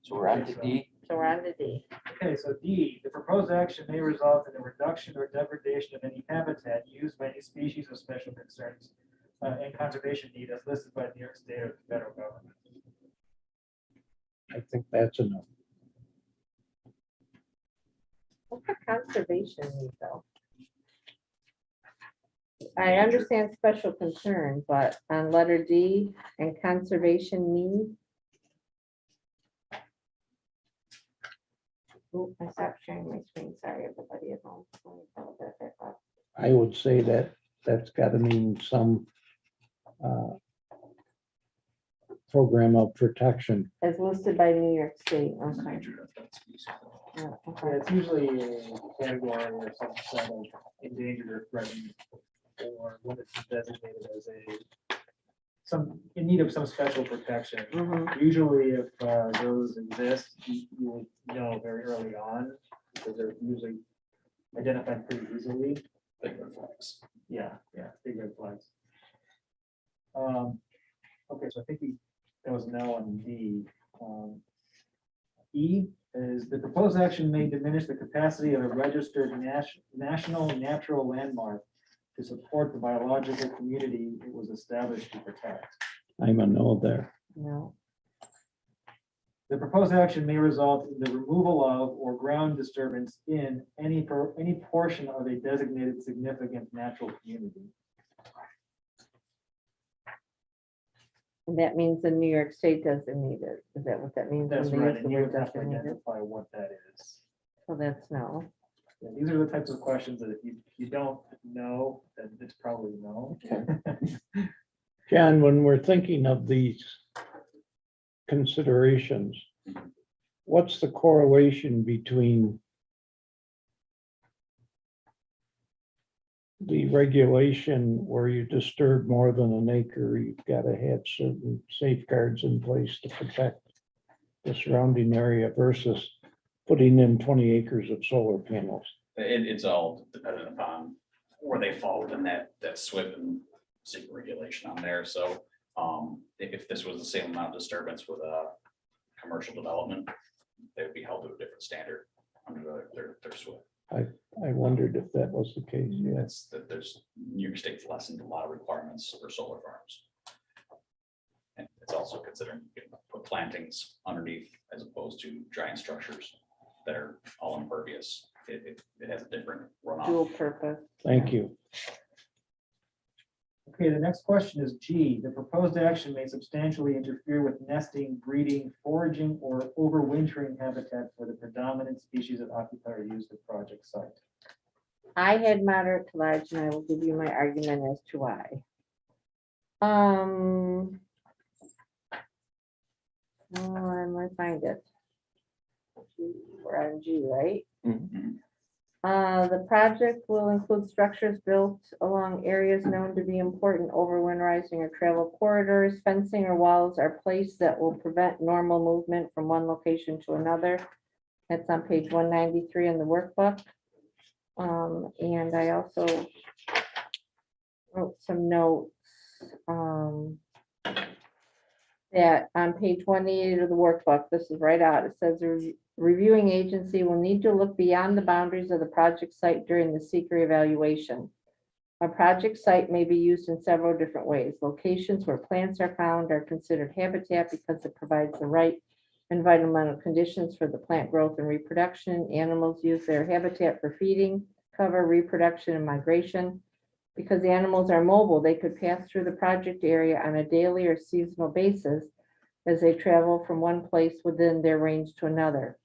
So we're on to D. so we're on to D. Okay, so D, the proposed action may result in a reduction or degradation of any habitat used by any species of special concerns and conservation need as listed by the New York State or the federal government. I think that's enough. What's the conservation need though? I understand special concern, but on letter D and conservation need. Oh, I stopped sharing my screen. Sorry, everybody at home. Let me pull that back up. I would say that that's got to mean some program of protection. As listed by New York State. Okay. Yeah, Okay. it's usually a category or some sort of endangered or threatened, or when it's designated as in need of some special protection. Mhm. Usually if those exist, you would know very early on, because they're usually identified pretty easily. Big red flags. Yeah, big red flags. Okay, so I think that was no on D. E is the proposed action may diminish the capacity of a registered national natural landmark to support the biological community it was established to protect. I'm a no there. No. The proposed action may result in the removal of or ground disturbance in any portion of a designated significant natural community. And that means the New York State doesn't need it. Is that what that means? when That's they right, use the and you word have to designated? identify what that is. So that's no. Yeah, these are the types of questions that if you don't know, then it's probably no. John, when we're thinking of these considerations, what's the correlation between the regulation where you disturb more than an acre, you've got to have certain safeguards in place to protect the surrounding area versus putting in 20 acres of solar panels. It's all dependent upon where they fall within that SWIP and secret regulation on there. So if this was the same amount of disturbance with a commercial development, they would be held to a different standard under their SWIP. I wondered if that was the case, yes. That's that there's New York State's lessened a lot of requirements for solar farms. And it's also considering you can put plantings underneath as opposed to giant structures that are all impervious. It has a different Dual runoff. purpose. Thank you. Okay, the next question is G. The proposed action may substantially interfere with nesting, breeding, foraging, or overwintering habitat for the predominant species that occupy or use the project site. I had moderate to large, and I will give you my argument as to why. Oh, I might find it. We're on G, right? The project will include structures built along areas known to be important overwinterizing or travel corridors. Fencing or walls are placed that will prevent normal movement from one location to another. That's on page 193 in the workbook. And I also wrote some notes that on page 188 of the workbook, this is right out, it says the reviewing agency will need to look beyond the boundaries of the project site during the seeker evaluation. A project site may be used in several different ways. Locations where plants are found are considered habitat because it provides the right environmental conditions for the plant growth and reproduction. Animals use their habitat for feeding, cover, reproduction, and migration. Because the animals are mobile, they could pass through the project area on a daily or seasonal basis as they travel from one place within their range to another.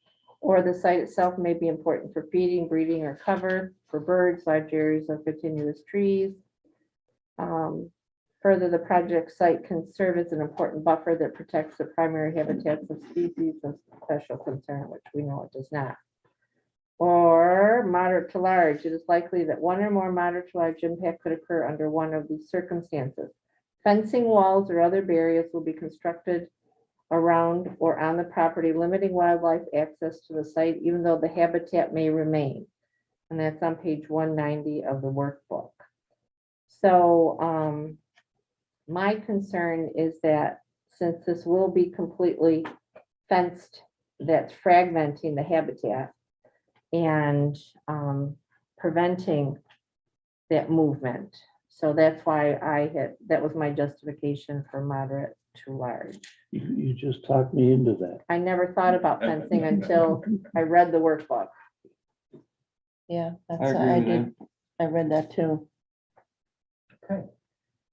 Or the site itself may be important for feeding, breeding, or cover for birds, large areas of continuous trees. Further, the project site can serve as an important buffer that protects the primary habitats of species of special concern, which we know it does not. Or moderate to large, it is likely that one or more moderate to large impact could occur under one of these circumstances. Fencing, walls, or other barriers will be constructed around or on the property, limiting wildlife access to the site, even though the habitat may remain. And that's on page 190 of the workbook. So my concern is that since this will be completely fenced, that's fragmenting the habitat and preventing that movement. So that's why that was my justification for moderate to large. You just talked me into that. I never thought about fencing until I read the workbook. Yeah, I that's, agree I with did, I read that too. Okay.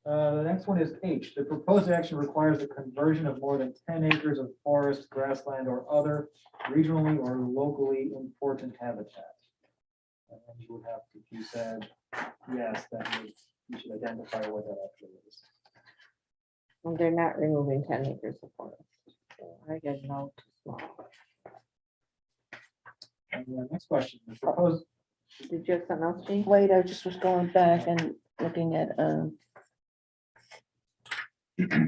The next one is H. The proposed action requires the conversion of more than 10 acres of forest, grassland, or other regionally or locally important habitat. And then you would have, if you said yes, then you should identify what that actually is. And they're not removing 10 acres of forest. So I get no too small. And the next question, the proposed, Did you have something else, Jean? Wait, I just was going back and looking at,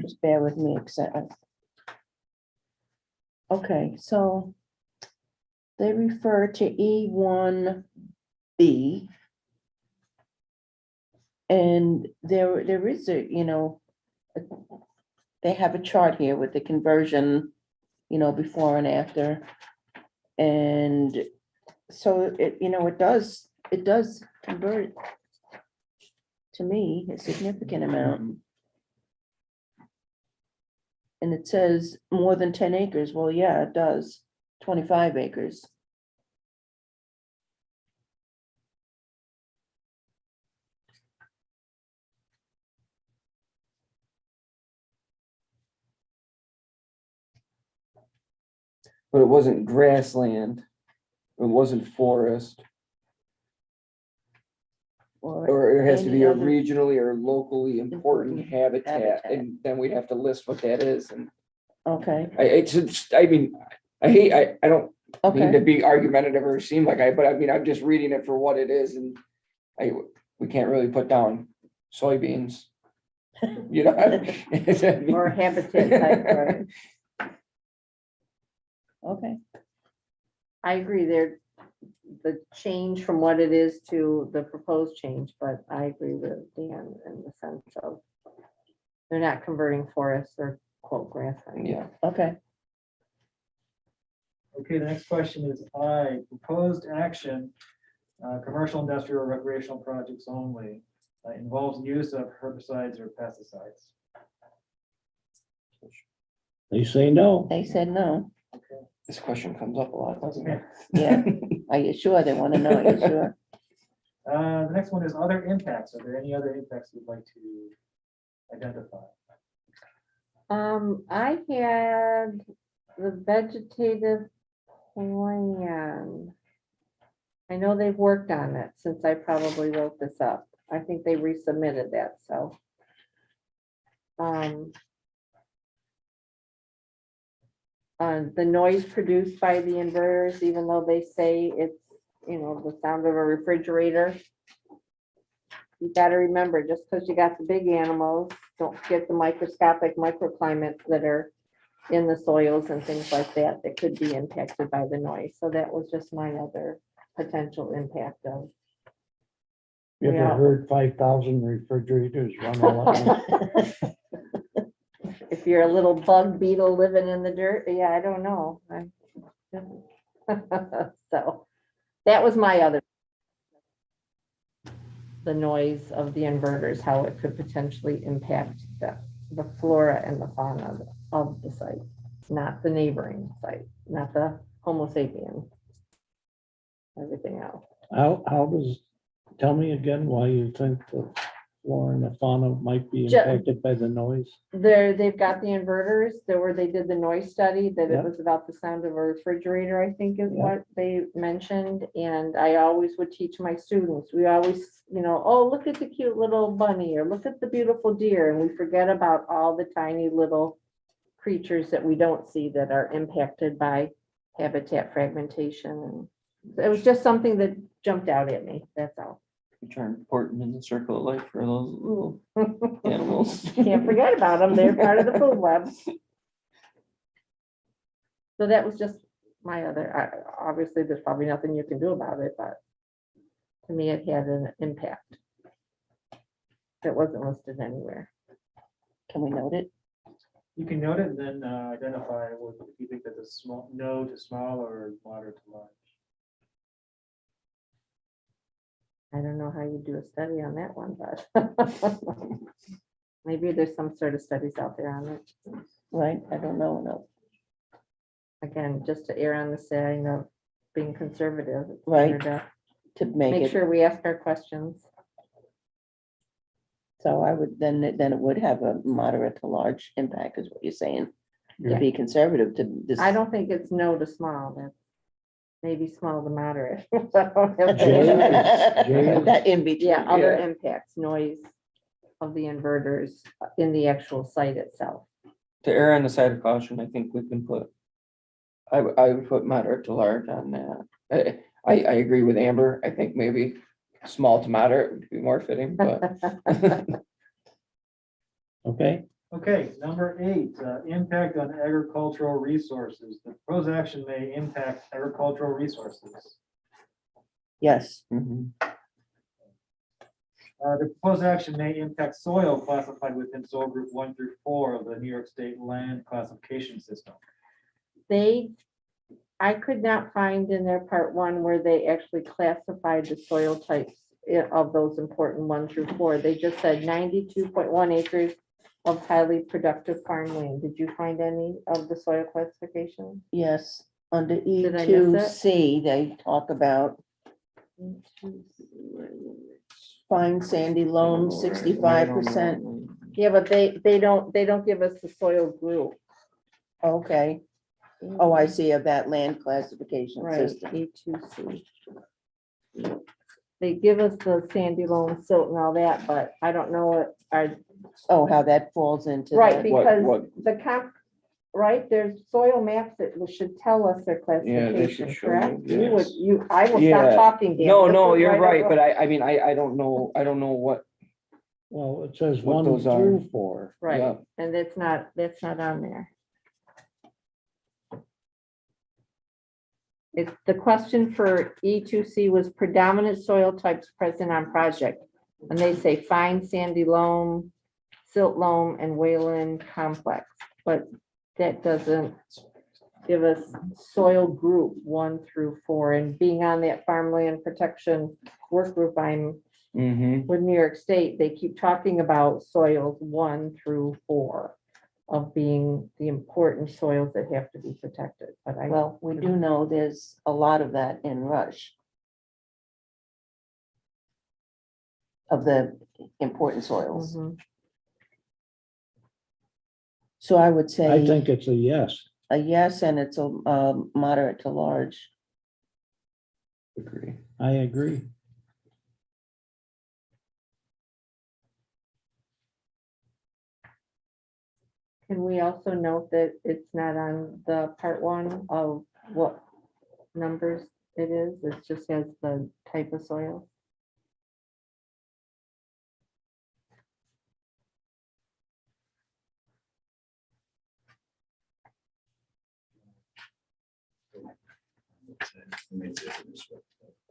just bear with me, except. Okay, so they refer to E1B. And there is a, they have a chart here with the conversion, before and after. And so it does convert to me a significant amount. And it says more than 10 acres. Well, yeah, it does. 25 acres. But it wasn't grassland. It wasn't forest. Or it has to any be a other regionally or locally important important habitat, habitat. and then we'd have to list what that is, and Okay, I don't mean to okay, be argumentative or seem like but I'm just reading it for what it is, and we can't really put down soybeans. You know? Or habitat type, right? Okay. I agree there, the change from what it is to the proposed change, but I agree with Dan in the sense of they're not converting forests or quote grassland. Yeah. Okay. Okay, the next question is I, proposed action, commercial, industrial, recreational projects only, involves use of herbicides or pesticides. They say no. They said no. This question comes up a lot, doesn't it? Yeah. Are you sure? They want to know, are you sure? The next one is other impacts. Are there any other impacts you'd like to identify? I had the vegetative plan. I know they've worked on it since I probably wrote this up. I think they resubmitted that, so. The noise produced by the inverters, even though they say it's, you know, the sound of a refrigerator. You gotta remember, just because you got the big animals, don't forget the microscopic microclimates that are in the soils and things like that, that could be impacted by the noise. So that was just my other potential impact of. You ever Yeah. heard 5,000 refrigerators run along? If you're a little bug beetle living in the dirt, yeah, I don't know. So that was my other. The noise of the inverters, how it could potentially impact the flora and the fauna of the site, not the neighboring site, not the Homo sapien. Everything else. How does, tell me again why you think the flora and the fauna might be Ju- impacted by the noise? They've got the inverters there where they did the noise study that Yeah. it was about the sound of a refrigerator, I think is Yeah. what they mentioned. And I always would teach my students, we always, you know, oh, look at the cute little bunny or look at the beautiful deer. And we forget about all the tiny little creatures that we don't see that are impacted by habitat fragmentation. And it was just something that jumped out at me, that's all. Try and port them in the circle of life for those little animals. Can't forget about them, they're part of the food web. So that was just my other, obviously, there's probably nothing you can do about it, but to me, it had an impact. That wasn't listed anywhere. Can we note it? You can note it and then identify what you think that the small, no to small or moderate to large. I don't know how you do a study on that one, but maybe there's some sort of studies out there on it. Right, I don't know. No. Again, just to err on the side of being conservative. It's Right. better To to make Make it, sure we ask our questions. so I would, then it would have a moderate to large impact is what you're saying. To Yeah. be conservative to this. I don't think it's no to small, that's maybe small to moderate. That in between. Yeah, other impacts, noise of the inverters in the actual site itself. To err on the side of caution, I think we can put, I would put moderate to large on that. I agree with Amber. I think maybe small to moderate would be more fitting, but. Okay, Okay, number 8, impact on agricultural resources. The proposed action may impact agricultural resources. Yes. Mhm. The proposed action may impact soil classified within soil group 1 through 4 of the New York State Land Classification System. I could not find in their part 1 where they actually classified the soil types of those important 1 through 4. They just said 92.1 acres of highly productive farmland. Did you find any of the soil classification? Yes, under Did I miss E2C, they talk about fine sandy loam, 65%. Yeah, but they don't give us the soil group. Okay. Oh, I see, of that land classification Right, system. E2C. They give us the sandy loam, silt and all that, but I don't know what our, Oh, how that falls into. right, that. What- because what- the right? There's soil maps that should tell us their Yeah, they should classification, show correct? you, You would, yes. I will Yeah. stop talking, Dan. No, This no, was you're right, up- but I mean, I don't know what, Well, it says What 1 those are. through 4. Right, yeah. and that's not on there. It's the question for E2C was predominant soil types present on project. And they say fine sandy loam, silt loam, and wayland complex, but that doesn't give us soil group 1 through 4. And being on that farmland protection work group, I'm Mm-hmm. with New York State, they keep talking about soils 1 through 4 of being the important soils that have to be protected, but I. Well, we do know there's a lot of that in Rush. Of the important soils. Mhm. So I would I say think it's a yes. a yes, and it's a moderate to large. Agree. I agree. Can we also note that it's not on the part 1 of what numbers it is? It just has the type of soil.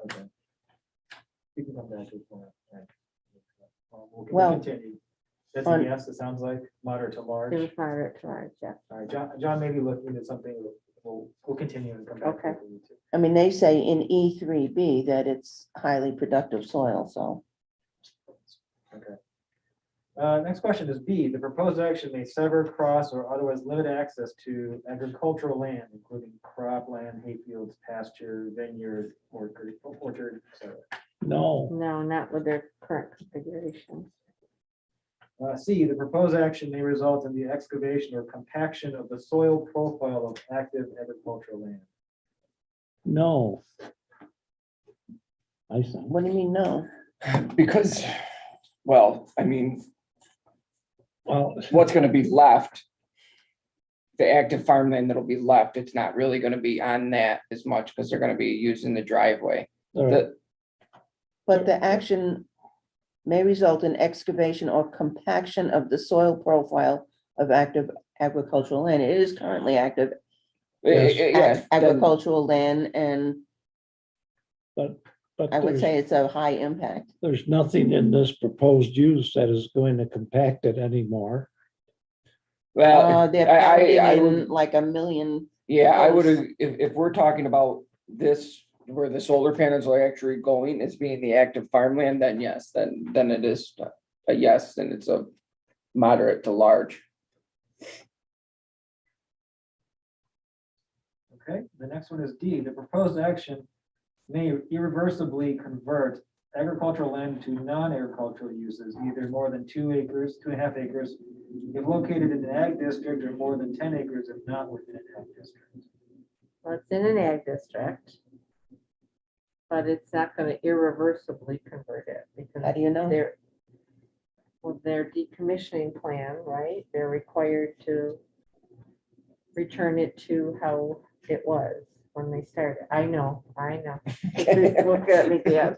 Okay. We can come back to it. We'll Well, continue. That's a on- yes, it sounds like moderate to large. It was moderate to large, yeah. All right, John may be looking at something, we'll continue and come back. to it if we need to. I mean, they say in E3B that it's highly productive soil, so. Okay. Next question is B, the proposed action may sever, cross, or otherwise limit access to agricultural land, including cropland, hayfields, pasture, vineyard, orchard, etc. No, No, not with their current configuration. C, the proposed action may result in the excavation or compaction of the soil profile of active agricultural land. no. I think. What do you mean, no? Because, well, I mean, Well, what's gonna be left? The active farmland that'll be left, it's not really gonna be on that as much because they're gonna be using the driveway. all right. But the action may result in excavation or compaction of the soil profile of active agricultural land. It is currently active Yes. Yeah, then- agricultural land, and But I would there's, say it's a high impact. there's nothing in this proposed use that is going to compact it anymore. Well, They're I pounding would, in like a million. yeah, I would, close. if we're talking about this, where the solar panels are actually going as being the active farmland, then yes, then it is a yes, and it's a moderate to large. Okay, the next one is D, the proposed action may irreversibly convert agricultural land to non-agricultural uses, either more than 2 acres, 2.5 acres, if located in an ag district, or more than 10 acres if not within an ag district. Well, it's in an ag district. But it's not gonna irreversibly convert it because. How do you know? Well, their decommissioning plan, right? They're required to return it to how it was when they started. I know. Look at me, Dan.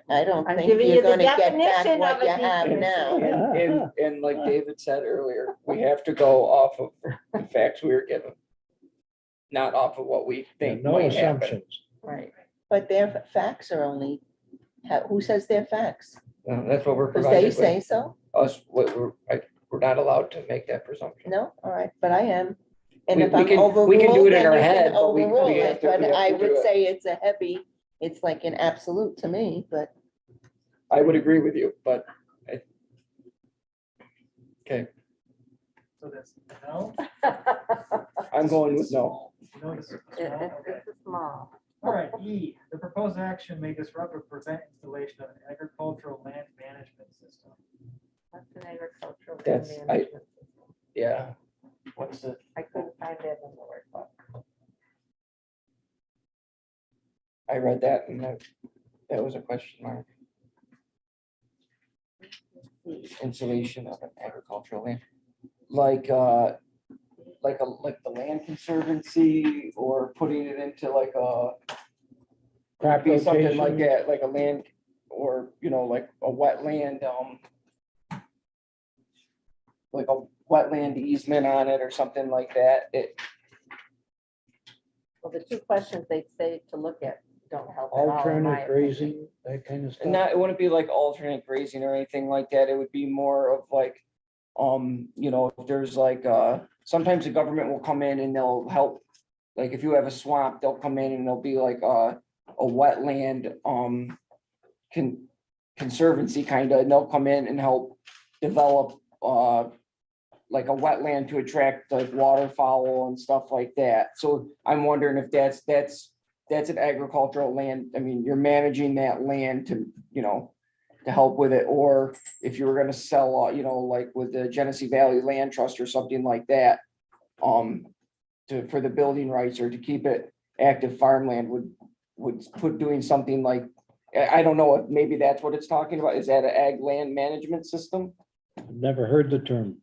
I don't I'm think giving you you're the gonna get back definition what of a you have now. decommissioning. And like David said earlier, we have to go off of the facts we were given. Not off of what we think No might happen. assumptions. Right. But their facts are only, who says they're facts? That's what we're Because provided they with. say so? Us, we're not allowed to make that presumption. No, all right, but I am. And We- if we I'm can- we can overruled, do it in then our you can head, but we overrule have it, to- but we have to I do would it. say it's like an absolute to me, but. I would agree with you, but. Okay, So that's no. I'm going with no. No, this is It- small, It's okay. it's small. All right, E, the proposed action may disrupt or prevent installation of an agricultural land management system. That's an agricultural. land That's- management system. Yeah. What's the, I couldn't find that in the word book. I read that and that was a question mark. Installation of an agricultural land. Like, like the land conservancy or putting it into like a Crop be something like rotation. that, like a land or, like a wetland, like a wetland easement on it or something like that. Well, the two questions they say to look at don't help at all. in my Alternate opinion. grazing, that kind of stuff. It wouldn't be like alternate grazing or anything like that. It would be more of like, if there's like, sometimes the government will come in and they'll help. Like if you have a swamp, they'll come in and there'll be like a wetland, conservancy kind of, and they'll come in and help develop, like a wetland to attract like waterfowl and stuff like that. So I'm wondering if that's an agricultural land. I mean, you're managing that land to, to help with it, or if you were gonna sell, like with the Genesee Valley Land Trust or something like that, for the building rights or to keep it active farmland would put doing something like, I don't know if maybe that's what it's talking about. Is that an ag land management system? Never heard the term.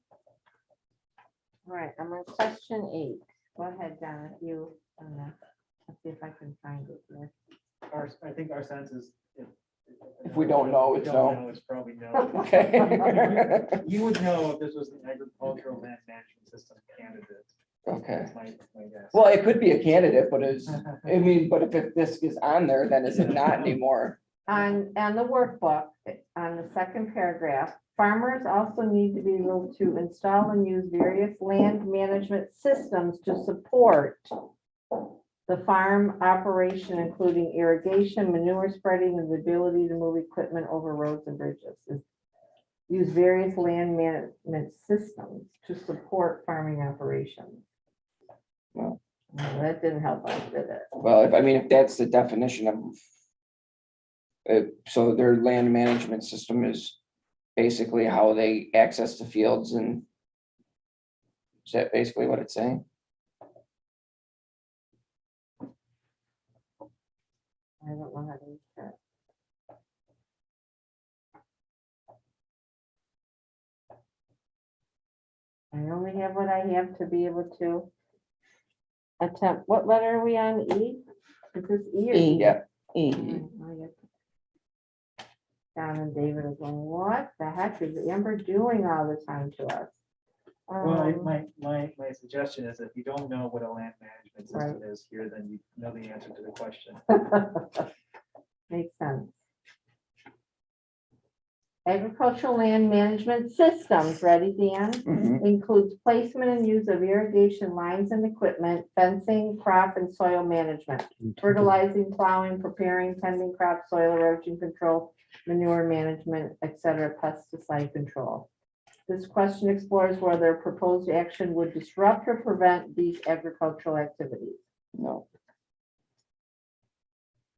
All right, I'm on question 8. Go ahead, Donna, you, let's see if I can find it here. I think our sense is. If we don't know, it's no. It's probably no. Okay. You would know if this was an agricultural land management system candidate. Okay. That's my guess. Well, it could be a candidate, but but if this is on there, then is it not anymore? On the workbook, on the second paragraph, farmers also need to be able to install and use various land management systems to support the farm operation, including irrigation, manure spreading, and the ability to move equipment over roads and bridges. Use various land management systems to support farming operations. Well, that didn't help us, did it? Well, if that's the definition of, so their land management system is basically how they access the fields, and is that basically what it's saying? I don't know how to use that. I only have what I have to be able to attempt. What letter are we on? E? Is this E or E. D? Yeah. E. Don and David are going, what the heck is Amber doing all the time to us? Well, my suggestion is if you don't know what a land management system is here, then you know the answer to the question. Makes sense. Agricultural land management systems, ready, Dan? Mhm. Includes placement and use of irrigation lines and equipment, fencing, crop and soil management, fertilizing, plowing, preparing, tending crops, soil erosion control, manure management, etc., pesticide control. This question explores whether proposed action would disrupt or prevent these agricultural activities. No,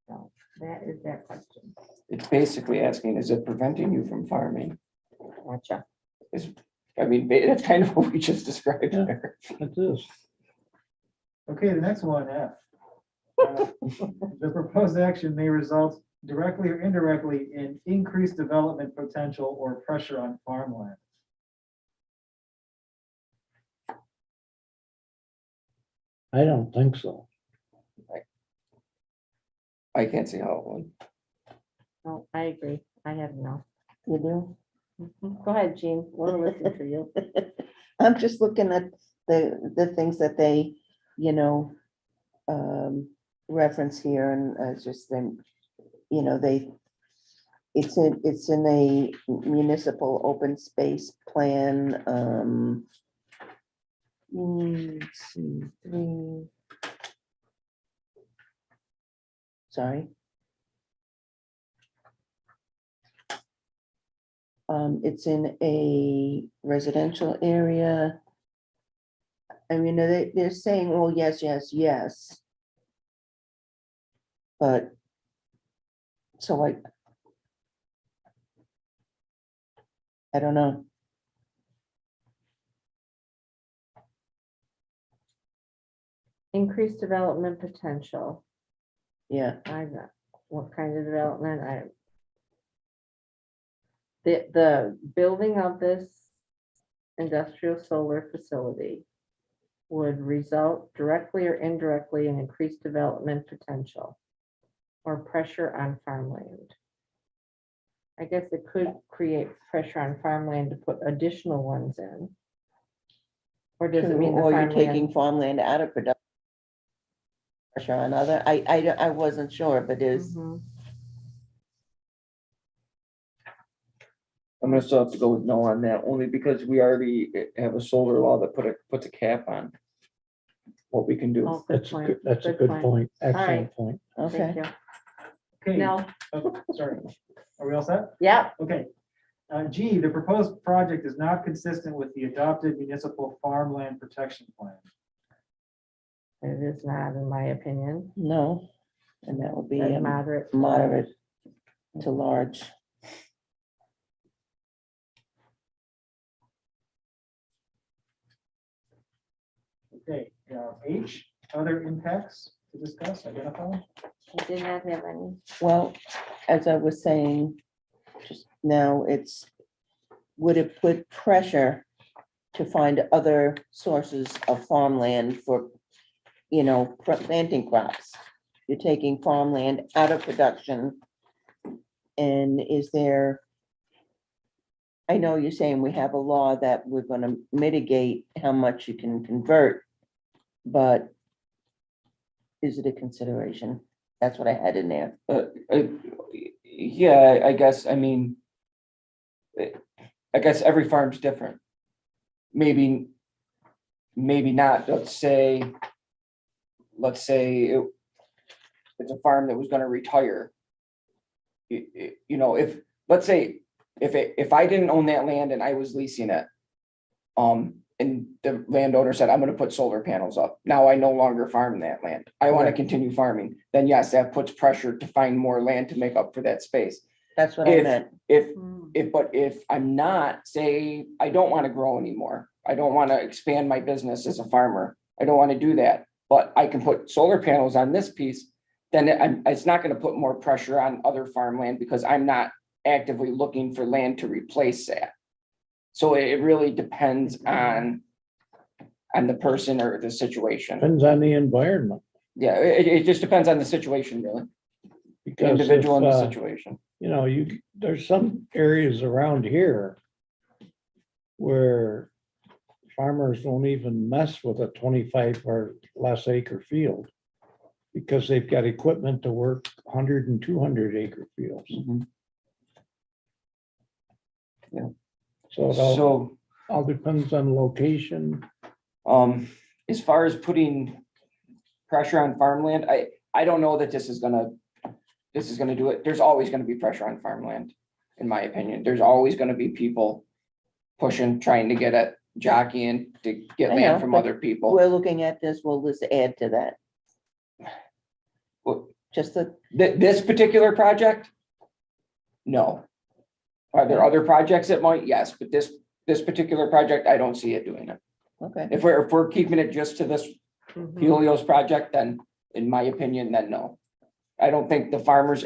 So that is that question. it's basically asking, is it preventing you from farming? Gotcha. That's kind of what we just described Yeah. there. It is. Okay, the next one, F. The proposed action may result directly or indirectly in increased development potential or pressure on farmland. I don't think so. I can't see how it would. No, I agree. I have no. You do? Mhm. Go ahead, Jean. We'll listen to you. I'm just looking at the things that they, reference here, and just then, it's in a municipal open space plan. Let's see, 3. Sorry. It's in a residential area. They're saying, well, yes, yes, yes. But, so I don't know. Increased development potential. Yeah, I know. What kind of development? The building of this industrial solar facility would result directly or indirectly in increased development potential or pressure on farmland. I guess it could create pressure on farmland to put additional ones in. Or does it mean the Or you're farmland? taking farmland out of production? Pressure on other, I wasn't sure, but is, Mhm. I'm gonna still have to go with no on that, only because we already have a solar law that puts a cap on what we can do. Oh, good That's a point. good, that's a good point. All right. Excellent point. okay. Thank you. Okay, No, sorry. Are we all set? yeah, Okay. G, the proposed project is not consistent with the adopted municipal farmland protection plan. it is not, in my opinion. No, and that would be That's moderate. moderate to large. Okay, H, other impacts to discuss, identify. I did not have any. Well, as I was saying just now, would it put pressure to find other sources of farmland for, planting crops? You're taking farmland out of production. And is there, I know you're saying we have a law that we're gonna mitigate how much you can convert, but is it a consideration? That's what I had in there. Yeah, I guess, I mean, I guess every farm's different. Maybe not, let's say it's a farm that was gonna retire. If, let's say, if I didn't own that land and I was leasing it, and the landowner said, I'm gonna put solar panels up, now I no longer farm that land, I wanna continue farming, then yes, that puts pressure to find more land to make up for that space. That's what I meant. But if I'm not, say, I don't wanna grow anymore, I don't wanna expand my business as a farmer, I don't wanna do that, but I can put solar panels on this piece, then it's not gonna put more pressure on other farmland because I'm not actively looking for land to replace that. So it really depends on the person or the situation. Depends on the environment. Yeah, it just depends on the situation, really. The Because individual and if, the situation. there's some areas around here where farmers don't even mess with a 25 or less acre field because they've got equipment to work 100 and 200 acre fields. Mhm. Yeah. So it all depends on location. As far as putting pressure on farmland, I don't know that this is gonna do it. There's always gonna be pressure on farmland, in my opinion. There's always gonna be people pushing, trying to get it, jockeying to get I know, land from but other people. We're looking at this, will this add to that? Well, Just the, This particular project? No. Are there other projects that might? Yes, but this particular project, I don't see it doing it. okay, If we're keeping it just to this Mhm. Helios project, then in my opinion, then no. I don't think the farmers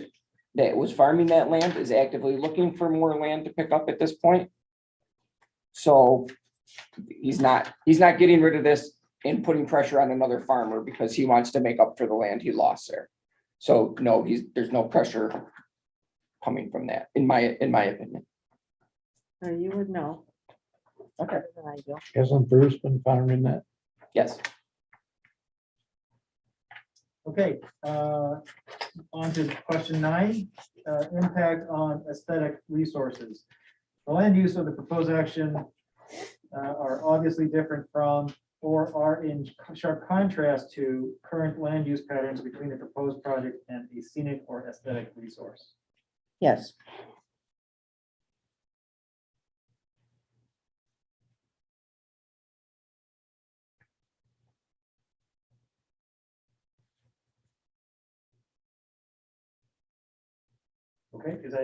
that was farming that land is actively looking for more land to pick up at this point. So he's not getting rid of this and putting pressure on another farmer because he wants to make up for the land he lost there. So no, there's no pressure coming from that, in my opinion. You would know. okay. better than I do. Hasn't Bruce been farming that? Yes. Okay, on to question 9, impact on aesthetic resources. The land use of the proposed action are obviously different from or are in sharp contrast to current land use patterns between the proposed project and a scenic or aesthetic resource. Yes, Okay, because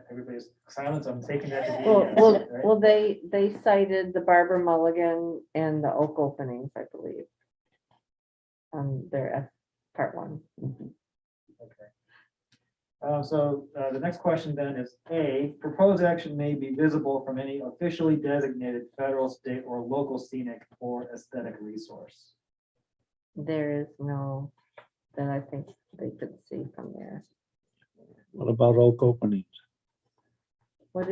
everybody's silent, so I'm taking that to be. Well, yes, well, right? well, they cited the Barbara Mulligan and the oak openings, I believe. On their part 1. Okay. The next question then is A, proposed action may be visible from any officially designated federal, state, or local scenic or aesthetic resource. There is no, that I think they could see from there. What about Oak openings? Is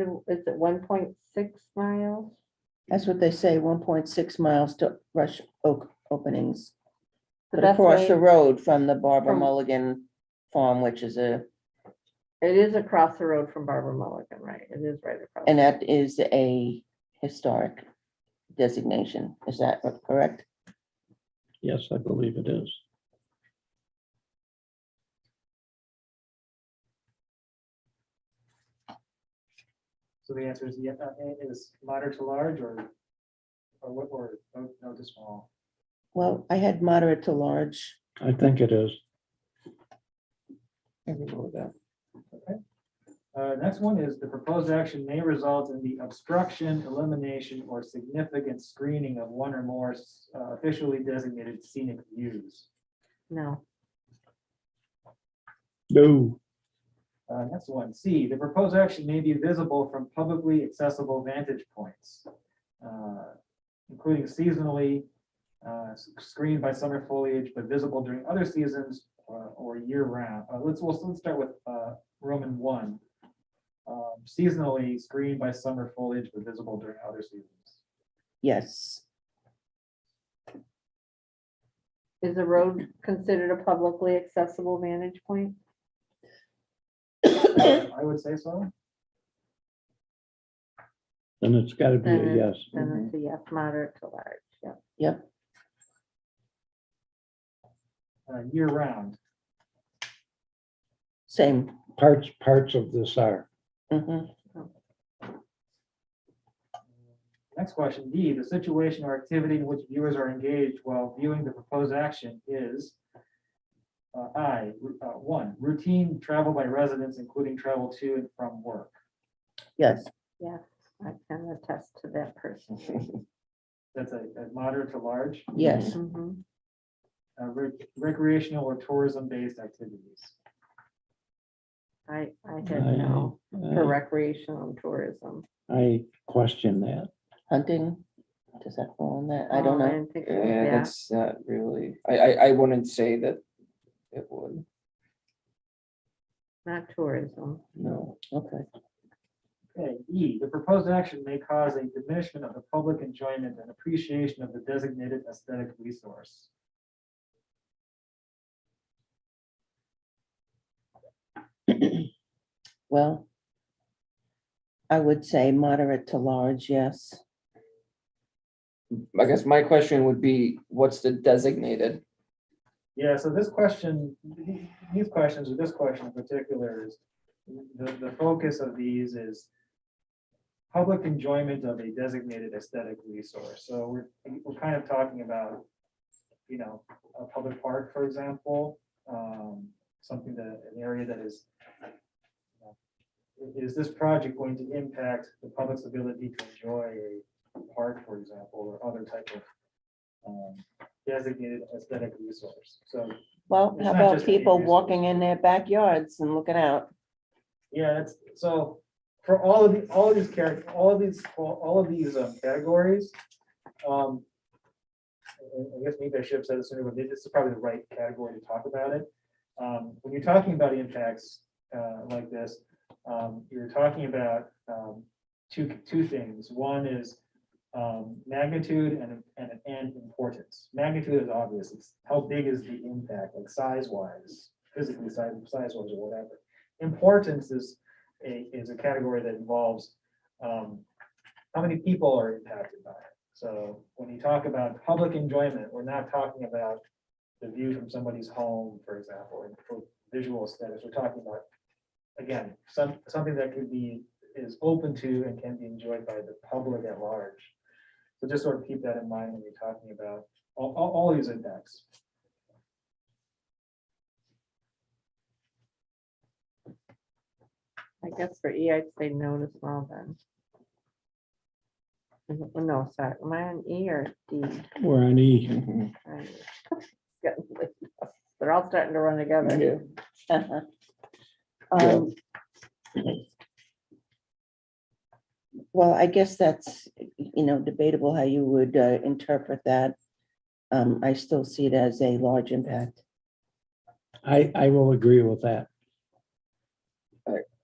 it 1.6 miles? That's what they say, 1.6 miles to Rush Oak openings. The But best across way- the road from the Barbara From- Mulligan farm, which is It is across the road from Barbara Mulligan, right? It is right across. and that is a historic designation. Is that correct? Yes, I believe it is. So the answer is yeah, A is moderate to large what, or no to small. Well, I had moderate to large. I think it is. I can go with that. Next one is the proposed action may result in the obstruction, elimination, or significant screening of one or more officially designated scenic views. No, No. Next one, C, the proposed action may be visible from publicly accessible vantage points, including seasonally screened by summer foliage, but visible during other seasons or year round. Let's start with Roman 1. Seasonally screened by summer foliage, but visible during other seasons. Yes, is the road considered a publicly accessible vantage point? I would say so. Then it's got to be Then a yes. Then it's a yes, moderate to large, yeah. yep. Year round. Same. Parts of this are. Mhm. Next question, D, the situation or activity in which viewers are engaged while viewing the proposed action is one, routine travel by residents, including travel to and from work. Yes, Yes, I can attest to that person. That's a moderate to large. yes. Mhm. Recreational or tourism-based activities. I had no for I recreational and tourism. question that. Hunting, does that fall on that? I don't know. didn't think so, Yeah, that's not really, I wouldn't say that it would, Not tourism. no. Okay, Okay, E, the proposed action may cause a diminishment of the public enjoyment and appreciation of the designated aesthetic resource. well, I would say moderate to large, yes. I guess my question would be, what's the designated? Yeah, so this question, these questions, or this question in particular is, the focus of these is public enjoyment of a designated aesthetic resource. So we're kind of talking about, a public park, for example, something that, an area that is this project going to impact the public's ability to enjoy a park, for example, or other type of designated aesthetic resource? So, Well, It's how not about just any people resource. walking in their backyards and looking out? yeah, it's, so for all of these categories, I guess maybe I should have said this sooner, but this is probably the right category to talk about it. When you're talking about impacts like this, you're talking about two things. One is magnitude and importance. Magnitude is obvious. It's how big is the impact, like size-wise, physically size-wise or whatever. Importance is a category that involves how many people are impacted by it. So when you talk about public enjoyment, we're not talking about the view from somebody's home, for example, and for visual aesthetics. We're talking about, again, something that is open to and can be enjoyed by the public at large. So just sort of keep that in mind when you're talking about all these impacts. I guess for E, I'd say no to small then. No, sorry, am I on E or D? We're on E. They're all starting to run together. Uh-huh. Well, I guess that's, debatable how you would interpret that. I still see it as a large impact. I will agree with that.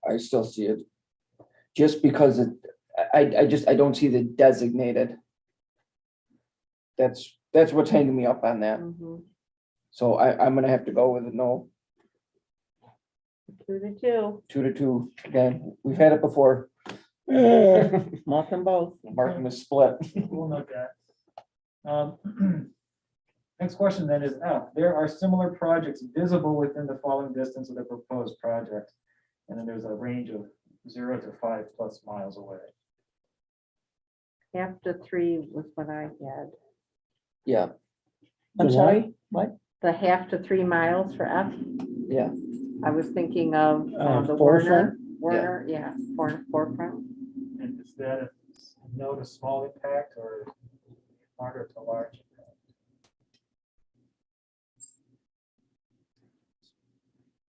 I still see it. Just because I don't see the designated. That's what's hanging me up on that. Mhm. So I'm gonna have to go with a no, 2-2. 2-2. Again, we've had it before. Mark them both. Marking the split. We'll note that. Next question then is F. There are similar projects visible within the following distance of the proposed project. And then there's a range of 0 to 5+ miles away. Half to 3 was what I had. Yeah, I'm sorry, what? The half to 3 miles for F. yeah. I was thinking of the forefront? Werner, yeah, forefront. And is that a no to small impact or moderate to large impact?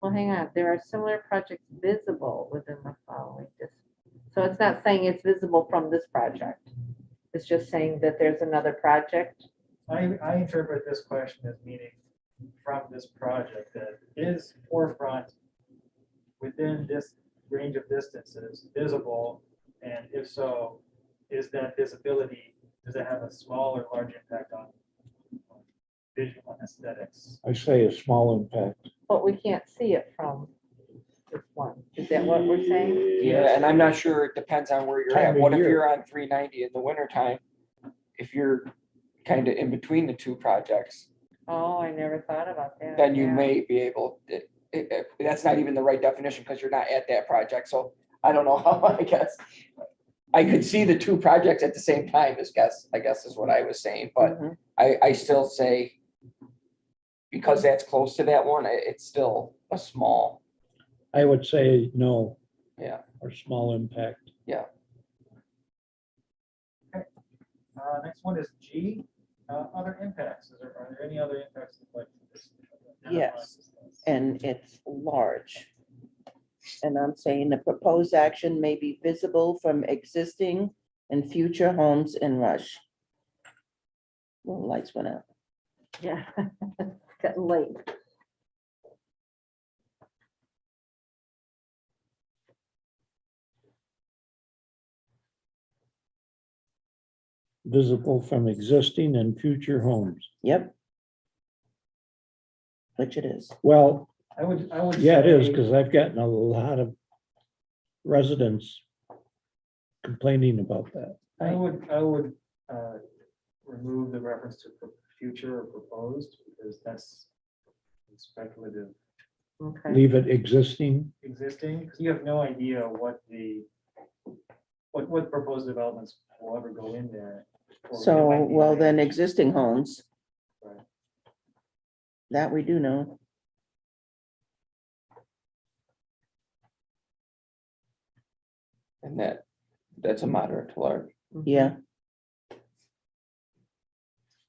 Well, hang on, there are similar projects visible within the following distance. So it's not saying it's visible from this project. It's just saying that there's another project. I interpret this question as meaning from this project that is forefront within this range of distances visible, and if so, is that visibility, does it have a small or large impact on visual aesthetics? I say a small impact. But we can't see it from this one. Is that what we're saying? Yeah, and I'm not sure, it depends on where you're Time at. of What if year. you're on 390 in the winter time? If you're kind of in between the two projects, Oh, I never thought about that. then you yeah. may be able, that's not even the right definition because you're not at that project. So I don't know how, I guess. I could see the two projects at the same time, I guess is what I was saying, but Mhm. I still say because that's close to that one, it's still a small, I would say no, yeah. or small impact. Next one is G, other impacts. Are there any other impacts that like this? Yes. And it's large. And I'm saying the proposed action may be visible from existing and future homes in Rush. Well, lights went out. Yeah, it's getting late. Visible from existing and future homes. Yep. Which it is. Well, I would yeah, it is, say- because I've gotten a lot of residents complaining about that. I would remove the reference to future or proposed, because that's speculative. Okay. Leave it existing. Existing, because you have no idea what proposed developments will ever go in there. or So, might be well, then managed. existing homes. Right. That we do know. And that's a moderate to large. Yeah.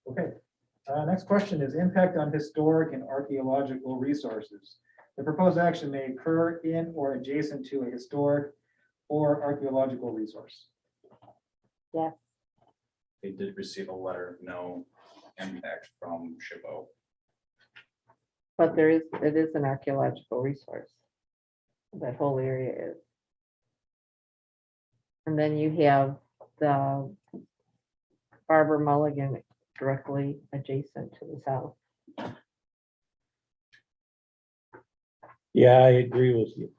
Okay, next question is impact on historic and archaeological resources. The proposed action may occur in or adjacent to a historic or archaeological resource. Yes. They did receive a letter of no impact from SHPO. But it is an archaeological resource. That whole area is. And then you have the Barbara Mulligan directly adjacent to the south. Yeah, I agree with you.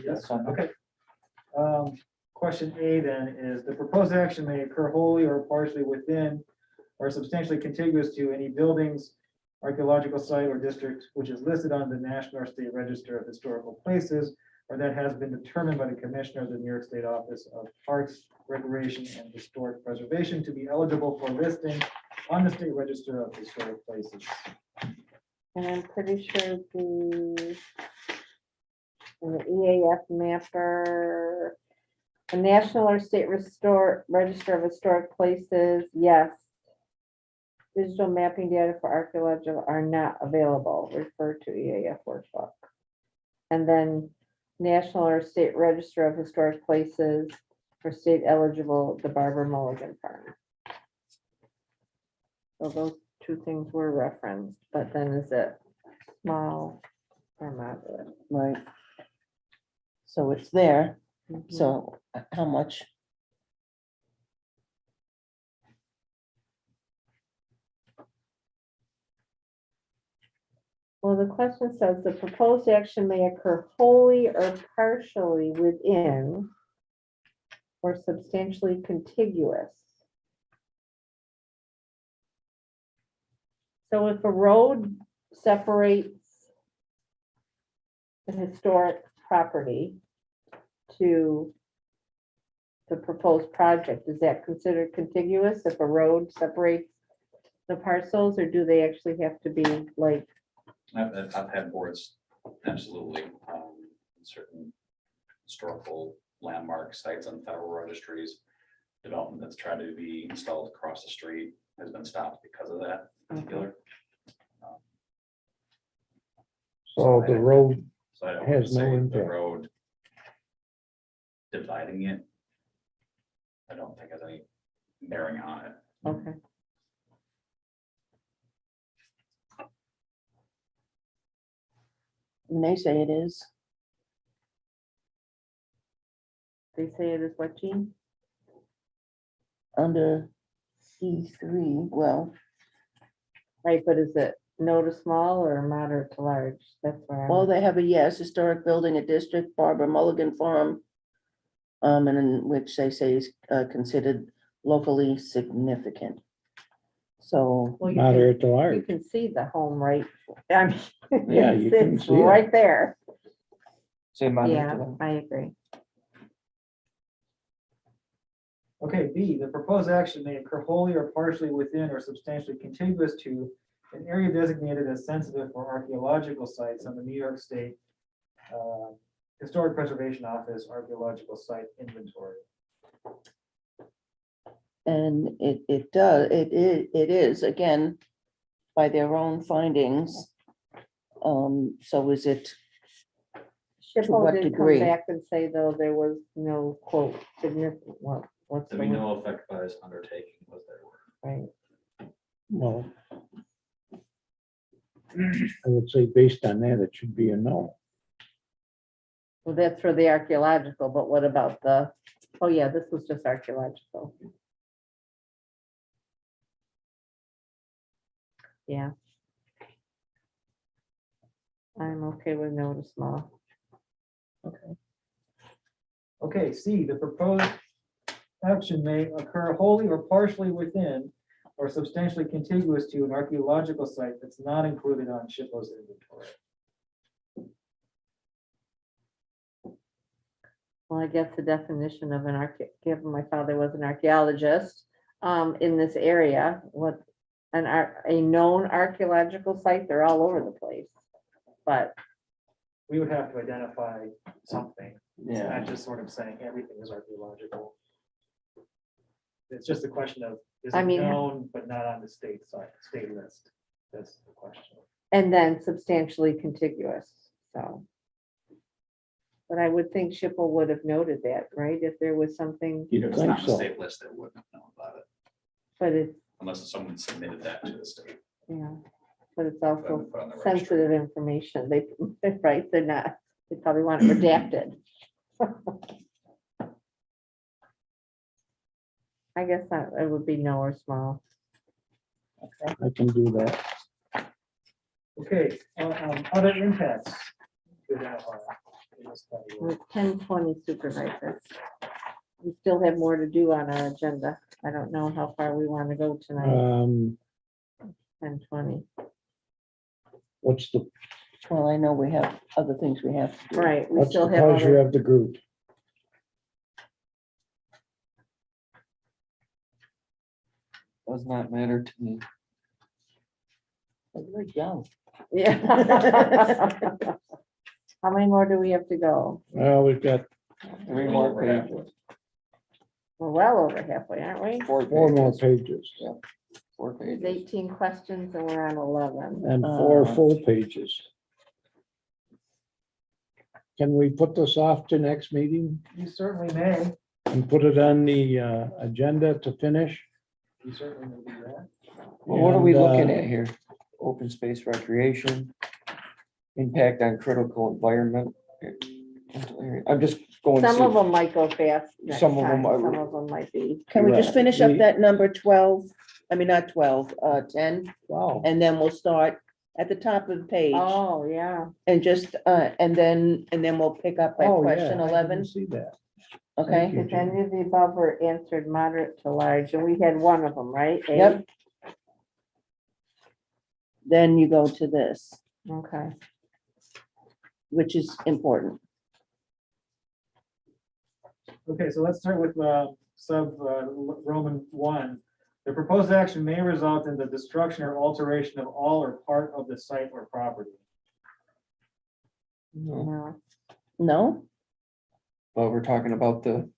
Yes, okay. Question A then is the proposed action may occur wholly or partially within or substantially contiguous to any buildings, archaeological site or district which is listed on the National or State Register of Historical Places or that has been determined by the Commissioner of the New York State Office of Parks, Recreation, and Historic Preservation to be eligible for listing on the State Register of Historic Places. And I'm pretty sure the EAF mapper A national or state register of historic places, yes. Digital mapping data for archaeological are not available, refer to EAF workbook. And then national or state register of historic places for state eligible, the Barbara Mulligan Farm. So those two things were referenced, but then is it small or moderate? Right. So it's there. Mhm. So how much? Well, the question says the proposed action may occur wholly or partially within or substantially contiguous. So if a road separates the historic property to the proposed project, is that considered contiguous if a road separates the parcels, or do they actually have to be like? I've had boards, absolutely, certain historical landmark sites on federal registries. Development that's tried to be installed across the street has been stopped because of that particular. So the road So I don't has no say the impact. road dividing it. I don't think has any bearing on it. Okay. And they say it is. They say it is what, Jean? Under C3, well, Right, but is it no to small or moderate to large? That's where I'm. well, they have a yes, historic building, a district, Barbara Mulligan Farm. And in which they say is considered locally significant. So, Well, you can- Moderate to You large. can see the home right, I mean, Yeah, you can it's see it. right there. Say moderate to Yeah, large. I agree. Okay, B, the proposed action may occur wholly or partially within or substantially contiguous to an area designated as sensitive for archaeological sites on the New York State Historic Preservation Office Archaeological Site Inventory. and it does, it is, again, by their own findings. So is it, Shippo what did come degree? back and say, though, there was no quote significant, well, what's the There'll be word? no effect by this undertaking was their word. Right, Well, I would say based on that, it should be a no. well, that's for the archaeological, but what about the, oh yeah, this was just archaeological. Yeah. I'm okay with no to small. Okay, C, the proposed action may occur wholly or partially within or substantially contiguous to an archaeological site that's not included on SHPO's inventory. Well, I guess the definition of an given my father was an archaeologist in this area, what a known archaeological site, they're all over the place. But We would have to identify something. It's Yeah. not just sort of saying everything is archaeological. It's just a question of, is I it mean- known but not on the state side, state list? That's the question. and then substantially contiguous, so. But I would think Shippo would have noted that, right, if there was something, You'd If it's think not on the so. state list, they wouldn't have known about it but it's, unless someone submitted that to the state. yeah, but it's Put on also the registry. sensitive information, they're right, they're not, they probably want it redacted. I guess that it would be no or small. I can do that. Okay, other impacts. to identify in this category. With 10:20 supervisor. We still have more to do on our agenda. I don't know how far we want to go tonight. 10:20. What's the, well, I know we have other things we have to do. Right, we what's the still have pleasure other, of the group? Does not matter to me. You're young. yeah. How many more do we have to go? Well, we've got, 3 more pages. We're well over halfway, aren't we? Four more pages Yeah. 4 There's pages. 18 questions and we're on 11. and 4 full pages. Can we put this off to next meeting You certainly may. and put it on the agenda to finish? You certainly may do that. Well, what are we And, looking at here? Open space recreation, impact on critical environment. I'm just going. Some of through- them might go fast next Some of time, them are- some of them might be. Can we just Right. finish up We- that number 12? I mean, not 12, 10, Wow. and then we'll start at the top of the page. Oh, yeah. And just, and then we'll pick up at Oh, question yeah, I 11, didn't see that. okay? Thank you. If any of the above were answered moderate to large, and we had one of them, right? A? Yep. Then you go to this, Okay. which is important. Okay, so let's start with Roman 1. The proposed action may result in the destruction or alteration of all or part of the site or property. No, No. No? but we're talking about the.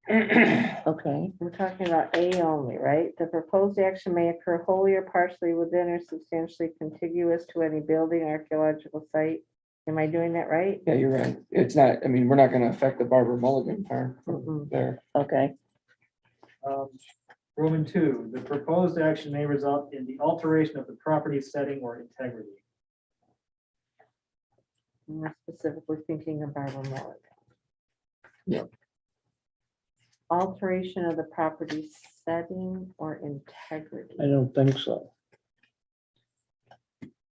Okay, We're talking about A only, right? The proposed action may occur wholly or partially within or substantially contiguous to any building, archaeological site. Am I doing that right? Yeah, you're right. It's not, I mean, we're not gonna affect the Barbara Mulligan farm Mm-mm. there. okay. Roman 2, the proposed action may result in the alteration of the property setting or integrity. We're specifically thinking of Barbara Mulligan. Yep. Alteration of the property setting or integrity. I don't think so.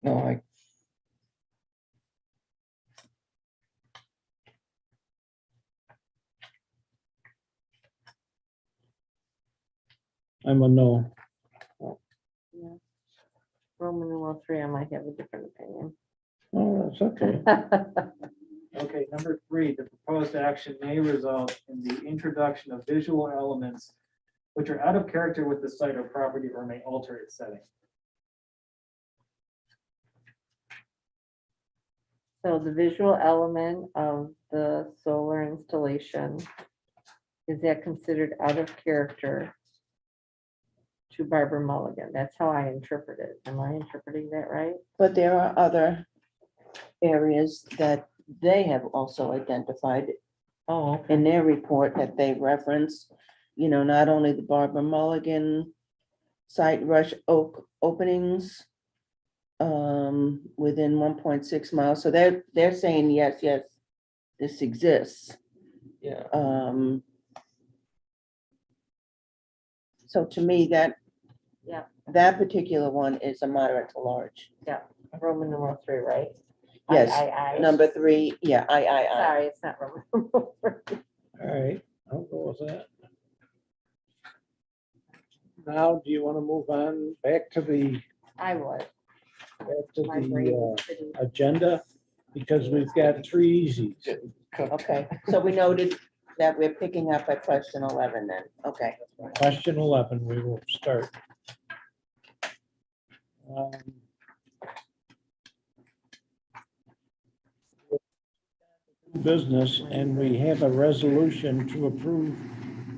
No, I, I'm a no. Yeah. Roman numeral 3, I might have a different opinion. Oh, that's okay. Okay, number 3, the proposed action may result in the introduction of visual elements which are out of character with the site or property or may alter its setting. So the visual element of the solar installation, is that considered out of character to Barbara Mulligan? That's how I interpret it. Am I interpreting that right? But there are other areas that they have also identified Oh, okay. in their report that they reference, you know, not only the Barbara Mulligan site rush oak openings within 1.6 miles. So they're saying, yes, this exists. yeah, So to me, that Yeah. that particular one is a moderate to large. Roman numeral 3, right? Yes, I. number 3, yeah, I. Sorry, it's not Roman numeral 3. All right, I'll go with that. Now, do you want to move on back to the, I would. My the brain is pretty. agenda? Because we've got 3 easies. Okay, so we noted that we're picking up at question 11 then, okay. Question 11, we will start. Business, and we have a resolution to approve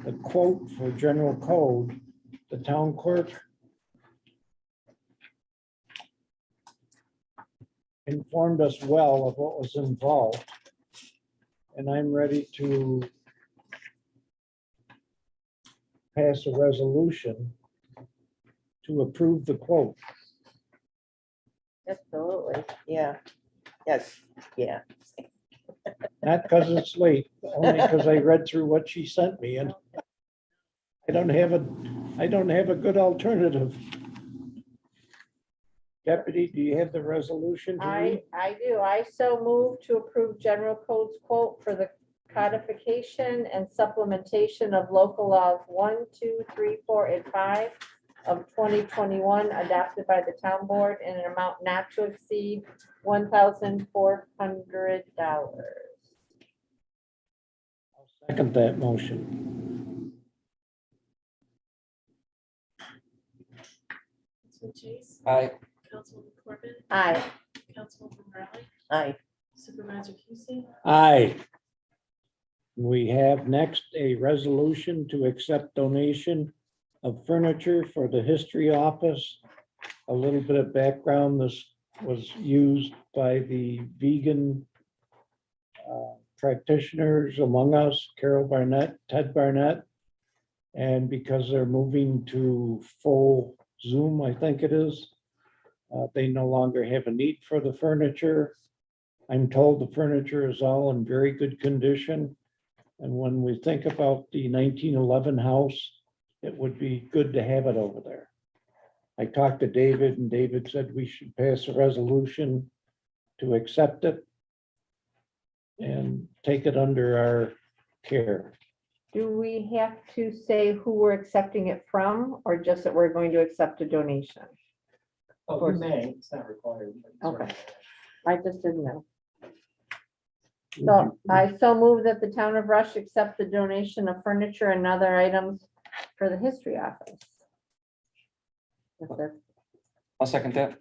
the quote for general code. The town clerk informed us well of what was involved. And I'm ready to pass a resolution to approve the quote. Absolutely. Yeah, yes, yeah. Not because it's late, only because I read through what she sent me and I don't have a good alternative. Deputy, do you have the resolution to read? I do. I so move to approve general codes quote for the codification and supplementation of local laws 1, 2, 3, 4, and 5 of 2021 adopted by the town board in an amount not to exceed $1,400. Second that motion. Councilman Chase, I, Councilwoman Corbin, Aye. Councilwoman Riley, Aye. Supervisor Husting, Aye. We have next a resolution to accept donation of furniture for the history office. A little bit of background, this was used by the vegan practitioners among us, Carol Barnett, Ted Barnett. And because they're moving to full Zoom, I think it is, they no longer have a need for the furniture. I'm told the furniture is all in very good condition. And when we think about the 1911 house, it would be good to have it over there. I talked to David and David said we should pass a resolution to accept it and take it under our care. Do we have to say who we're accepting it from, or just that we're going to accept a donation? Oh, you may, it's not required. but it's Okay. right. I just didn't know. So I so move that the town of Rush accept the donation of furniture and other items for the history office. If that's- I'll second that.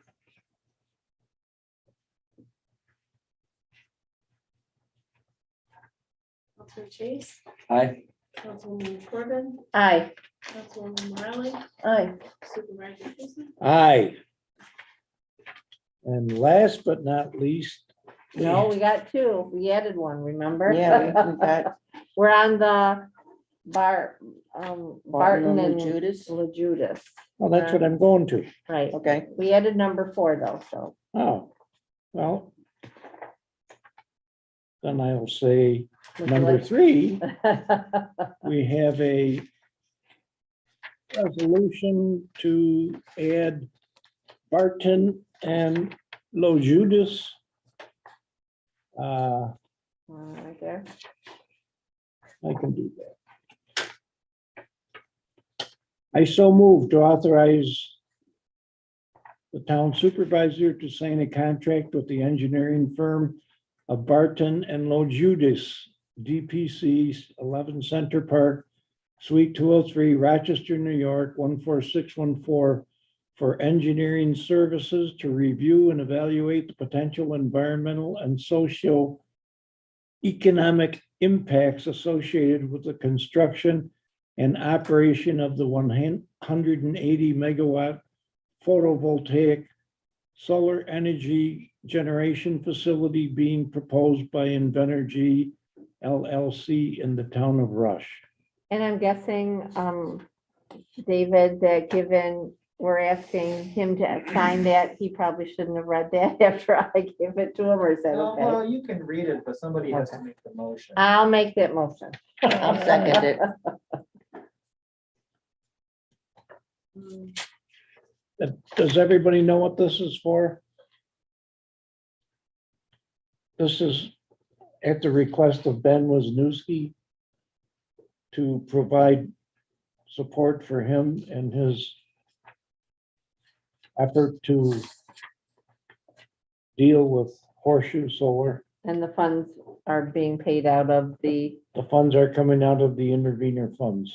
Councilman Chase, Aye. Councilwoman Corbin, Aye. Councilwoman Morelli, Aye. Supervisor Tucson. Aye. And last but not least. No, we got two. We added one, remember? Yeah, we got We're on the Barton and Judas. LaJudas. Well, that's what I'm going to. Right. Okay. We added number 4 though, so. Oh, well. Then I'll say Would you number like- 3, we have a resolution to add Barton and LoJudas. Right there. I can do that. I so move to authorize the town supervisor to sign a contract with the engineering firm of Barton and LoJudas, DPC 11 Center Park, Suite 203, Rochester, New York, 14614, for engineering services to review and evaluate the potential environmental and socio-economic impacts associated with the construction and operation of the 180 megawatt photovoltaic solar energy generation facility being proposed by Invenergy LLC in the town of Rush. And I'm guessing, David, that given we're asking him to sign that, he probably shouldn't have read that after I gave it to him, or is that okay? Well, you can read it, but somebody has to make the motion. I'll make that motion. I'll second it. Does everybody know what this is for? This is at the request of Ben Wisniewski to provide support for him and his effort to deal with Horseshoe Solar. And the funds are being paid out of the, The funds are coming out of the intervenor funds.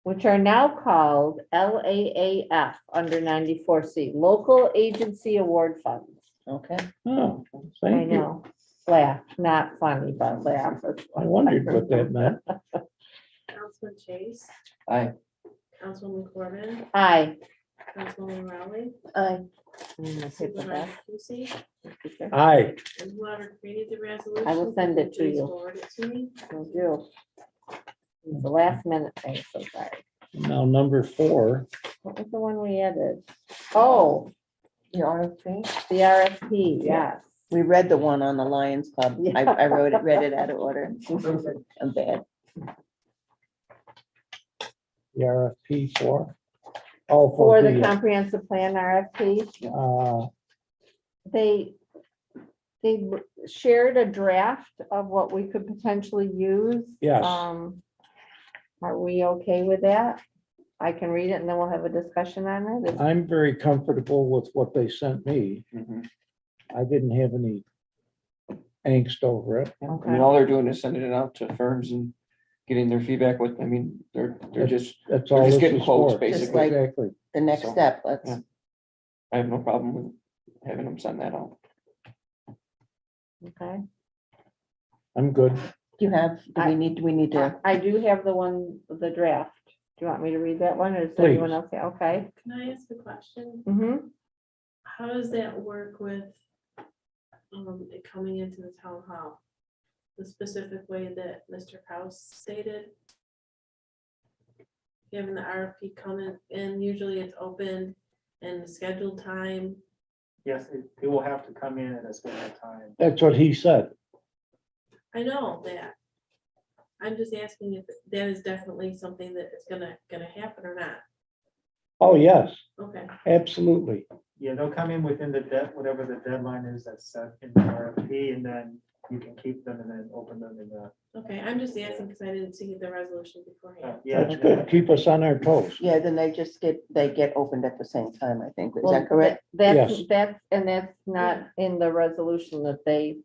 which are now called LAAF under 94C, Local Agency Award Funds. Okay. Oh, I thank you. know, laugh, not funny, but laugh. I wondered what that meant. Councilman Chase, Aye. Councilwoman Corbin, Aye. Councilwoman Morelli, Aye. Supervisor Tucson, Aye. and whoever created the resolution. I will send it to please you. forward it to me. Will do. It's the last minute thing, so sorry. Now, number 4, What was the one we added? Oh, The RFP. the RFP, yes. We read the one on the Lions Club. I Yeah. read it out of order. I'm bad. the RFP for. Oh, For the comprehensive plan RFP, they shared a draft of what we could potentially use. Yes. Are we okay with that? I can read it and then we'll have a discussion on it. I'm very comfortable with what they sent me. Mhm. I didn't have any angst over it. I mean, Okay. all they're doing is sending it out to firms and getting their feedback with, I mean, they're just, That's they're all just this getting is quotes, for. basically. like- Exactly. The next So, step, let's, yeah. I have no problem with having them send that out. Okay. I'm good. Do you have, do we need to? I do have the draft. Do you want me to read that one or does Please. anyone else? Okay. Can I ask a question? Mm-hmm. How does that work with it coming into the town hall? The specific way that Mr. Kraus stated? Given the RFP coming in, usually it's open and scheduled time. Yes, it will have to come in at a scheduled time. That's what he said. I know that. I'm just asking if that is definitely something that is gonna happen or not. Oh, yes, Okay, absolutely. Yeah, they'll come in within whatever the deadline is that's set in the RFP, and then you can keep them and then open them in the. okay, I'm just asking because I didn't see the resolution beforehand. Yeah. That's good. Keep us on our toes. Yeah, then they get opened at the same time, I think. Is Well, that correct? That's, Yes. that's not in the resolution that they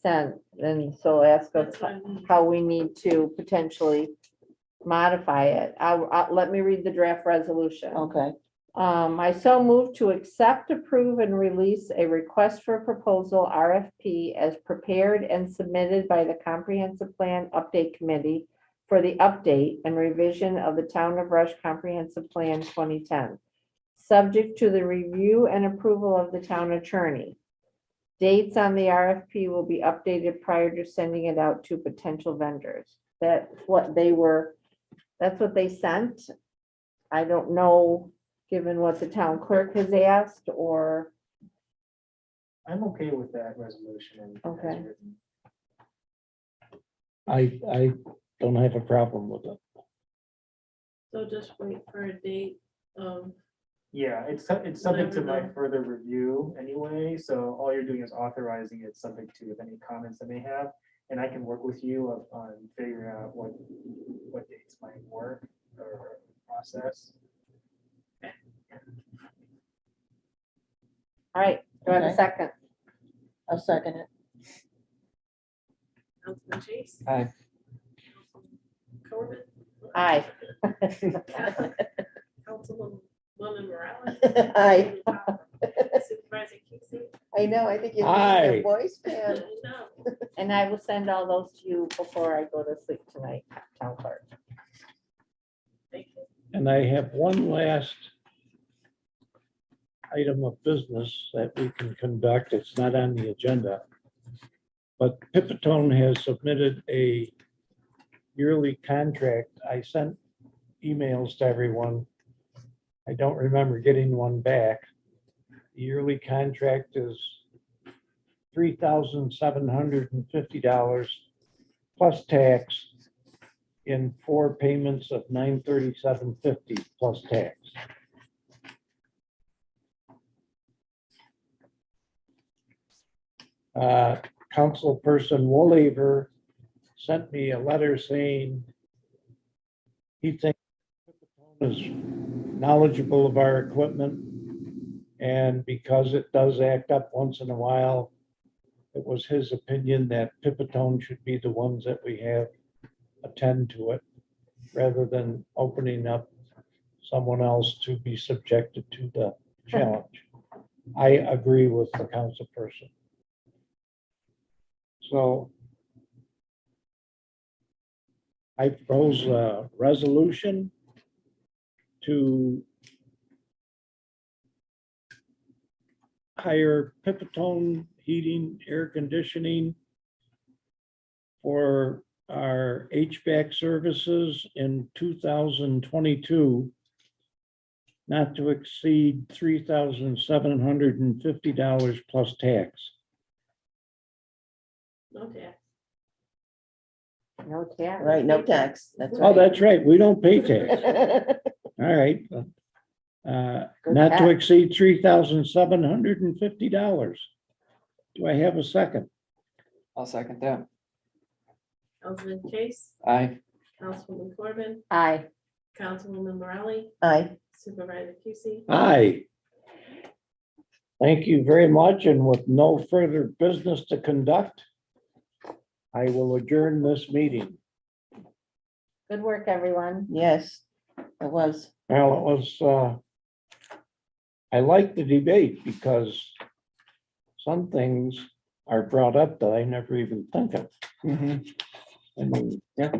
sent. And so ask us That's what I mean. how we need to potentially modify it. Let me read the draft resolution. Okay. I so move to accept, approve, and release a request for proposal RFP as prepared and submitted by the Comprehensive Plan Update Committee for the update and revision of the Town of Rush Comprehensive Plan 2010, subject to the review and approval of the town attorney. Dates on the RFP will be updated prior to sending it out to potential vendors. That's what they sent. I don't know, given what the town clerk has asked, or, I'm okay with that resolution. as Okay. written. I don't have a problem with it. So just wait for a date of, Yeah, it's subject to my Whatever the- further review anyway, so all you're doing is authorizing it subject to any comments I may have. And I can work with you on figuring out what dates might work or process. all right, do I have a Okay. second? I'll second it. Councilman Chase. Aye. Corbett. Aye. Councilwoman Morales. Aye. Supervisor Casey. I know, I think you're Aye. your voice, Pam. No. And I will send all those to you before I go to sleep tonight, town clerk. Thank you. And I have one last item of business that we can conduct. It's not on the agenda. But Pipitone has submitted a yearly contract. I sent emails to everyone. I don't remember getting one back. The yearly contract is $3,750 plus tax in 4 payments of $937.50 plus tax. Councilperson Woolaver sent me a letter saying he thinks is knowledgeable of our equipment, and because it does act up once in a while, it was his opinion that Pipitone should be the ones that we have attend to it, rather than opening up someone else to be subjected to the challenge. I agree with the council person. So I propose a resolution to hire Pipitone heating, air conditioning for our HVAC services in 2022, not to exceed $3,750 plus tax. No tax. No tax. Right, no tax. That's Oh, right. that's right, we don't pay tax. All right. Not to exceed $3,750. Do I have a second? I'll second that. Councilman Chase. Aye. Councilwoman Corbin. Aye. Councilwoman Morales. Aye. Supervisor Casey. Aye. Thank you very much, and with no further business to conduct, I will adjourn this meeting. Good work, everyone. Yes, it was. Well, it was, I like the debate because some things are brought up that I never even think of. I mean, yeah,